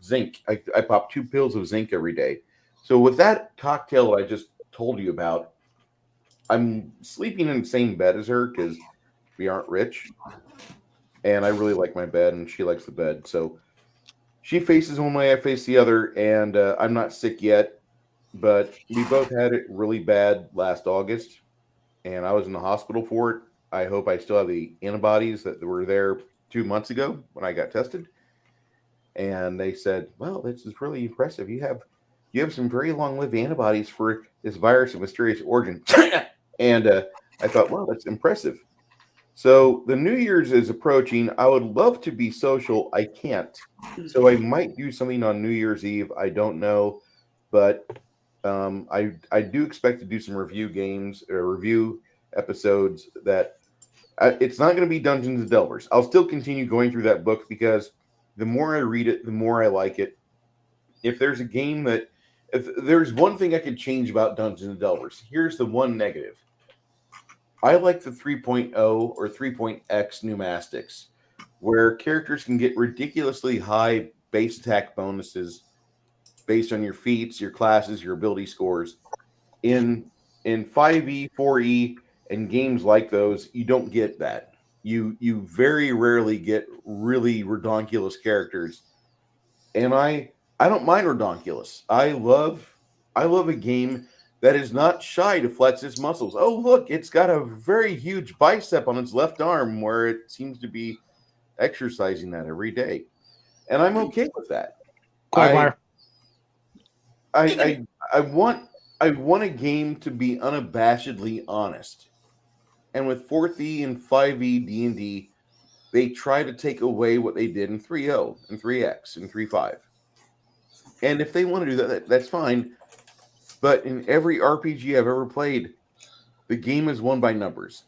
S1: zinc. I pop 2 pills of zinc every day. So with that cocktail that I just told you about, I'm sleeping in the same bed as her because we aren't rich, and I really like my bed, and she likes the bed. So she faces one way, I face the other, and I'm not sick yet, but we both had it really bad last August, and I was in the hospital for it. I hope I still have the antibodies that were there 2 months ago when I got tested. And they said, "Well, this is really impressive. You have some very long-lived antibodies for this virus of mysterious origin." And I thought, "Well, that's impressive." So the New Year's is approaching. I would love to be social. I can't. So I might do something on New Year's Eve. I don't know, but I do expect to do some review games or review episodes. That it's not going to be Dungeons and Delvers. I'll still continue going through that book because the more I read it, the more I like it. If there's one thing I could change about Dungeons and Delvers, here's the one negative. I like the 3.0 or 3.x pneumastics, where characters can get ridiculously high base attack bonuses based on your feats, your classes, your ability scores. In 5e, 4e, and games like those, you don't get that. You very rarely get really redonkulous characters, and I don't mind redonkulous. I love a game that is not shy to flex its muscles. Oh, look, it's got a very huge bicep on its left arm where it seems to be exercising that every day, and I'm okay with that.
S7: Quagmire.
S1: I want a game to be unabashedly honest. And with 4th and 5e D&D, they try to take away what they did in 3.0 and 3x and 3.5. And if they want to do that, that's fine. But in every RPG I've ever played, the game is won by numbers.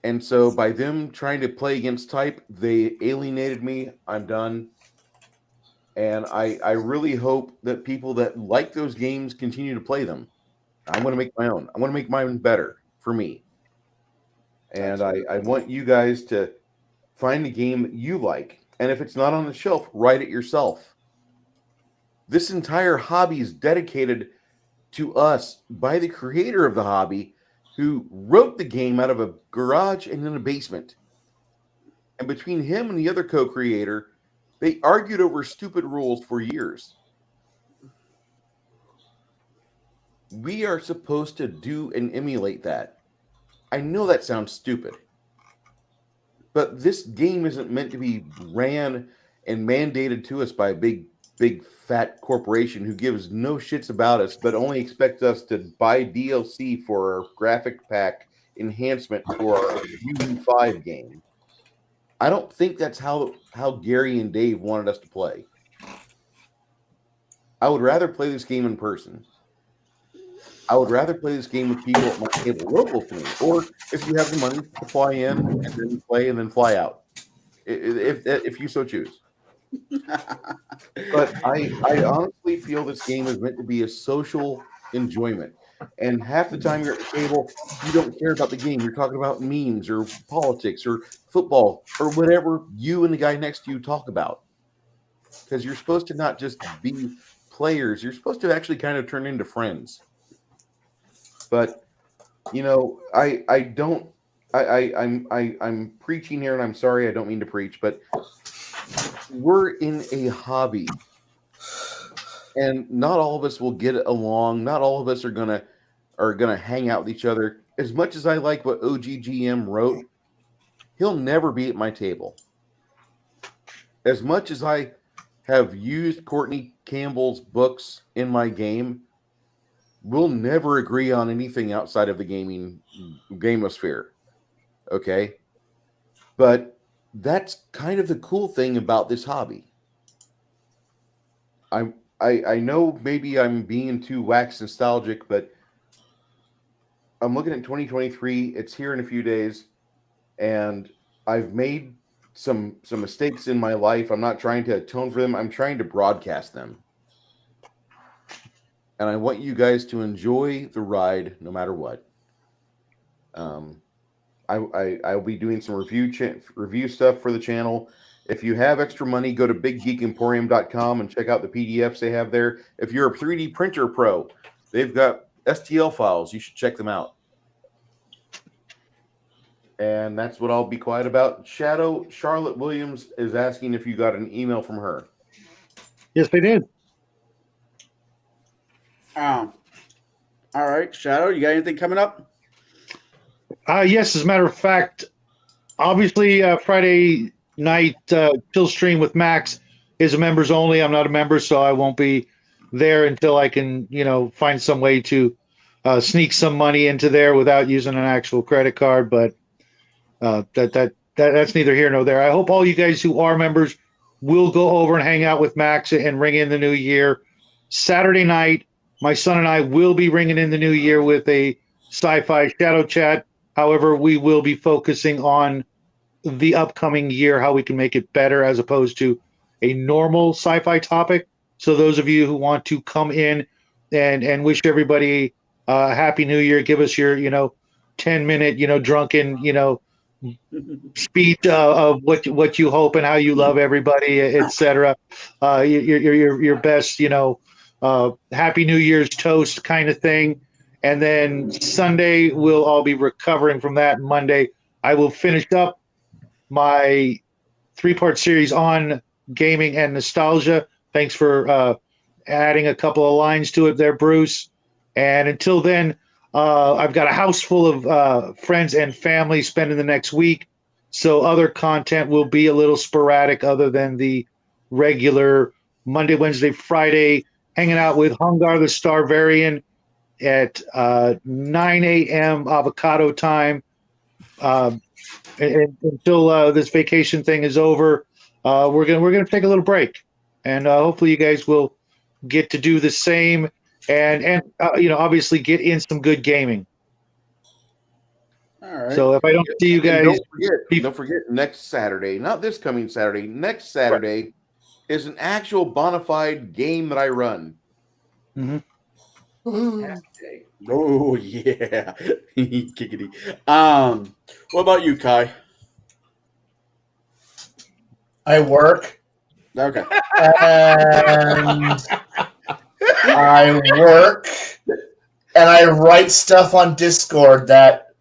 S1: And so by them trying to play against type, they alienated me. I'm done. And I really hope that people that like those games continue to play them. I want to make my own. I want to make mine better for me. And I want you guys to find a game you like. And if it's not on the shelf, write it yourself. This entire hobby is dedicated to us by the creator of the hobby, who wrote the game out of a garage and in a basement. And between him and the other co-creator, they argued over stupid rules for years. We are supposed to do and emulate that. I know that sounds stupid, but this game isn't meant to be ran and mandated to us by a big fat corporation who gives no shits about us, but only expects us to buy DLC for our graphic pack enhancement for our UE5 game. I don't think that's how Gary and Dave wanted us to play. I would rather play this game in person. I would rather play this game with people at my table local to me, or if you have the money to fly in and then play and then fly out, if you so choose. But I honestly feel this game is meant to be a social enjoyment. And half the time you're at the table, you don't care about the game. You're talking about memes or politics or football or whatever you and the guy next to you talk about. Because you're supposed to not just be players. You're supposed to actually kind of turn into friends. But, I don't I'm preaching here, and I'm sorry, I don't mean to preach, but we're in a hobby, and not all of us will get along. Not all of us are gonna hang out with each other. As much as I like what OGGM wrote, he'll never be at my table. As much as I have used Courtney Campbell's books in my game, we'll never agree on anything outside of the gamosphere. Okay? But that's kind of the cool thing about this hobby. I know maybe I'm being too wax nostalgic, but I'm looking at 2023. It's here in a few days, and I've made some mistakes in my life. I'm not trying to atone for them. I'm trying to broadcast them. And I want you guys to enjoy the ride no matter what. I'll be doing some review stuff for the channel. If you have extra money, go to biggeekemporium.com and check out the PDFs they have there. If you're a 3D printer pro, they've got STL files. You should check them out. And that's what I'll be quiet about. Shadow Charlotte Williams is asking if you got an email from her.
S7: Yes, they did.
S2: All right, Shadow, you got anything coming up?
S7: Yes, as a matter of fact, obviously Friday night chill stream with Max is a members only. I'm not a member, so I won't be there until I can, find some way to sneak some money into there without using an actual credit card. But that's neither here nor there. I hope all you guys who are members will go over and hang out with Max and ring in the new year. Saturday night, my son and I will be ringing in the new year with a sci-fi shadow chat. However, we will be focusing on the upcoming year, how we can make it better as opposed to a normal sci-fi topic. So those of you who want to come in and wish everybody a happy new year, give us your, 10-minute, drunken, speech of what you hope and how you love everybody, etc. Your best, Happy New Year's toast kind of thing. And then Sunday, we'll all be recovering from that. Monday, I will finish up my 3-part series on gaming and nostalgia. Thanks for adding a couple of lines to it there, Bruce. And until then, I've got a house full of friends and family spending the next week. So other content will be a little sporadic other than the regular Monday, Wednesday, Friday, hanging out with Hungar the Starvarian at 9 a.m. avocado time. Until this vacation thing is over, we're gonna take a little break, and hopefully you guys will get to do the same, and obviously get in some good gaming.
S2: All right.
S7: So if I don't see you guys,
S1: don't forget next Saturday, not this coming Saturday, next Saturday is an actual bona fide game that I run.
S7: Mm-hmm.
S2: Oh yeah, kickity. What about you, Kai?
S3: I work.
S2: Okay.
S3: And I work, and I write stuff on Discord that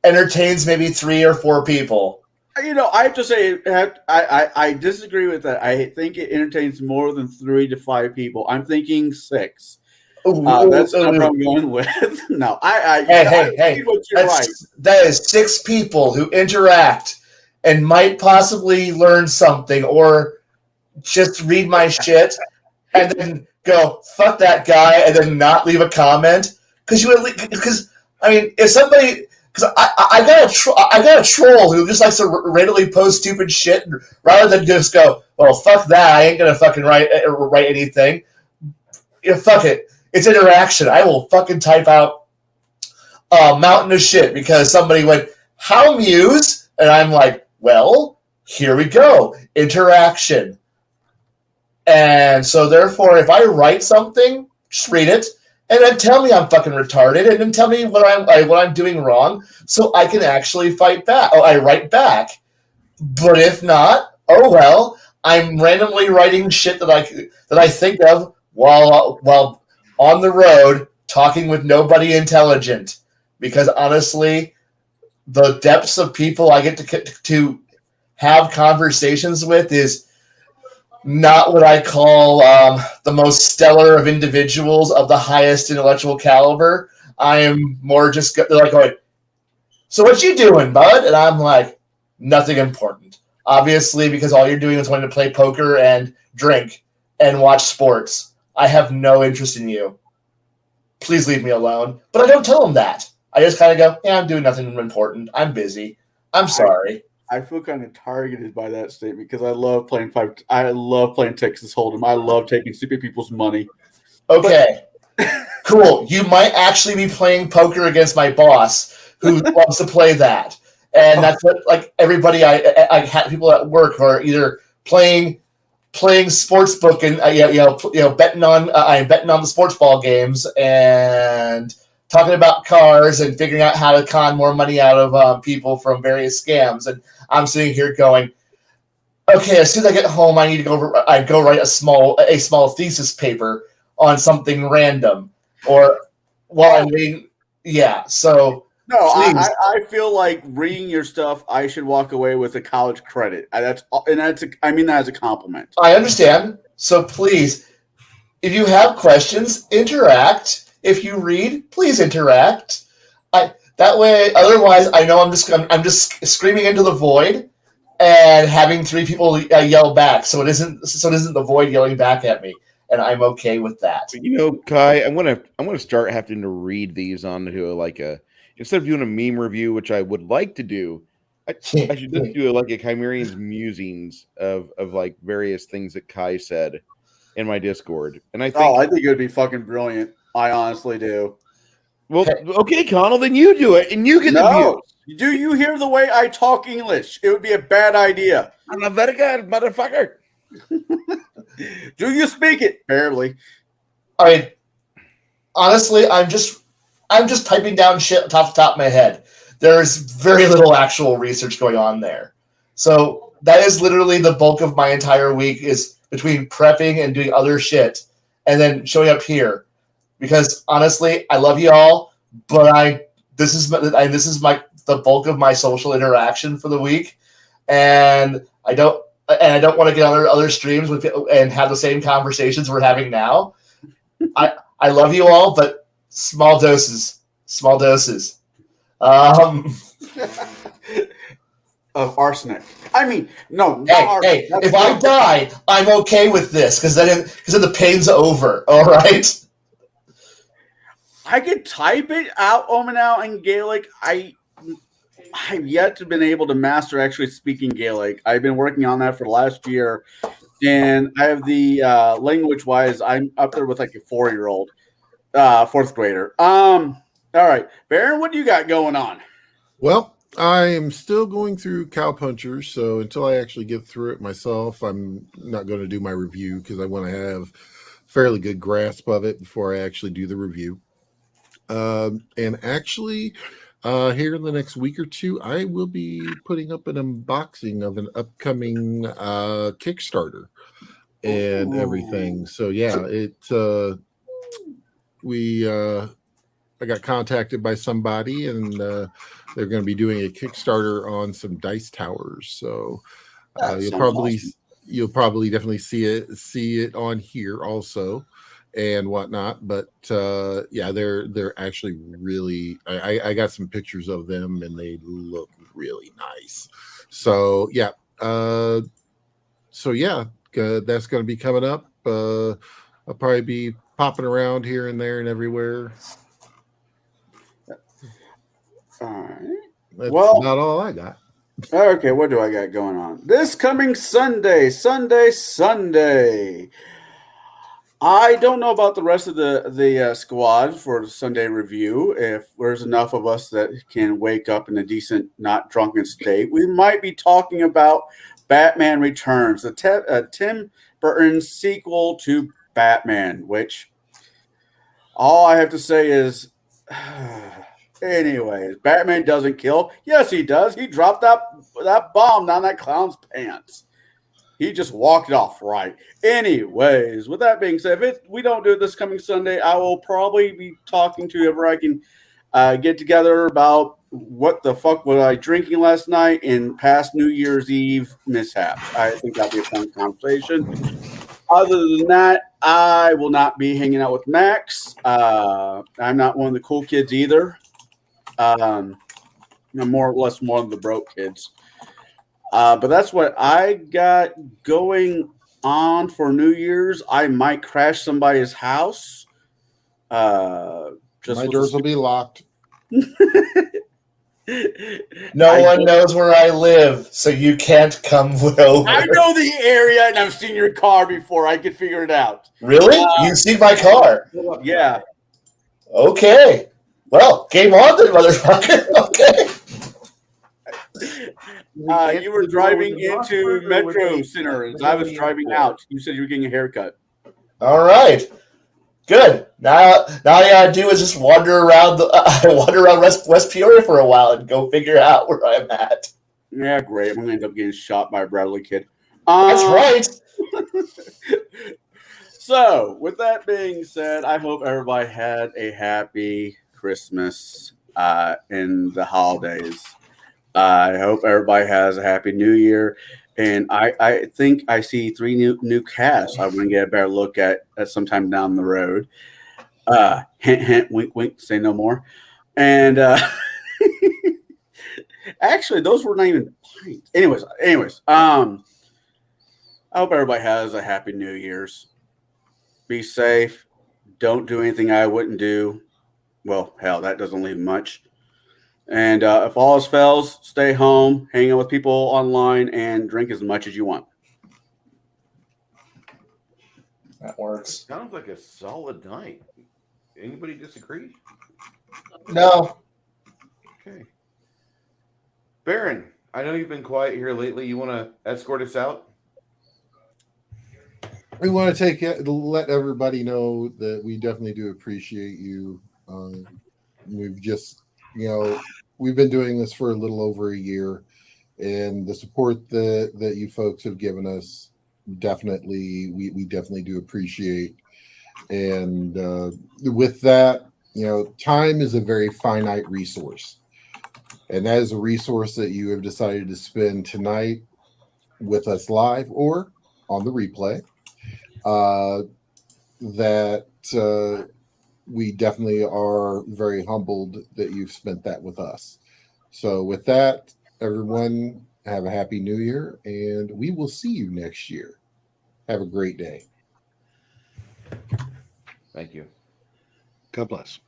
S3: entertains maybe 3 or 4 people.
S2: I have to say, I disagree with that. I think it entertains more than 3 to 5 people. I'm thinking 6. That's the number I'm going with. No,
S3: Hey! That is 6 people who interact and might possibly learn something, or just read my shit and then go fuck that guy and then not leave a comment. Because if somebody, because I got a troll who just likes to randomly post stupid shit rather than just go, well, fuck that, I ain't gonna fucking write anything. Fuck it. It's interaction. I will fucking type out a mountain of shit because somebody went, how Muse? And I'm like, well, here we go. Interaction. And so therefore, if I write something, just read it, and then tell me I'm fucking retarded, and then tell me what I'm doing wrong, so I can actually fight back. Oh, I write back. But if not, oh well, I'm randomly writing shit that I think of while on the road talking with nobody intelligent. Because honestly, the depths of people I get to have conversations with is not what I call the most stellar of individuals of the highest intellectual caliber. I am more just they're like going, so what you doing, bud? And I'm like, nothing important. Obviously, because all you're doing is wanting to play poker and drink and watch sports. I have no interest in you. Please leave me alone. But I don't tell them that. I just kind of go, yeah, I'm doing nothing important. I'm busy. I'm sorry.
S2: I feel kind of targeted by that statement because I love playing I love playing Texas Hold'em. I love taking stupid people's money.
S3: Okay. Cool. You might actually be playing poker against my boss who loves to play that. And that's what, like, everybody I had people at work who are either playing sportsbook and betting on the sports ball games and talking about cars and figuring out how to con more money out of people from various scams. And I'm sitting here going, okay, as soon as I get home, I need to go write a small thesis paper on something random, or while I'm waiting. Yeah, so
S2: no, I feel like reading your stuff, I should walk away with a college credit. I mean that as a compliment.
S3: I understand. So please, if you have questions, interact. If you read, please interact. That way, otherwise, I know I'm just screaming into the void and having three people yell back. So it isn't the void yelling back at me, and I'm okay with that.
S1: You know, Kai, I'm gonna start having to read these onto instead of doing a meme review, which I would like to do. I should just do like a Chimerian's musings of like various things that Kai said in my Discord, and I think
S2: it would be fucking brilliant. I honestly do.
S1: Well, okay, Conall, then you do it, and you get the views.
S2: Do you hear the way I talk English? It would be a bad idea.
S1: I'm a very good motherfucker.
S2: Do you speak it? Barely.
S3: I mean, honestly, I'm just typing down shit off the top of my head. There's very little actual research going on there. So that is literally the bulk of my entire week is between prepping and doing other shit and then showing up here. Because honestly, I love you all, but this is the bulk of my social interaction for the week, and I don't want to get on other streams and have the same conversations we're having now. I love you all, but small doses.
S2: Of arsenic. I mean, no.
S3: Hey, if I die, I'm okay with this because then the pain's over. All right.
S2: I could type it out, Omanau in Gaelic. I've yet to been able to master actually speaking Gaelic. I've been working on that for the last year, and I have the language-wise, I'm up there with like a 4-year-old, fourth grader. All right, Baron, what do you got going on?
S4: Well, I am still going through Cowpunchers, so until I actually get through it myself, I'm not going to do my review because I want to have fairly good grasp of it before I actually do the review. And actually, here in the next week or two, I will be putting up an unboxing of an upcoming Kickstarter and everything. So yeah, I got contacted by somebody, and they're going to be doing a Kickstarter on some dice towers. So you'll probably definitely see it on here also. And whatnot, but yeah, they're actually really. I got some pictures of them, and they look really nice. So yeah, that's going to be coming up. I'll probably be popping around here and there and everywhere.
S2: All right.
S4: That's not all I got.
S2: Okay, what do I got going on? This coming Sunday. I don't know about the rest of the squad for the Sunday review. If there's enough of us that can wake up in a decent, not drunken state, we might be talking about Batman Returns, the Tim Burton sequel to Batman, which all I have to say is, anyways, Batman doesn't kill. Yes, he does. He dropped that bomb down that clown's pants. He just walked off right. Anyways, with that being said, if we don't do it this coming Sunday, I will probably be talking to whoever I can get together about what the fuck was I drinking last night and past New Year's Eve mishaps. I think that'll be a fun conversation. Other than that, I will not be hanging out with Max. I'm not one of the cool kids either. I'm more or less one of the broke kids. But that's what I got going on for New Year's. I might crash somebody's house.
S4: My doors will be locked.
S3: No one knows where I live, so you can't come over.
S2: I know the area, and I've seen your car before. I could figure it out.
S3: Really? You've seen my car?
S2: Yeah.
S3: Okay. Well, game on then, motherfucker. Okay.
S2: You were driving into Metro Center as I was driving out. You said you were getting a haircut.
S3: All right. Good. Now all you gotta do is just wander around West Peoria for a while and go figure out where I'm at.
S2: Yeah, great. I'm gonna end up getting shot by a Bradley kid.
S3: That's right.
S2: So, with that being said, I hope everybody had a happy Christmas and the holidays. I hope everybody has a happy New Year. And I think I see 3 new casts I want to get a better look at sometime down the road. Hint, hint, wink, wink, say no more. And actually, those were not even pints. Anyways, I hope everybody has a happy New Year's. Be safe. Don't do anything I wouldn't do. Well, hell, that doesn't leave much. And if all else fails, stay home, hang out with people online, and drink as much as you want.
S3: That works.
S1: Sounds like a solid night. Anybody disagree?
S3: No.
S1: Okay. Baron, I know you've been quiet here lately. You want to escort us out?
S4: We want to let everybody know that we definitely do appreciate you. We've just, we've been doing this for a little over a year, and the support that you folks have given us, definitely, we definitely do appreciate. And with that, time is a very finite resource, and that is a resource that you have decided to spend tonight with us live or on the replay. We definitely are very humbled that you've spent that with us. So with that, everyone, have a happy New Year, and we will see you next year. Have a great day.
S1: Thank you.
S7: God bless.